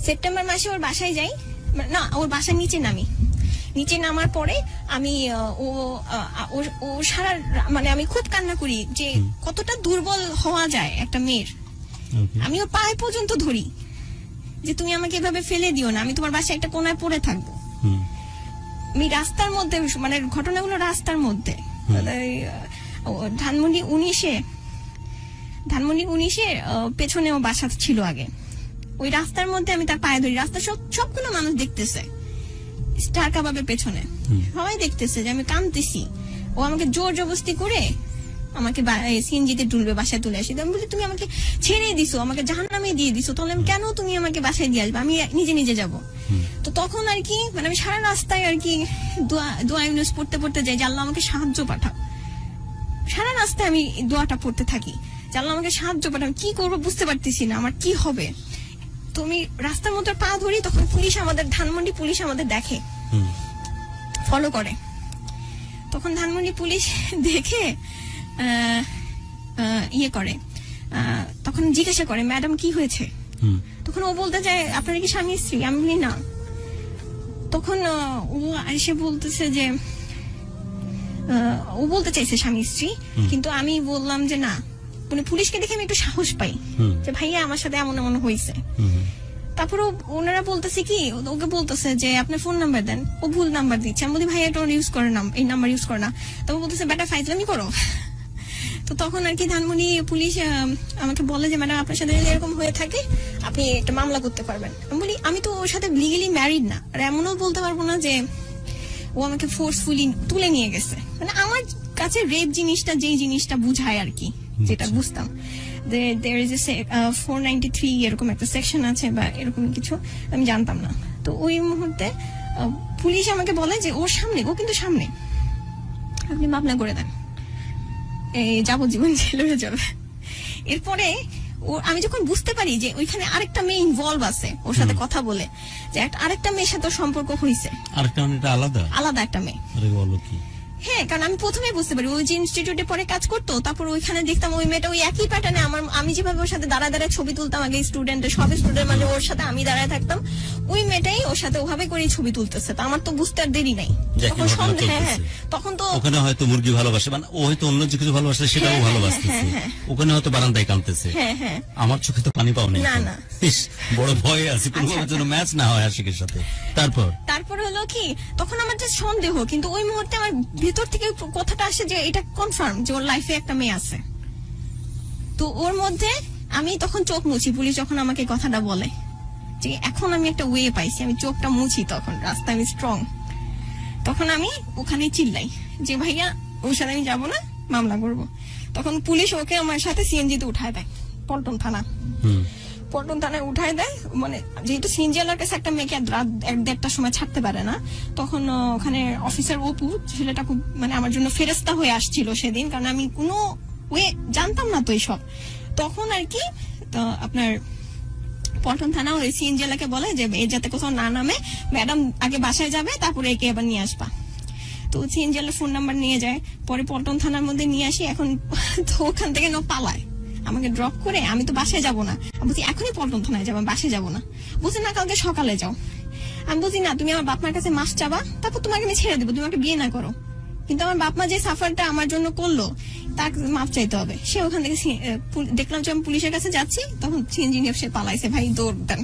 সেপ্টেম্বর মাসে ওর বাসায় যাই, না ওর বাসার নিচে নামার পরে আমি ও সারা, মানে আমি খুব কান্না করি যে কতটা দুর্বল হওয়া যায় একটা মেয়ের। আমি ওর পায়ে পর্যন্ত ধরি যে তুমি আমাকে এভাবে ফেলে দিও না, আমি তোমার বাসায় একটা কোনায় পড়ে থাকবো। আমি রাস্তার মধ্যে, মানে ঘটনাগুলো রাস্তার মধ্যে, ধানমন্ডি 19-এ পেছনে ও বাসা ছিল আগে, ওই রাস্তার মধ্যে আমি তার পায়ে ধরি। রাস্তা সবগুলো মানুষ দেখতেছে, স্টার কাবাবের পেছনে সবাই দেখতেছে যে আমি কাঁদতেছি। ও আমাকে জোর জবরদস্তি করে আমাকে সিএনজিতে তুলবে, বাসায় তুলে আসি। আমি বলি তুমি আমাকে ছেড়ে দিছো, আমাকে জাহান্নামে দিয়ে দিছো, তাহলে কেন তুমি আমাকে বাসায় দিয়ে আসবে, আমি নিজে যাব। তো তখন আর কি, মানে আমি সারা রাস্তায় আর কি দোয়া ইউনুস পড়তে যাই যে আল্লাহ আমাকে সাহায্য পাঠাও। সারা রাস্তায় আমি দোয়াটা পড়তে থাকি যে আল্লাহ আমাকে সাহায্য পাঠাও, কি করবো বুঝতে পারতেছি না, আমার কি হবে। তো আমি রাস্তার মধ্যে পা ধরি, তখন পুলিশ আমাদের, ধানমন্ডি পুলিশ আমাদের দেখে, ফলো করে। তখন ধানমন্ডি পুলিশ দেখে ইয়ে করে, তখন জিজ্ঞাসা করে ম্যাডাম কি হয়েছে। তখন ও বলতে চায় আপনারা কি স্বামী স্ত্রী? আমি বলি না। তখন ও এসে বলতেছে যে ও বলতে চাইছে স্বামী স্ত্রী, কিন্তু আমি বললাম যে না। মানে পুলিশকে দেখে আমি একটু সাহস পাই যে ভাইয়া আমার সাথে এমন এমন হয়েছে। তারপর ওনারা বলতেছে কি, ওকে বলতেছে যে আপনার ফোন নাম্বার দেন, ও ভুল নাম্বার দিচ্ছে। আমি বলি ভাইয়া এটা ইউজ করে না, এই নাম্বার ইউজ করে না। তখন বলতেছে বেটা ফাইজলামি করো। তো তখন আর কি ধানমন্ডি পুলিশ আমাকে বলে যে ম্যাডাম আপনার সাথে যদি এরকম হয়ে থাকে আপনি একটা মামলা করতে পারবেন। আমি বলি আমি তো ওর সাথে লিগালি ম্যারিড না, আর এমনও বলতে পারবো না যে ও আমাকে ফোর্সফুলি তুলে নিয়ে গেছে। মানে আমার কাছে রেপ জিনিসটা যেই জিনিসটা বুঝায় আর কি, যেটা বুঝতাম, there is a 493 এরকম একটা সেকশন আছে বা এরকম কিছু, আমি জানতাম না। তো ওই মুহূর্তে পুলিশ আমাকে বলে যে ওর সামনে, ও কিন্তু সামনে, আপনি মামলা করে দেন, এই যাবজ্জীবন জেল হয়ে যাবে। এরপরে আমি যখন বুঝতে পারি যে ওইখানে আরেকটা মেয়ে ইনভলভ আছে ওর সাথে কথা বলে, যে আরেকটা মেয়ের সাথে সম্পর্ক হয়েছে, আলাদা একটা মেয়ে। হ্যাঁ, কারণ আমি প্রথমে বুঝতে পারি ওই যে ইনস্টিটিউটে পরে কাজ করতো, তারপর ওইখানে দেখতাম ওই মেয়েটা ওই একই প্যাটার্নে আমি যেভাবে ওর সাথে দাঁড়ায় ছবি তুলতাম আগে স্টুডেন্টের, সব স্টুডেন্ট মানে ওর সাথে আমি দাঁড়ায় থাকতাম, ওই মেয়েটাই ওর সাথে ওভাবে করে ছবি তুলতেছে। তো আমার তো বুঝতে আর দেরি নাই তখন সন্দেহ। হ্যাঁ, তখন তো ওখানে হয়তো মুরগি ভালোবাসে, মানে ও হয়তো অন্য কিছু ভালোবাসে, সেটাও ভালোবাসতেছে, ওখানে হয়তো বারান্দায় কাঁদতেছে। আমার চোখে তো পানি পাওনি, না বড় ভয় আছে কোনো জন্য ম্যাচ না হয় আশিকের সাথে। তারপর হলো কি, তখন আমার যে সন্দেহ, কিন্তু ওই মুহূর্তে আমার ভিতর থেকে কথাটা আসে যে এটা কনফার্ম যে ওর লাইফে একটা মেয়ে আছে। তো ওর মধ্যে আমি তখন চোখ মুছি, পুলিশ যখন আমাকে কথাটা বলে যে এখন আমি একটা ওয়ে পাইছি, আমি চোখটা মুছি, তখন রাস্তায় আমি স্ট্রং। তখন আমি ওখানে চিল্লাই যে ভাইয়া ওর সাথে আমি যাবো না, মামলা করবো। তখন পুলিশ ওকে আমার সাথে সিএনজিতে উঠায় দেয়, পল্টন থানায় উঠায় দেয়। মানে যেহেতু সিএনজি ওয়ালার কাছে একটা মেয়েকে রাত 1-1:30টার সময় ছাড়তে পারে না, তখন ওখানে অফিসার অপু, ছেলেটা খুব মানে আমার জন্য ফেরেস্তা হয়ে আসছিল সেদিন, কারণ আমি কোনো ওয়ে জানতাম না তো এইসব। তখন আর কি আপনার পল্টন থানা ওই সিএনজি ওয়ালাকে বলে যে এর যাতে কোথাও না নামে, ম্যাডাম আগে বাসায় যাবে, তারপরে একে আবার নিয়ে আসবা। তো সিএনজি ওয়ালার ফোন নাম্বার নিয়ে যায়, পরে পল্টন থানার মধ্যে নিয়ে আসি। এখন তো ওখান থেকে পালায়, আমাকে ড্রপ করে। আমি তো বাসায় যাবো না, আমি বলছি এখনই পল্টন থানায় যাবো, বাসায় যাবো না। বলছি না, কালকে সকালে যাও। আমি বলছি না, তুমি আমার বাপ মার কাছে মাস চাবা, তারপর তোমাকে আমি ছেড়ে দেবো, তুমি আমাকে বিয়ে না করো। কিন্তু আমার বাপ মা যে সাফারটা আমার জন্য করলো, তার মাপ চাইতে হবে। সে ওখান থেকে দেখলাম যে আমি পুলিশের কাছে যাচ্ছি, তখন সিএনজি নিয়ে সে পালাইছে, ভাই দৌড় দেন।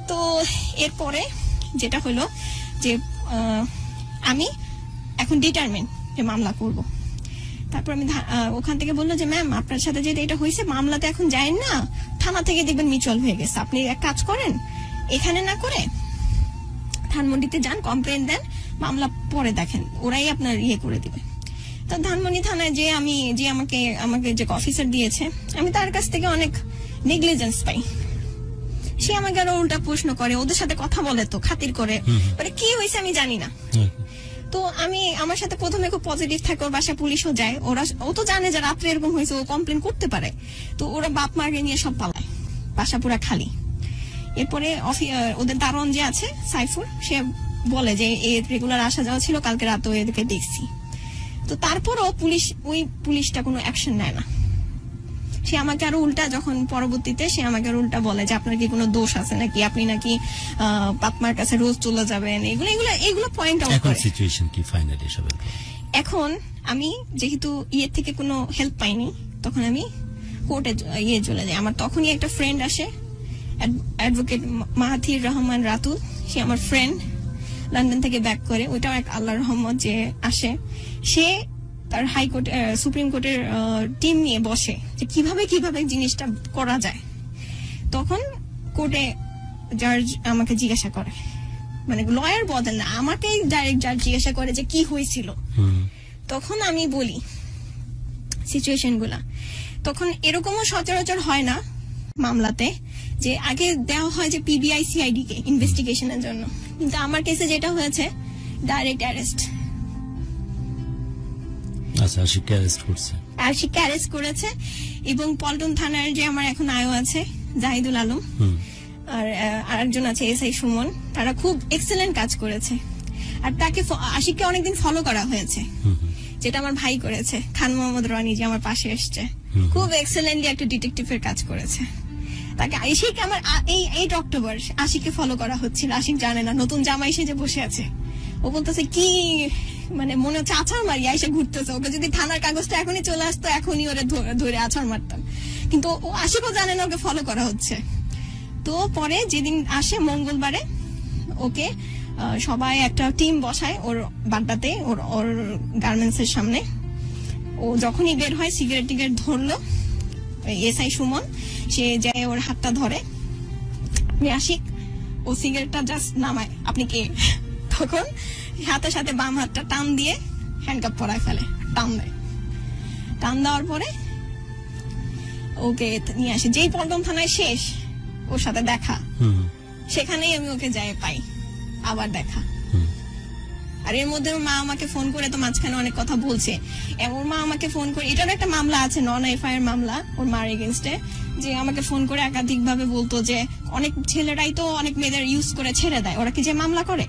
তো এরপরে যেটা হলো যে আমি এখন ডিটারমিন যে মামলা করব। তারপর আমি ওখান থেকে বললো যে ম্যাম আপনার সাথে যেটা এটা হয়েছে, মামলাতে এখন যায়েন না, থানা থেকে দেখবেন মিউচুয়াল হয়ে গেছে, আপনি এক কাজ করেন, এখানে না করে ধানমন্ডিতে যান, কমপ্লেন দেন, মামলা পরে দেখেন, ওরাই আপনার ইয়ে করে দিবে। তো ধানমন্ডি থানায় যে আমি যে আমাকে যে অফিসার দিয়েছে, আমি তার কাছ থেকে অনেক নেগলিজেন্স পাই। সে আমাকে আরো উল্টা প্রশ্ন করে, ওদের সাথে কথা বলে তো খাতির করে, মানে কি হয়েছে আমি জানি না। তো আমি আমার সাথে প্রথমে খুব পজিটিভ থাকে, ওর বাসায় পুলিশও যায়, ও তো জানে যে রাত্রে এরকম হয়েছে, ও কমপ্লেন করতে পারে। তো ওরা বাপ মাকে নিয়ে সব পালায়, বাসা পুরা খালি। এরপরে ওদের দারোয়ান যে আছে সাইফুর, সে বলে যে এর রেগুলার আসা যাওয়া ছিল, কালকে রাতেও এদেরকে দেখছি। তো তারপরও ওই পুলিশটা কোনো অ্যাকশন নেয় না। সে আমাকে আরো উল্টা, যখন পরবর্তীতে সে আমাকে আরো উল্টা বলে যে আপনার কি কোনো দোষ আছে নাকি, আপনি নাকি বাপমার কাছে রোজ চলে যাবেন, এগুলো পয়েন্ট আউট করে। সিচুয়েশন কি ফাইনালি সবের? এখন আমি যেহেতু ইয়ের থেকে কোনো হেল্প পাইনি, তখন আমি কোর্টে চলে যাই। আমার তখনই একটা ফ্রেন্ড আসে, অ্যাডভোকেট মাহাথির রহমান রাতুল, সে আমার ফ্রেন্ড, লন্ডন থেকে ব্যাক করে, ওইটাও এক আল্লাহর রহমত যে আসে। সে তার হাইকোর্ট সুপ্রিম কোর্টের টিম নিয়ে বসে যে কিভাবে জিনিসটা করা যায়। তখন কোর্টে জাজ আমাকে জিজ্ঞাসা করে, মানে লয়ার বলেন না, আমাকে ডাইরেক্ট জাজ জিজ্ঞাসা করে যে কি হয়েছিল। তখন আমি বলি সিচুয়েশন গুলা। তখন এরকমও সচরাচর হয় না মামলাতে যে আগে দেওয়া হয় যে পিবিআই সিআইডি কে ইনভেস্টিগেশনের জন্য, কিন্তু আমার কেসে যেটা হয়েছে ডাইরেক্ট অ্যারেস্ট। আচ্ছা, আশিককে অ্যারেস্ট করছে? আশিককে অ্যারেস্ট করেছে, এবং পল্টন থানার যে আমার এখন আয়ো আছে জাহিদুল আলম, আর আরেকজন আছে এসআই সুমন, তারা খুব এক্সেলেন্ট কাজ করেছে। আর তাকে আশিককে অনেকদিন ফলো করা হয়েছে, যেটা আমার ভাই করেছে, খান মোহাম্মদ রনি, যে আমার পাশে এসছে, খুব এক্সেলেন্টলি একটা ডিটেকটিভের কাজ করেছে। তাকে আশিক আমার এই 8 অক্টোবর আশিককে ফলো করা হচ্ছিল। আশিক জানে না, নতুন জামাই সেজে বসে আছে। ও বলতেছে কি, মানে মনে হচ্ছে আছাড় মারি, এসে ঘুরতেছে। ওকে যদি থানার কাগজটা এখনই চলে আসতো, এখনই ওরে ধরে আছাড় মারতাম। কিন্তু ও আশিকও জানে না ওকে ফলো করা হচ্ছে। তো পরে যেদিন আসে মঙ্গলবারে, ওকে সবাই একটা টিম বসায় ওর বাড্ডাতে, ওর গার্মেন্টস এর সামনে। ও যখনই বের হয়, সিগারেট টিগারেট ধরলো, এসআই সুমন সে যায় ওর হাতটা ধরে, আশিক ও সিগারেটটা জাস্ট নামায়, আপনি কে? তখন হাতের সাথে বাম হাতটা টান দিয়ে হ্যান্ডকাপ পরায় ফেলে, টান দেওয়ার পরে ওকে নিয়ে আসে। যেই পল্টন থানায় শেষ, ওর সাথে দেখা, সেখানেই আমি ওকে যাই পাই, আবার দেখা। আর এর মধ্যে ওর মা আমাকে ফোন করে, তো মাঝখানে অনেক কথা বলছে, ওর মা আমাকে ফোন করে, এটার একটা মামলা আছে, নন এফআইআর মামলা ওর মার এগেনস্টে, যে আমাকে ফোন করে একাধিক ভাবে বলতো যে অনেক ছেলেরাই তো অনেক মেয়েদের ইউজ করে ছেড়ে দেয়, ওরা কি যে মামলা করে?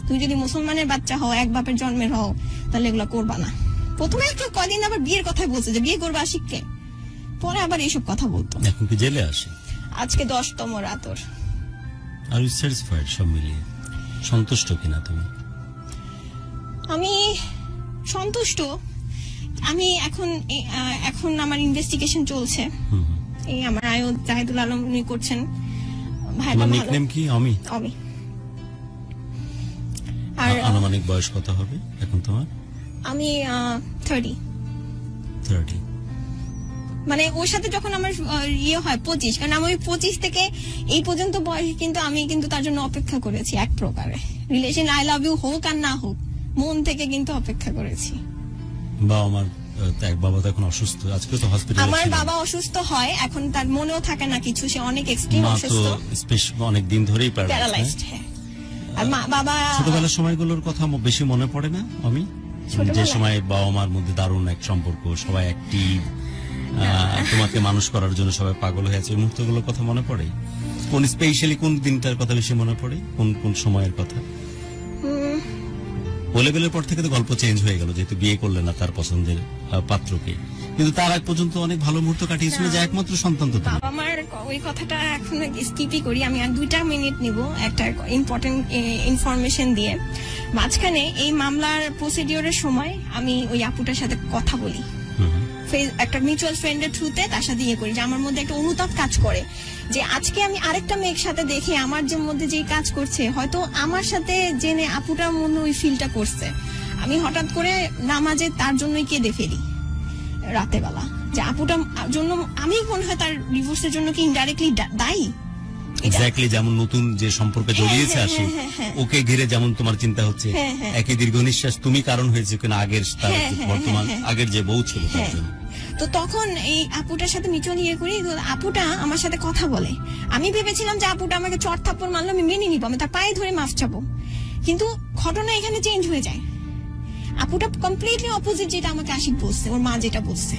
তুমি যদি মুসলমানের বাচ্চা হও, এক বাপের জন্মের হও, তাহলে এগুলো করবা না। প্রথমে একটু কদিন আবার বিয়ের কথাই বলছে যে বিয়ে করবা আশিককে, পরে আবার এইসব কথা বলতো। এখন কি জেলে আসে? আজকে 10তম রাত ওর। আর ইউ স্যাটিসফাইড সব মিলিয়ে? সন্তুষ্ট কিনা তুমি? আমি সন্তুষ্ট। আমি এখন আমার ইনভেস্টিগেশন চলছে, এই আমার আয়ো জাহিদুল আলম উনি করছেন। ভাইটা ভালো। নিকনেম কি? অমি। আর আনুমানিক বয়স কত হবে এখন তোমার? আমি 30। মানে ওর সাথে যখন আমার ইয়ে হয় 25, কারণ আমি 25 থেকে এই পর্যন্ত বয়স কিন্তু আমি তার জন্য অপেক্ষা করেছি এক প্রকারে। রিলেশন আই লাভ ইউ হোক আর না হোক, মন থেকে কিন্তু অপেক্ষা করেছি। বাবা তো এখন অসুস্থ, আজকে তো হসপিটালে। আমার বাবা অসুস্থ হয়, এখন তার মনেও থাকে না কিছু, সে অনেক এক্সট্রিম অসুস্থ, অনেক দিন ধরেই প্যারালাইজড। আর বাবা ছোটবেলার সময়গুলোর কথা বেশি মনে পড়ে না? আমি যে সময় বাবা মার মধ্যে দারুণ এক সম্পর্ক, সবাই অ্যাক্টিভ, তোমাকে মানুষ করার জন্য সবাই পাগল হয়ে আছে, এই মুহূর্তগুলোর কথা মনে পড়ে? কোন স্পেশালি কোন দিনটার কথা বেশি মনে পড়ে? কোন সময়ের কথা? ও লেভেলের পর থেকে তো গল্প চেঞ্জ হয়ে গেল, যেহেতু বিয়ে করলে না তার পছন্দের পাত্রকে, কিন্তু তার আগ পর্যন্ত অনেক ভালো মুহূর্ত কাটিয়েছিল, যে একমাত্র সন্তান তো তোমার। বাবা মার ওই কথাটা এখন স্কিপই করি আমি, আর 2 মিনিট নিব একটা ইম্পর্টেন্ট ইনফরমেশন দিয়ে। মাঝখানে এই মামলার প্রসিডিওরের সময় আমি ওই আপুটার সাথে কথা বলি, একটা মিউচুয়াল ফ্রেন্ডের থ্রুতে তার সাথে করি, যে আমার মধ্যে একটা অনুতাপ কাজ করে যে আজকে আমি আরেকটা মেয়ের সাথে দেখি আমার যে মধ্যে যে কাজ করছে, হয়তো আমার সাথে জেনে আপুটার মনে ওই ফিলটা করছে। আমি হঠাৎ করে নামাজে তার জন্যই কেঁদে ফেলি রাতে বেলা, যে আপুটার জন্য আমি মনে হয় তার ডিভোর্সের জন্য কি ইনডাইরেক্টলি দায়ী। এক্স্যাক্টলি, যেমন নতুন যে সম্পর্কে জড়িয়েছে আসি, ওকে ঘিরে যেমন তোমার চিন্তা হচ্ছে, একই দীর্ঘ নিঃশ্বাস তুমি কারণ হয়েছে কিনা আগের বর্তমান আগের যে বউ ছিল তার জন্য। তো তখন এই আপুটার সাথে মিউচুয়াল করি, আপুটা আমার সাথে কথা বলে। আমি ভেবেছিলাম যে আপুটা আমাকে চট থাপ্পড় মারলো, আমি মেনে নিব, আমি তার পায়ে ধরে মাফ চাবো। কিন্তু ঘটনা এখানে চেঞ্জ হয়ে যায়। আপুটা কমপ্লিটলি অপোজিট যেটা আমাকে আশিক বলছে, ওর মা যেটা বলছে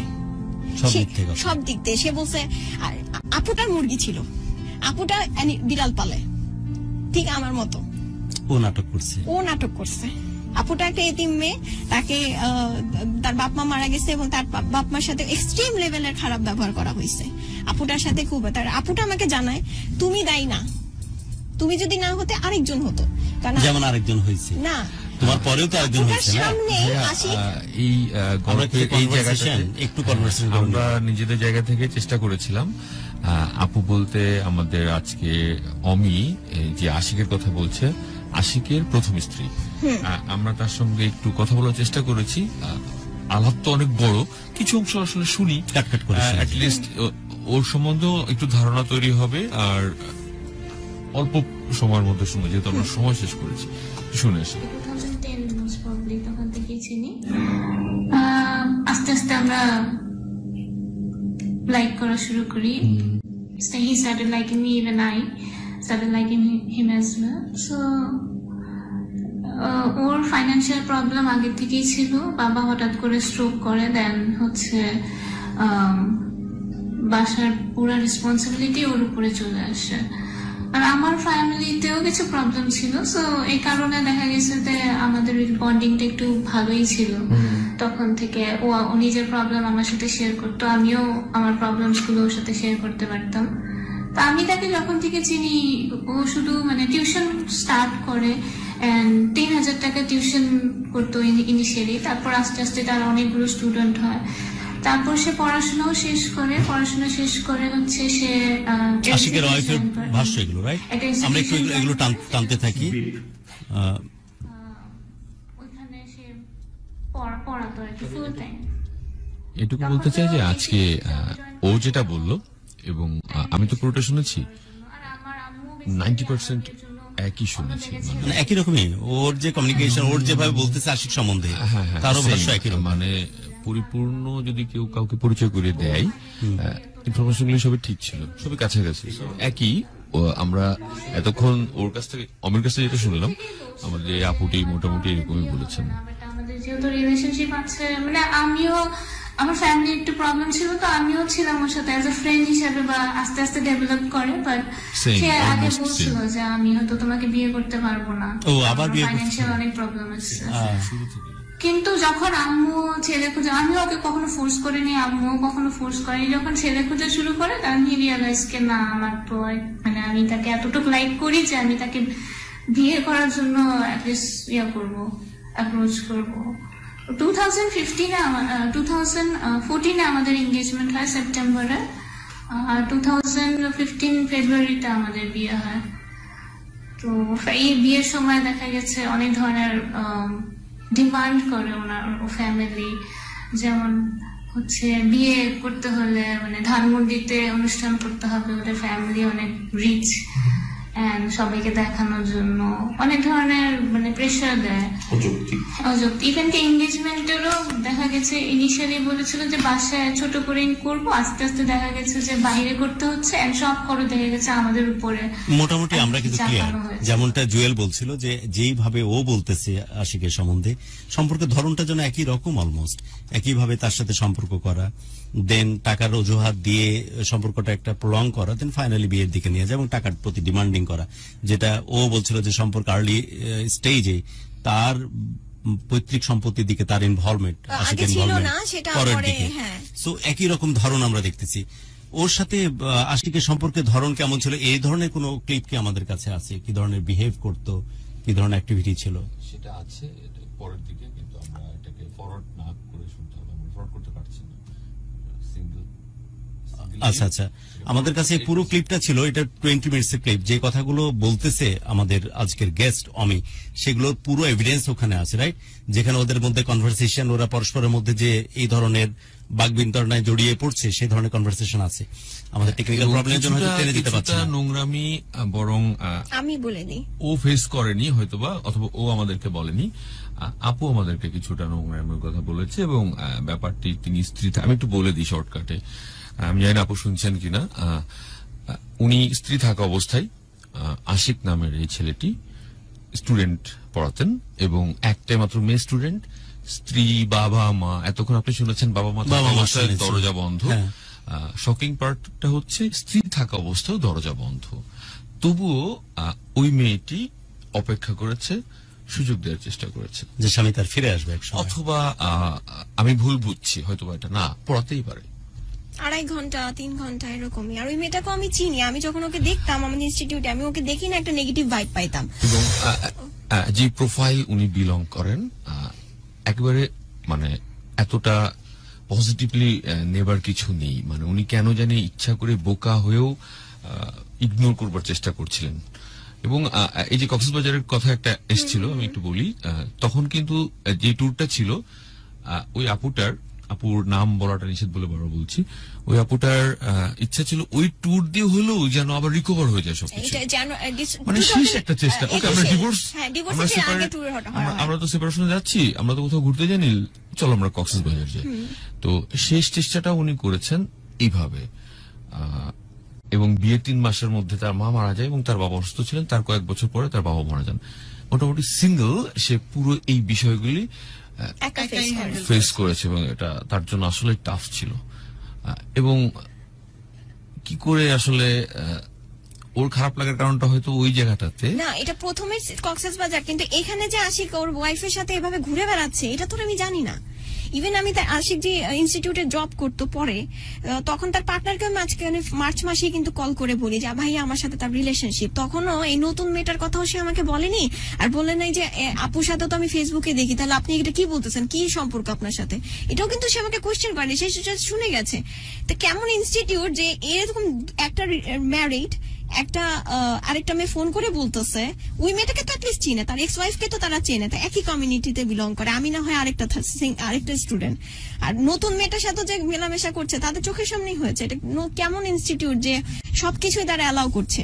সব দিক দিয়ে। সে বলছে আপুটার মুরগি ছিল, আপুটা বিড়াল পালে ঠিক আমার মতো। ও নাটক করছে। আপুটা একটা এতিম মেয়ে, তাকে তার বাপ মা মারা গেছে এবং তার বাপ মার সাথে এক্সট্রিম লেভেলের খারাপ ব্যবহার করা হয়েছে। আপুটার সাথে খুব, আপুটা আমাকে জানায় তুমি দায়ী না, তুমি যদি না হতে আরেকজন হতো, কারণ যেমন আরেকজন হয়েছে না, তোমার পরেও তো আরেকজন হয়েছে না। এই গল্পের এই জায়গাটা একটু কনভারসেশন আমরা নিজেদের জায়গা থেকে চেষ্টা করেছিলাম। আপু বলতে আমাদের আজকে অমি যে আশিকের কথা বলছে, আশিকের প্রথম স্ত্রী। আমরা তার সঙ্গে একটু কথা বলার চেষ্টা করেছি। আলাপ তো অনেক বড়, কিছু অংশ আসলে শুনি, কাটকাট করে, অ্যাটলিস্ট ওর সম্বন্ধে একটু ধারণা তৈরি হবে। আর অল্প সময়ের মধ্যে শুনে, যেহেতু আমরা সময় শেষ করেছি, শুনে এসে 2010 মোস্ট প্রবাবলি তখন থেকেই চিনি। আস্তে আস্তে আমরা লাইক করা শুরু করি। He started liking me, even I started liking him as well. So or financial problem আগে থেকেই ছিল। বাবা হঠাৎ করে স্ট্রোক করে, দেন হচ্ছে বাসার পুরো রেসপন্সিবিলিটি ওর উপরে চলে আসে। আর আমার ফ্যামিলিতেও কিছু প্রবলেম ছিল, সো এই কারণে দেখা গেছে যে আমাদের বন্ডিংটা একটু ভালোই ছিল। তখন থেকে ও নিজের প্রবলেম আমার সাথে শেয়ার করতো, আমিও আমার প্রবলেমস গুলো ওর সাথে শেয়ার করতে পারতাম। তা আমি তাকে যখন থেকে চিনি, ও শুধু টিউশন স্টার্ট করে, 3,000 টাকা টিউশন করতো ইনিশিয়ালি। তারপর আস্তে আস্তে তার অনেকগুলো স্টুডেন্ট হয়। তারপর সে পড়াশোনা শেষ করে হচ্ছে সে আশিকের ওয়াইফের ভাষ্য এগুলো, রাইট? আমরা একটু এগুলো টানতে থাকি। ওইখানে সে পড়াতো আর কি ফুল টাইম। এটুকু বলতে চাই যে আজকে ও যেটা বললো, এবং আমি তো পুরোটা শুনেছি, 90% একই শুনেছি, মানে একই রকমই ওর যে কমিউনিকেশন, ওর যেভাবে বলতেছে আশিক সম্বন্ধে, তারও ভাষ্য একই রকম। মানে পরিপূর্ণ যদি কেউ কাউকে পরিচয় করে দেয়, ইনফরমেশন গুলো সবই ঠিক ছিল, সবই কাছাকাছি একই। আমরা এতক্ষণ ওর কাছ থেকে, অমির কাছ থেকে যেটা শুনলাম, আমাদের আপুটি মোটামুটি এরকমই বলেছেন। আমাদের যেহেতু রিলেশনশিপ আছে, আমিও আমার ফ্যামিলি একটু প্রবলেম ছিল, তো আমিও ছিলাম ওর সাথে অ্যাজ এ ফ্রেন্ড হিসেবে, বা আস্তে আস্তে ডেভেলপ করে। বাট সে আগে বলছিল যে আমি হয়তো তোমাকে বিয়ে করতে পারবো না, ফাইন্যান্সিয়াল অনেক প্রবলেম আছে। কিন্তু যখন আম্মু ছেলে খুঁজে, আমিও ওকে কখনো ফোর্স করিনি, আম্মুও কখনো ফোর্স করেনি, যখন ছেলে খুঁজে শুরু করে তখন হি রিয়ালাইজ কে না, আমার তো আমি তাকে এতটুকু লাইক করি যে আমি তাকে বিয়ে করার জন্য অ্যাটলিস্ট অ্যাপ্রোচ করবো। 2014 আমাদের এঙ্গেজমেন্ট হয় সেপ্টেম্বরে, আর 2015 ফেব্রুয়ারিতে আমাদের বিয়ে হয়। তো এই বিয়ের সময় দেখা গেছে অনেক ধরনের ডিমান্ড করে ওনার ফ্যামিলি, যেমন হচ্ছে বিয়ে করতে হলে ধানমন্ডিতে অনুষ্ঠান করতে হবে, ওদের ফ্যামিলি অনেক রিচ, সবাইকে দেখানোর জন্য অনেক ধরনের প্রেশার দেয়, অযৌক্তিক। ইভেন কি এঙ্গেজমেন্টেরও দেখা গেছে ইনিশিয়ালি বলেছিল যে বাসায় ছোট করে করবো, আস্তে আস্তে দেখা গেছে যে বাইরে করতে হচ্ছে, সব খরচ দেখা গেছে আমাদের উপরে। মোটামুটি আমরা কিন্তু ক্লিয়ার, যেমনটা জুয়েল বলছিল যে যেইভাবে ও বলতেছে আশিকের সম্বন্ধে, সম্পর্কের ধরনটা যেন একই রকম, অলমোস্ট একইভাবে তার সাথে সম্পর্ক করা, দেন টাকার অজুহাত দিয়ে সম্পর্কটা একটা প্রলং করা, দেন ফাইনালি বিয়ের দিকে নিয়ে যায় এবং টাকার প্রতি ডিমান্ডিং করা, যেটা ও বলছিল যে সম্পর্ক আর্লি স্টেজে তার পৈতৃক সম্পত্তির দিকে তার ইনভলভমেন্ট, আগে ছিল না, সেটা পরে, হ্যাঁ। সো একই রকম ধরন আমরা দেখতেছি। ওর সাথে আশিকের সম্পর্কে ধরন কেমন ছিল, এই ধরনের কোনো ক্লিপ কি আমাদের কাছে আছে? কি ধরনের বিহেভ করতো, কি ধরনের অ্যাক্টিভিটি ছিল? সেটা আছে পরের দিকে, কিন্তু আমরা এটাকে ফরওয়ার্ড না করে শুনতে হবে, আমরা ফরওয়ার্ড করতে পারছি না। আচ্ছা আচ্ছা, আমাদের কাছে পুরো ক্লিপটা ছিল, এটা 20 মিনিটস এর ক্লিপ। যে কথাগুলো বলতেছে আমাদের আজকের গেস্ট অমি, সেগুলোর পুরো এভিডেন্স ওখানে আছে, রাইট? যেখানে ওদের মধ্যে কনভারসেশন, ওরা পরস্পরের মধ্যে যে এই ধরনের বাকবিতণ্ডায় জড়িয়ে পড়ছে, সেই ধরনের কনভারসেশন আছে। আমাদের টেকনিক্যাল প্রবলেমের জন্য হয়তো টেনে দিতে পারছি না। নোংরামি বরং আমি বলে দিই, ও ফেস করেনি হয়তোবা, অথবা ও আমাদেরকে বলেনি। আপু আমাদেরকে কিছুটা নোংরামির কথা বলেছে, এবং ব্যাপারটি তিনি স্ত্রী, আমি একটু বলে দিই শর্টকাটে, আমি জানি না আপু শুনছেন কিনা। উনি স্ত্রী থাকা অবস্থায় আশিক নামের এই ছেলেটি স্টুডেন্ট পড়াতেন, এবং একটাই মাত্র মেয়ে স্টুডেন্ট। স্ত্রী, বাবা মা, এতক্ষণ আপনি শুনেছেন বাবা মা থাকা অবস্থায় দরজা বন্ধ। শকিং পার্টটা হচ্ছে স্ত্রী থাকা অবস্থায় দরজা বন্ধ, তবুও ওই মেয়েটি অপেক্ষা করেছে, সুযোগ দেওয়ার চেষ্টা করেছে যে স্বামী তার ফিরে আসবে একসময়। অথবা আমি ভুল বুঝছি, হয়তোবা এটা না, পড়াতেই পারে 2.5 ঘন্টা 3 ঘন্টা এরকমই। আর ওই মেয়েটাকে আমি চিনি, আমি যখন ওকে দেখতাম আমাদের ইনস্টিটিউটে, আমি ওকে দেখি না একটা নেগেটিভ ভাইব পাইতাম। এবং যে প্রোফাইল উনি বিলং করেন, একেবারে মানে এতটা পজিটিভলি নেবার কিছু নেই। মানে উনি কেন জানি ইচ্ছা করে বোকা হয়েও ইগনোর করবার চেষ্টা করছিলেন। এবং এই যে কক্সবাজারের কথা একটা এসেছিল, আমি একটু বলি, তখন কিন্তু যে ট্যুরটা ছিল, ওই আপুর নাম বলাটা নিষেধ বলে বড় বলছি, ওই আপুটার ইচ্ছা ছিল ওই ট্যুর দিয়ে হলেও যেন আবার রিকভার হয়ে যায় সবকিছু, মানে শেষ একটা চেষ্টা। ওকে, আমরা ডিভোর্স, আমরা তো সেপারেশনে যাচ্ছি, আমরা তো কোথাও ঘুরতে যাইনি, চলো আমরা কক্সবাজার যাই। তো শেষ চেষ্টাটা উনি করেছেন এইভাবে। এবং বিয়ের 3 মাসের মধ্যে তার মা মারা যায়, এবং তার বাবা অসুস্থ ছিলেন, তার কয়েক বছর পরে তার বাবা মারা যান। মোটামুটি সিঙ্গেল সে পুরো এই বিষয়গুলি ফেস করেছে, এবং এটা তার জন্য আসলে টাফ ছিল। এবং কি করে আসলে ওর খারাপ লাগার কারণটা হয়তো ওই জায়গাটাতে না, এটা প্রথমে কক্সবাজার, কিন্তু এখানে যে আশিক ওর ওয়াইফের সাথে এভাবে ঘুরে বেড়াচ্ছে, এটা তো আমি জানি না। ইভেন আমি তার আশিক যে ইনস্টিটিউটে জব করতো পরে, তখন তার পার্টনারকে মাঝখানে মার্চ মাসেই কিন্তু কল করে বলি যে ভাই আমার সাথে তার রিলেশনশিপ। তখনও এই নতুন মেয়েটার কথাও সে আমাকে বলেনি, আর বলে নাই যে আপুর সাথে তো আমি ফেসবুকে দেখি, তাহলে আপনি এটা কি বলতেছেন, কি সম্পর্ক আপনার সাথে, এটাও কিন্তু সে আমাকে কোয়েশ্চেন করেনি, সে শুনে গেছে। তো কেমন ইনস্টিটিউট যে এরকম একটা ম্যারিড একটা আরেকটা মেয়ে ফোন করে বলতেছে, ওই মেয়েটাকে তো অ্যাটলিস্ট চিনে, তার এক্স ওয়াইফকে তো তারা চেনে, তাই একই কমিউনিটিতে বিলং করে, আমি না হয় আরেকটা স্টুডেন্ট। আর নতুন মেয়েটার সাথে যে মেলামেশা করছে তাদের চোখের সামনেই হয়েছে। এটা কেমন ইনস্টিটিউট যে সবকিছুই তারা অ্যালাউ করছে।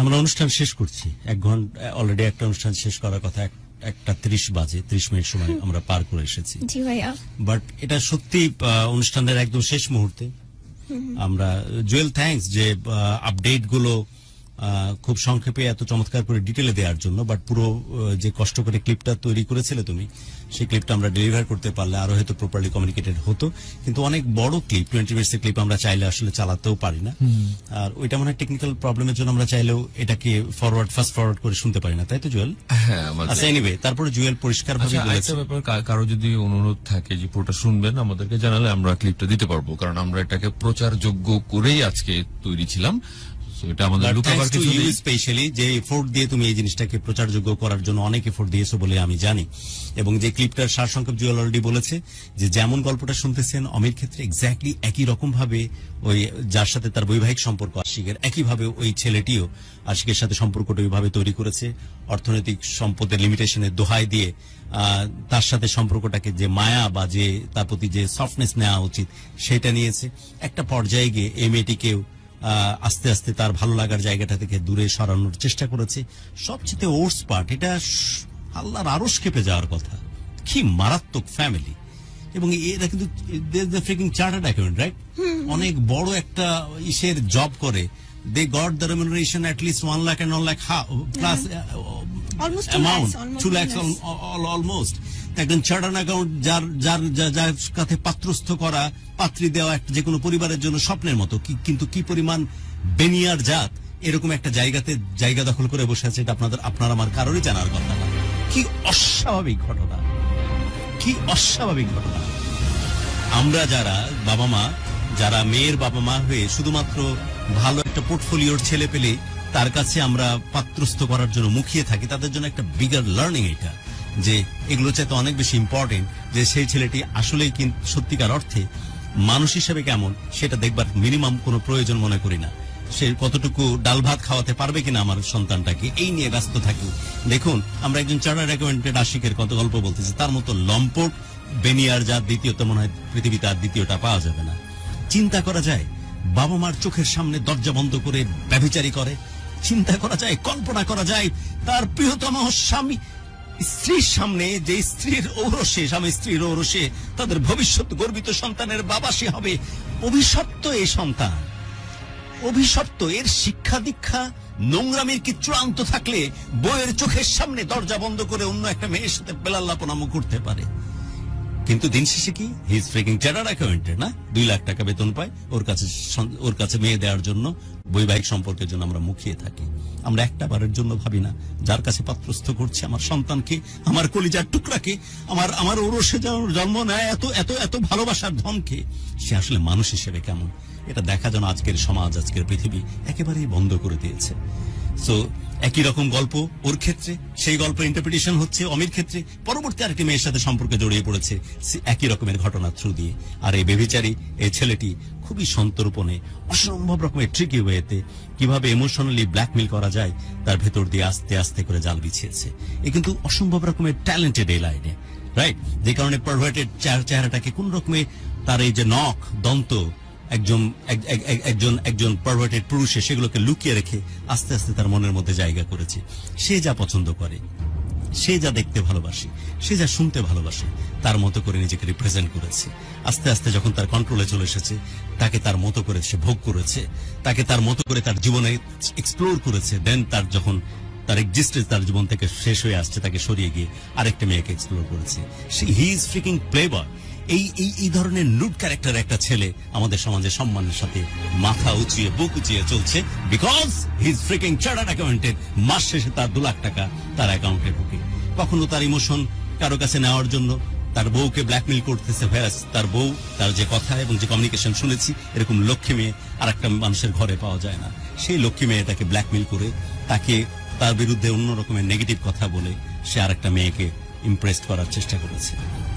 আমরা অনুষ্ঠান শেষ করছি, 1 ঘন্টা অলরেডি, একটা অনুষ্ঠান শেষ করার কথা 1:30 বাজে, 30 মিনিট সময় আমরা পার করে এসেছি। জি ভাইয়া, বাট এটা সত্যি অনুষ্ঠানের একদম শেষ মুহূর্তে। আমরা জুয়েল, থ্যাঙ্কস যে আপডেট গুলো খুব সংক্ষেপে এত চমৎকার করে ডিটেলে দেওয়ার জন্য। বাট পুরো যে কষ্ট করে ক্লিপটা তৈরি করেছিলে তুমি, সেই ক্লিপটা আমরা ডেলিভার করতে পারলে আরো হয়তো প্রপারলি কমিউনিকেটেড হতো। কিন্তু অনেক বড় ক্লিপ, 20 মিনিটসের ক্লিপ আমরা চাইলে আসলে চালাতেও পারি না। আর ওইটা মনে হয় টেকনিক্যাল প্রবলেমের জন্য আমরা চাইলেও এটাকে ফাস্ট ফরওয়ার্ড করে শুনতে পারি না, তাই তো জুয়েল? হ্যাঁ। আচ্ছা, এনিওয়ে, তারপরে জুয়েল পরিষ্কার ভাবে বলেছে, কারো যদি অনুরোধ থাকে যে পুরোটা শুনবেন, আমাদেরকে জানালে আমরা ক্লিপটা দিতে পারবো, কারণ আমরা এটাকে প্রচারযোগ্য করেই আজকে তৈরি ছিলাম। এটা আমাদের লুকাবার কিছু নেই, স্পেশালি যে এফোর্ট দিয়ে তুমি এই জিনিসটাকে প্রচারযোগ্য করার জন্য অনেক এফোর্ট দিয়েছো বলে আমি জানি। এবং যে ক্লিপটার সারসংক্ষেপ জুয়েল অলরেডি বলেছে যে যেমন গল্পটা শুনতেছেন অমির ক্ষেত্রে এক্স্যাক্টলি একই রকম ভাবে, ওই যার সাথে তার বৈবাহিক সম্পর্ক আশিকের, একইভাবে ওই ছেলেটিও আশিকের সাথে সম্পর্কটা ওইভাবে তৈরি করেছে, অর্থনৈতিক সম্পদের লিমিটেশনের দোহাই দিয়ে তার সাথে সম্পর্কটাকে যে মায়া বা যে তার প্রতি যে সফটনেস নেওয়া উচিত সেটা নিয়েছে। একটা পর্যায়ে গিয়ে এই মেয়েটিকেও আস্তে আস্তে তার ভালো লাগার জায়গাটা থেকে দূরে সরানোর চেষ্টা করেছে। সবচেয়ে ওর্স পার্ট, এটা আল্লাহর আরশ কেঁপে যাওয়ার কথা। কি মারাত্মক ফ্যামিলি, এবং এরা কিন্তু ফ্রিকিং চার্টার্ড অ্যাকাউন্ট, রাইট? অনেক বড় একটা ইসের জব করে। They got the remuneration at least 1 lakh and 1 lakh plus amount, 2 lakhs almost. একজন চার্টার্ড অ্যাকাউন্ট যার কাছে পাত্রস্থ করা, পাত্রী দেওয়া একটা যে কোনো পরিবারের জন্য স্বপ্নের মতো, কিন্তু কি পরিমাণ বেনিয়ার জাত এরকম একটা জায়গা দখল করে বসে আছে, এটা আপনার আমার কারোরই জানার কথা না। কি অস্বাভাবিক ঘটনা। কি অস্বাভাবিক ঘটনা। আমরা যারা বাবা মা, যারা মেয়ের বাবা মা হয়ে শুধুমাত্র ভালো একটা পোর্টফোলিওর ছেলে পেলে তার কাছে আমরা পাত্রস্থ করার জন্য মুখিয়ে থাকি, তাদের জন্য একটা বিগার লার্নিং এটা, যে এগুলো চাইতে অনেক বেশি ইম্পর্টেন্ট যে সেই ছেলেটি আসলেই কিন্তু সত্যিকার অর্থে মানুষ হিসেবে কেমন সেটা দেখবার মিনিমাম কোনো প্রয়োজন মনে করি না। সে কতটুকু ডাল ভাত খাওয়াতে পারবে কিনা আমার সন্তানটাকে, এই নিয়ে ব্যস্ত থাকি। দেখুন, আমরা একজন চার্টার্ড অ্যাকাউন্টেন্ট আশিকের কত গল্প বলতেছি, তার মতো লম্পট বেনিয়ার যা দ্বিতীয়ত মনে হয় পৃথিবীতে আর দ্বিতীয়টা পাওয়া যাবে না। চিন্তা করা যায় বাবা মার চোখের সামনে দরজা বন্ধ করে ব্যভিচারী করে, চিন্তা করা যায়, কল্পনা করা যায় তার প্রিয়তম স্বামী স্ত্রীর সামনে, যে স্ত্রীর ঔরসে, স্বামী স্ত্রীর ঔরসে তাদের ভবিষ্যৎ গর্বিত সন্তানের বাবা সে হবে। অভিশপ্ত এই সন্তান, অভিশপ্ত। এর শিক্ষা দীক্ষা নোংরামির কি চূড়ান্ত থাকলে বইয়ের চোখের সামনে দরজা বন্ধ করে অন্য একটা মেয়ের সাথে বেলাল্লাপনামো করতে পারে। কিন্তু দিন শেষে কি, হি ইজ ফ্রিকিং চার্টার্ড অ্যাকাউন্টেন্ট, না 2 লাখ টাকা বেতন পায়, ওর কাছে মেয়ে দেওয়ার জন্য, বৈবাহিক সম্পর্কের জন্য আমরা মুখিয়ে থাকি। আমরা একটা বারের জন্য ভাবি না যার কাছে পাত্রস্থ করছে আমার সন্তানকে, আমার কলিজার টুকরাকে, আমার ওরসে জন্ম নেয় এত এত এত ভালোবাসার ধনকে, সে আসলে মানুষ হিসেবে কেমন, এটা দেখা যেন আজকের সমাজ, আজকের পৃথিবী একেবারেই বন্ধ করে দিয়েছে। সো একই রকম গল্প ওর ক্ষেত্রে, সেই গল্প ইন্টারপ্রিটেশন হচ্ছে অমির ক্ষেত্রে, পরবর্তী আরেকটি মেয়ের সাথে সম্পর্কে জড়িয়ে পড়েছে একই রকমের ঘটনার থ্রু দিয়ে। আর এই বেবিচারী এই ছেলেটি খুবই সন্তর্পণে, অসম্ভব রকমের ট্রিকি ওয়েতে কিভাবে ইমোশনালি ব্ল্যাকমেল করা যায় তার ভেতর দিয়ে আস্তে আস্তে করে জাল বিছিয়েছে। এ কিন্তু অসম্ভব রকমের ট্যালেন্টেড এই লাইনে, রাইট? যে কারণে পারভার্টেড চেহারাটাকে কোন রকমের তার এই যে নখ, দন্ত, একজন পারভার্টেড পুরুষে সেগুলোকে লুকিয়ে রেখে আস্তে আস্তে তার মনের মধ্যে জায়গা করেছে। সে যা পছন্দ করে, সে যা দেখতে ভালোবাসে, সে যা শুনতে ভালোবাসে, তার মতো করে নিজেকে রিপ্রেজেন্ট করেছে। আস্তে আস্তে যখন তার কন্ট্রোলে চলে এসেছে, তাকে তার মতো করে সে ভোগ করেছে, তাকে তার মতো করে তার জীবনে এক্সপ্লোর করেছে। দেন তার যখন তার এক্সিস্টেন্স তার জীবন থেকে শেষ হয়ে আসছে, তাকে সরিয়ে গিয়ে আরেকটা মেয়েকে এক্সপ্লোর করেছে। হি ইজ ফ্রিকিং প্লেবয়। এই ধরনের লুড ক্যারেক্টার একটা ছেলে আমাদের সমাজে সম্মানের সাথে মাথা উঁচিয়ে, বুক উঁচিয়ে চলছে, because he is freaking chartered accountant. মাস শেষে তার 2 লাখ টাকা তার অ্যাকাউন্টে ঢুকে। কখনো তার ইমোশন কারো কাছে নেওয়ার জন্য তার বউকে ব্ল্যাকমেল করতেছে, ভ্যাস তার বউ, তার যে কথা এবং যে কমিউনিকেশন শুনেছি, এরকম লক্ষ্মী মেয়ে আর একটা মানুষের ঘরে পাওয়া যায় না। সেই লক্ষ্মী মেয়েটাকে ব্ল্যাকমেল করে, তাকে তার বিরুদ্ধে অন্য রকমের নেগেটিভ কথা বলে সে আর একটা মেয়েকে ইমপ্রেস করার চেষ্টা করেছে।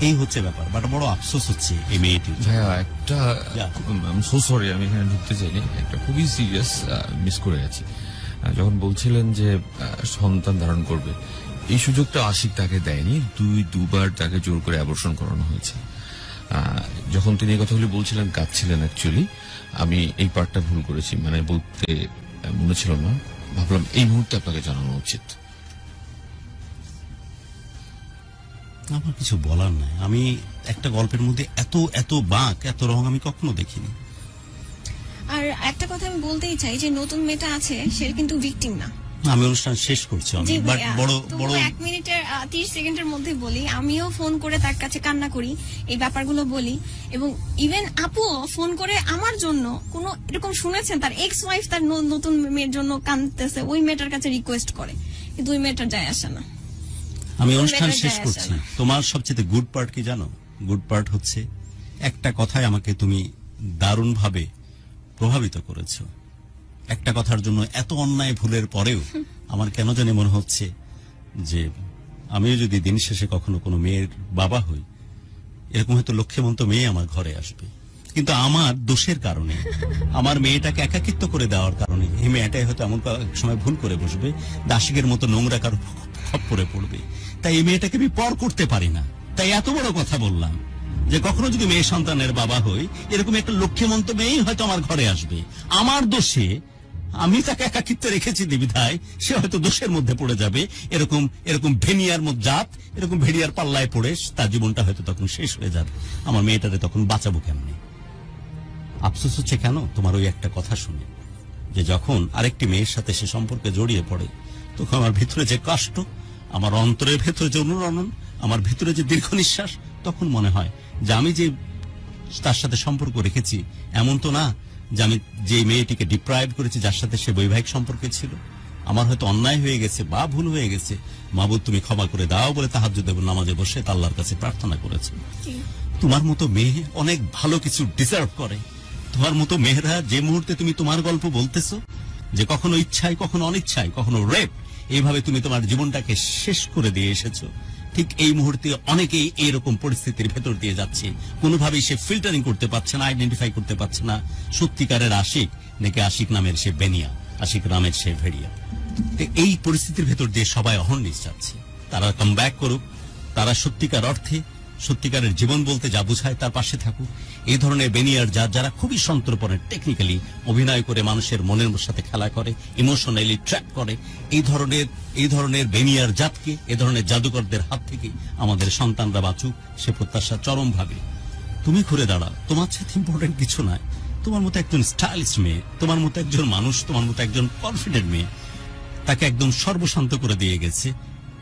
এই হচ্ছে ব্যাপার। বাট বড় আফসোস হচ্ছে এই মেয়েটির। ভাইয়া একটা, সো সরি আমি এখানে ঢুকতে চাইনি, একটা খুবই সিরিয়াস মিস করে গেছি। যখন বলছিলেন যে সন্তান ধারণ করবে, এই সুযোগটা আশিক তাকে দেয়নি, দুবার তাকে জোর করে অ্যাবর্শন করানো হয়েছে। যখন তিনি এই কথাগুলি বলছিলেন কাঁদছিলেন, অ্যাকচুয়ালি আমি এই পার্টটা ভুল করেছি, মানে বলতে মনে ছিল না, ভাবলাম এই মুহূর্তে আপনাকে জানানো উচিত। আমার কিছু বলার নাই। আমি একটা গল্পের মধ্যে এত এত বাঁক, এত রং আমি কখনো দেখিনি। আর একটা কথা আমি বলতেই চাই যে নতুন মেয়েটা আছে, সে কিন্তু ভিকটিম না। আমি অনুষ্ঠান শেষ করছি, আমি বাট বড় 1 মিনিটের 30 সেকেন্ডের মধ্যে বলি, আমিও ফোন করে তার কাছে কান্না করি, এই ব্যাপারগুলো বলি, এবং ইভেন আপুও ফোন করে আমার জন্য কোন এরকম শুনেছেন তার এক্স ওয়াইফ তার নতুন মেয়ের জন্য কাঁদতেছে, ওই মেয়েটার কাছে রিকোয়েস্ট করে, কিন্তু ওই মেয়েটার যায় আসে না। আমি অনুষ্ঠান শেষ করছি। তোমার সবচেয়ে গুড পার্ট কি জানো? গুড পার্ট হচ্ছে একটা কথায় আমাকে তুমি দারুণভাবে প্রভাবিত করেছো। একটা কথার জন্য এত অন্যায় ভুলের পরেও আমার কেন জানি মনে হচ্ছে যে আমিও যদি দিন শেষে কখনো কোনো মেয়ের বাবা হই, এরকম হয়তো লক্ষ্যমন্ত মেয়ে আমার ঘরে আসবে, কিন্তু আমার দোষের কারণে, আমার মেয়েটাকে একাকিত্ব করে দেওয়ার কারণে এই মেয়েটাই হয়তো এমন এক সময় ভুল করে বসবে, দাসিকের মতো নোংরা কারো খপ্পরে পড়বে। তাই এই মেয়েটাকে আমি পর করতে পারি না। তাই এত বড় কথা বললাম যে কখনো যদি মেয়ে সন্তানের বাবা হই, এরকম একটা লক্ষ্যমন্ত মেয়েই হয়তো আমার ঘরে আসবে। আমার দোষে আমি তাকে একাকিত্বে রেখেছি বিধায় সে হয়তো দোষের মধ্যে পড়ে যাবে। এরকম ভেনিয়ার মধ্যে জাত, এরকম ভেনিয়ার পাল্লায় পড়ে তার জীবনটা হয়তো তখন শেষ হয়ে যাবে। আমার মেয়েটারে তখন বাঁচাবো কেমনে? আফসোস হচ্ছে কেন তোমার ওই একটা কথা শুনে, যে যখন আরেকটি মেয়ের সাথে সে সম্পর্কে জড়িয়ে পড়ে, তখন আমার ভিতরে যে কষ্ট, আমার অন্তরের ভেতরে যে অনুরণন, আমার ভেতরে যে দীর্ঘ নিঃশ্বাস, তখন মনে হয় যে আমি যে তার সাথে সম্পর্ক রেখেছি, এমন তো না যে আমি যে মেয়েটিকে ডিপ্রাইভ করেছি, যার সাথে সে বৈবাহিক সম্পর্কে ছিল, আমার হয়তো অন্যায় হয়ে গেছে বা ভুল হয়ে গেছে, মাবুদ তুমি ক্ষমা করে দাও বলে তাহাজ্জুদ এবং নামাজে বসে আল্লাহর কাছে প্রার্থনা করেছে। তোমার মতো মেয়ে অনেক ভালো কিছু ডিজার্ভ করে। তোমার মতো মেয়েরা যে মুহূর্তে তুমি তোমার গল্প বলতেছো, যে কখনো ইচ্ছায় কখনো অনিচ্ছায় কখনো রেপ, এইভাবে তুমি তোমার জীবনটাকে শেষ করে দিয়ে এসেছো, ঠিক এই মুহূর্তে অনেকেই এইরকম পরিস্থিতির ভেতর দিয়ে যাচ্ছে। কোনোভাবেই সে ফিল্টারিং করতে পারছে না, আইডেন্টিফাই করতে পারছে না সত্যিকারের আশিক নাকি আশিক নামের সে বেনিয়া, আশিক নামের সে ভেড়িয়া। এই পরিস্থিতির ভেতর দিয়ে সবাই অহর্নিশ যাচ্ছে। তারা কাম ব্যাক করুক, তারা সত্যিকার অর্থে সত্যিকারের জীবন বলতে যা বুঝায় তার পাশে থাকুক। এই ধরনের বেনিয়ার যারা খুবই সন্তর্পণে টেকনিক্যালি অভিনয় করে মানুষের মনের সাথে খেলা করে, ইমোশনালি ট্র্যাপ করে, এই ধরনের বেনিয়ার জাতকে, এই ধরনের জাদুকরদের হাত থেকে আমাদের সন্তানরা বাঁচুক, সে প্রত্যাশা চরম ভাবে। তুমি ঘুরে দাঁড়াও, তোমার সাথে ইম্পর্টেন্ট কিছু নাই। তোমার মতো একজন স্টাইলিশ মেয়ে, তোমার মতো একজন মানুষ, তোমার মতো একজন কনফিডেন্ট মেয়ে, তাকে একদম সর্বশান্ত করে দিয়ে গেছে,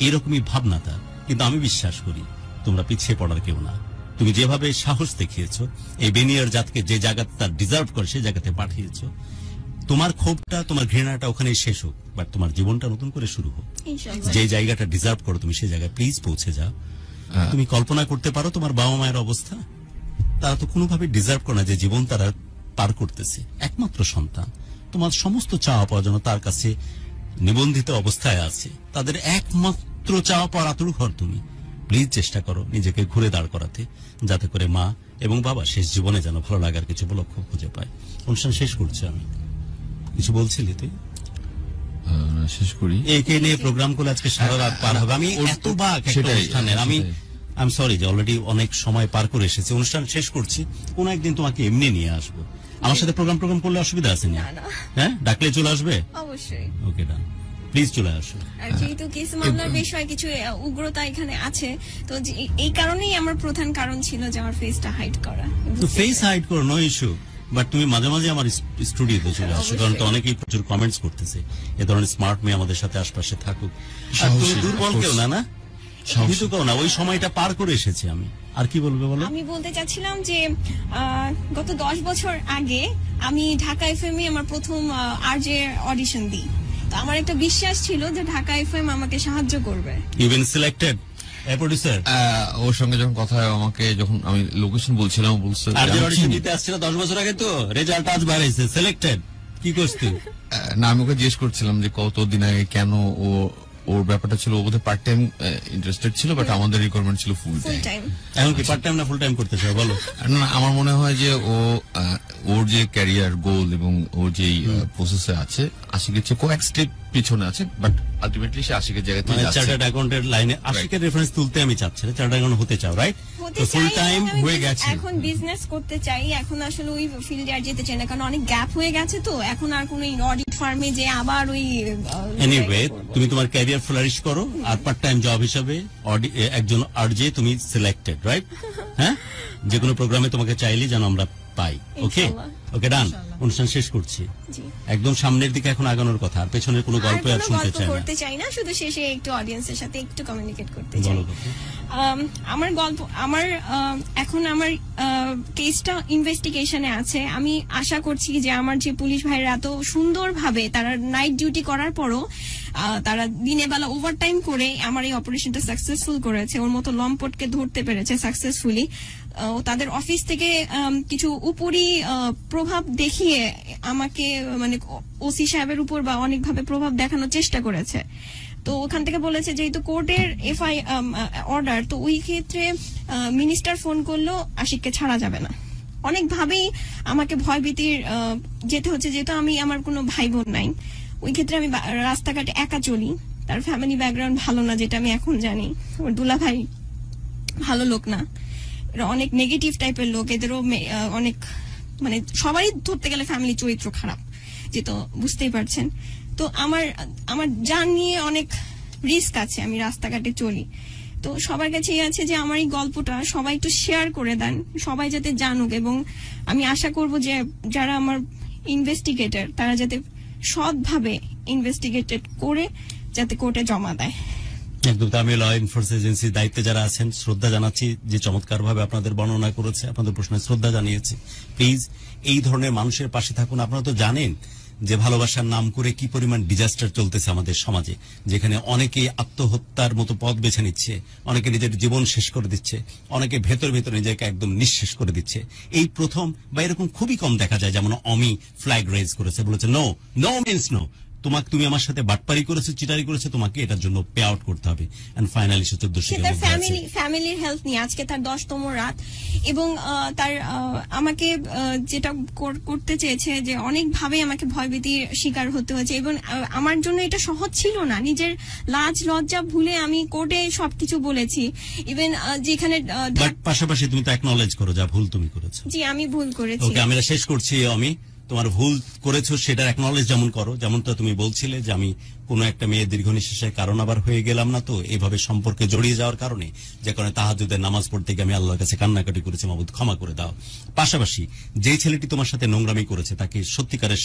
এরকমই ভাবনা তার। কিন্তু আমি বিশ্বাস করি তোমরা পিছিয়ে পড়ার কেউ না। তুমি যেভাবে সাহস দেখিয়েছো, এই বেনিয়ার জাতকে যে জায়গাতে তার ডিজার্ভ করে সেই জায়গাতে পাঠিয়েছো, তোমার ক্ষোভটা, তোমার ঘৃণাটা ওখানেই শেষ হোক, বাট তোমার জীবনটা নতুন করে শুরু হোক। যে জায়গাটা ডিজার্ভ করো তুমি সেই জায়গায় প্লিজ পৌঁছে যাও। তুমি কল্পনা করতে পারো তোমার বাবা মায়ের অবস্থা? তারা তো কোনোভাবে ডিজার্ভ করে না যে জীবন তারা পার করতেছে। একমাত্র সন্তান, তোমার সমস্ত চাওয়া পাওয়ার জন্য তার কাছে নিবন্ধিত অবস্থায় আছে। তাদের একমাত্র চাওয়া পাওয়ার আতুর ঘর তুমি। প্লিজ চেষ্টা করো নিজেকে ঘুরে দাঁড় করাতে, যাতে করে মা এবং বাবা শেষ জীবনে যেন ভালো লাগার কিছু উপলক্ষ খুঁজে পায়। অনুষ্ঠান শেষ করছি আমি। কিছু বলছিলি তুই? শেষ করি। একে নিয়ে প্রোগ্রাম করলে আজকে সারা রাত পার হবে। আমি এত বাক একটা অনুষ্ঠানের, আমি সরি যে অলরেডি অনেক সময় পার করে এসেছি। অনুষ্ঠান শেষ করছি, কোন একদিন তোমাকে এমনি নিয়ে আসবো। আমার সাথে প্রোগ্রাম করলে অসুবিধা আছে না? হ্যাঁ, ডাকলে চলে আসবে? অবশ্যই। ওকে, ডান, প্লিজ চলে আসো। আর যেহেতু কেস মামলার বিষয়ে কিছু উগ্রতা এখানে আছে, তো এই কারণেই আমার প্রধান কারণ ছিল যে আমার ফেসটা হাইড করা। তো ফেস হাইড করো, নো ইস্যু, বাট তুমি মাঝে মাঝে আমার স্টুডিওতে চলে আসো, কারণ তো অনেকেই প্রচুর কমেন্টস করতেছে এ ধরনের স্মার্ট মেয়ে আমাদের সাথে আশপাশে থাকুক। আর তুমি দুর্বল কেউ না, না কিছু কেউ না, ওই সময়টা পার করে এসেছি আমি। আর কি বলবে বলো? আমি বলতে চাচ্ছিলাম যে গত 10 বছর আগে আমি ঢাকা এফএমে আমার প্রথম আরজে অডিশন দিই। তো আমার একটা বিশ্বাস ছিল যে ঢাকা এফএম আমাকে সাহায্য করবে। You been selected a producer? ওর সঙ্গে যখন কথা হয়, আমাকে যখন আমি লোকেশন বলছিলাম, বলছে আরজে অডিশন দিতে আসছিল 10 বছর আগে, তো রেজাল্ট আজ বাড়াইছে, সিলেক্টেড। কি করছিস তুই? না, আমি ওকে জিজ্ঞেস করছিলাম যে কতদিন আগে, কেন ওর ব্যাপারটা ছিল ও বোধহয় পার্ট টাইম ইন্টারেস্টেড ছিল, বাট আমাদের রিকোয়ারমেন্ট ছিল ফুল টাইম। এখন কি পার্ট টাইম না ফুল টাইম করতে চাও বলো? না, আমার মনে হয় যে ওর যে ক্যারিয়ার গোল এবং ওর যে প্রসেসে আছে, আশিকের চেয়ে কয়েক স্টেপ পিছনে আছে, বাট আলটিমেটলি সে আশিকের জায়গায় চার্টার্ড অ্যাকাউন্টের লাইনে আশিকের রেফারেন্স তুলতে আমি চাচ্ছি না। চার্টার্ড অ্যাকাউন্ট হতে চাও, রাইট? তো ফুল টাইম হয়ে গেছে, এখন বিজনেস করতে চাই। এখন আসলে ওই ফিল্ডে আর যেতে চাই না, কারণ অনেক গ্যাপ হয়ে গেছে। তো এখন আর কোন অডিট ফার্মে যে আবার ওই এনিওয়ে, তুমি তোমার ক্যারিয়ার ফ্লারিশ করো, আর পার্ট টাইম জব হিসাবে একজন আরজে তুমি সিলেক্টেড, রাইট? হ্যাঁ, যে কোনো প্রোগ্রামে তোমাকে চাইলে যেন আমরা পাই। ওকে ওকে, ডান। অনুষ্ঠান শেষ করছি। একদম সামনের দিকে এখন আগানোর কথা, আর পেছনের কোনো গল্প আর শুনতে চাই না। শুধু শেষে একটু অডিয়েন্সের সাথে একটু কমিউনিকেট করতে চাই। আমার গল্প, এখন আমার কেসটা ইনভেস্টিগেশনে আছে। আমি আশা করছি যে আমার যে পুলিশ ভাইরা এত সুন্দরভাবে তারা নাইট ডিউটি করার পরও তারা দিনে বেলা ওভারটাইম করে আমার এই অপারেশনটা সাকসেসফুল করেছে, ওর মতো লম্পটকে ধরতে পেরেছে সাকসেসফুলি। তাদের অফিস থেকে কিছু উপরি প্রভাব দেখিয়ে আমাকে, মানে ওসি সাহেবের উপর বা অনেকভাবে প্রভাব দেখানোর চেষ্টা করেছে। তো ওখান থেকে বলেছে যেহেতু কোর্টের এফআই অর্ডার, তো ওই ক্ষেত্রে মিনিস্টার ফোন করলেও আশিককে ছাড়া যাবে না। অনেকভাবেই আমাকে ভয়ভীতির যেতে হচ্ছে, যেহেতু আমার কোনো ভাই বোন নাই। ওই ক্ষেত্রে আমি রাস্তাঘাটে একা চলি। তার ফ্যামিলি ব্যাকগ্রাউন্ড ভালো না, যেটা আমি এখন জানি। ওর দুলা ভাই ভালো লোক না, অনেক নেগেটিভ টাইপের লোক। এদেরও অনেক, মানে সবারই ধরতে গেলে ফ্যামিলি চরিত্র খারাপ, যেটা বুঝতেই পারছেন। তো আমার জান নিয়ে অনেক রিস্ক আছে, আমি রাস্তাঘাটে চলি। তো সবার কাছে আছে যে আমার এই গল্পটা সবাই একটু শেয়ার করে দেন, সবাই যাতে জানুক। এবং আমি আশা করব যে যারা আমার ইনভেস্টিগেটর, তারা যাতে সৎভাবে ইনভেস্টিগেটেড করে যাতে কোর্টে জমা দেয়। একদম। আমি ল এনফোর্স এজেন্সির দায়িত্বে যারা আছেন, শ্রদ্ধা জানাচ্ছি যে চমৎকার ভাবে আপনাদের বর্ণনা করেছে, আপনাদের প্রশ্নে শ্রদ্ধা জানিয়েছি। প্লিজ এই ধরনের মানুষের পাশে থাকুন। আপনারা তো জানেন যে ভালোবাসার নাম করে কি পরিমাণ ডিজাস্টার চলতেছে আমাদের সমাজে, যেখানে অনেকে আত্মহত্যার মতো পথ বেছে নিচ্ছে, অনেকে নিজের জীবন শেষ করে দিচ্ছে, অনেকে ভেতর ভেতর নিজেকে একদম নিঃশেষ করে দিচ্ছে। এই প্রথম বা এরকম খুবই কম দেখা যায়, যেমন অমি ফ্ল্যাগ রেজ করেছে, বলেছে নো, নো মিন্স নো, তুমি আমার সাথে বাটপারি করেছো, চিটারি করেছো, তোমাকে এটার জন্য পে আউট করতে হবে। এন্ড ফাইনালি সে 1400 তার ফ্যামিলির হেলথ নিয়ে আজকে তার 10তম রাত, এবং তার আমাকে যেটা করতে চেয়েছে যে অনেকভাবে আমাকে ভয়ভীতির শিকার হতে হয়েছে, এবং আমার জন্য এটা সহজ ছিল না। নিজের লাজ লজ্জা ভুলে আমি কোর্টে সবকিছু বলেছি, ইভেন যেখানে পাশাপাশি তুমি তো অ্যাকনলেজ করো যা ভুল তুমি করেছো। জি, আমি ভুল করেছি। ওকে, আমি শেষ করছি। আমি তোমার ভুল করেছো সেটার অ্যাকনলেজ যেমন করো, যেমনটা তুমি বলছিলে যে আমি কোনো একটা মেয়ে দীর্ঘ নিঃশ্বাসের কারণ আবার হয়ে গেলাম না, তো এইভাবে সম্পর্কে জড়িয়ে যাওয়ার কারণে, যে কারণে তাহাজ্জুদের নামাজ পড়তে গিয়ে আমি আল্লাহর কাছে কান্নাকাটি করেছি, মাবুদ ক্ষমা করে দাও। পাশাপাশি যে ছেলেটি তোমার সাথে নোংরামি করেছে তাকে সত্যিকারের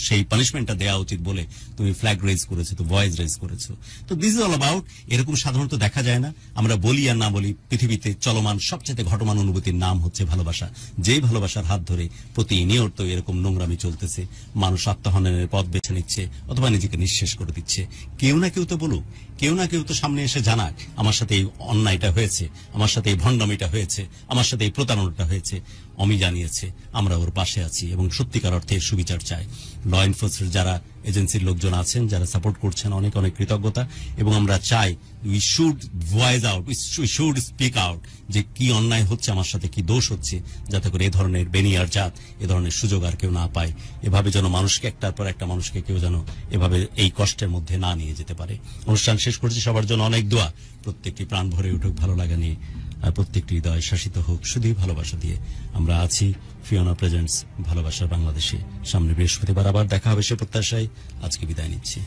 সেই পানিশমেন্টটা দেওয়া উচিত বলে তুমি ফ্ল্যাগ রেজ করেছো, তো ভয়েস রেজ করেছো। তো দিস ইজ অল অ্যাবাউট, এরকম সাধারণত দেখা যায় না। আমরা বলি আর না বলি, পৃথিবীতে চলমান সবচেয়ে ঘটমান অনুভূতির নাম হচ্ছে ভালোবাসা। যেই ভালোবাসার হাত ধরে প্রতিনিয়ত এরকম নোংরামি চলতেছে, মানুষ আত্মহননের পথ বেছে নিচ্ছে অথবা নিজেকে নিঃশেষ করে দিচ্ছে। কেউ না কেউ তো বলুক, কেউ না কেউ তো সামনে এসে জানাক আমার সাথে এই অন্যায়টা হয়েছে, আমার সাথে এই ভণ্ডামিটা হয়েছে, আমার সাথে এই প্রতারণাটা হয়েছে। অমি জানিয়েছে, আমরা ওর পাশে আছি এবং সত্যিকার অর্থে সুবিচার চাই। ল এনফোর্সমেন্ট যারা এজেন্সির লোকজন আছেন, যারা সাপোর্ট করছেন, অনেক অনেক কৃতজ্ঞতা। এবং আমরা চাই we should voice out, we should speak out যে কি অন্যায় হচ্ছে আমার সাথে, কি দোষ হচ্ছে, যাতে করে এ ধরনের বেনিয়ার জাত, এ ধরনের সুযোগ আর কেউ না পায়। এভাবে যেন মানুষকে একটার পর একটা মানুষকে কেউ যেন এভাবে এই কষ্টের মধ্যে না নিয়ে যেতে পারে। অনুষ্ঠান শেষ করছি, সবার জন্য অনেক দোয়া, প্রত্যেকটি প্রাণ ভরে উঠুক ভালো লাগা নিয়ে, আর প্রত্যেকটি হৃদয় শাসিত হোক শুধুই ভালোবাসা দিয়ে। আমরা আছি ফিওনা প্রেজেন্টস ভালোবাসার বাংলাদেশে। সামনে বৃহস্পতিবার আবার দেখা হবে সে প্রত্যাশায় আজকে বিদায় নিচ্ছি।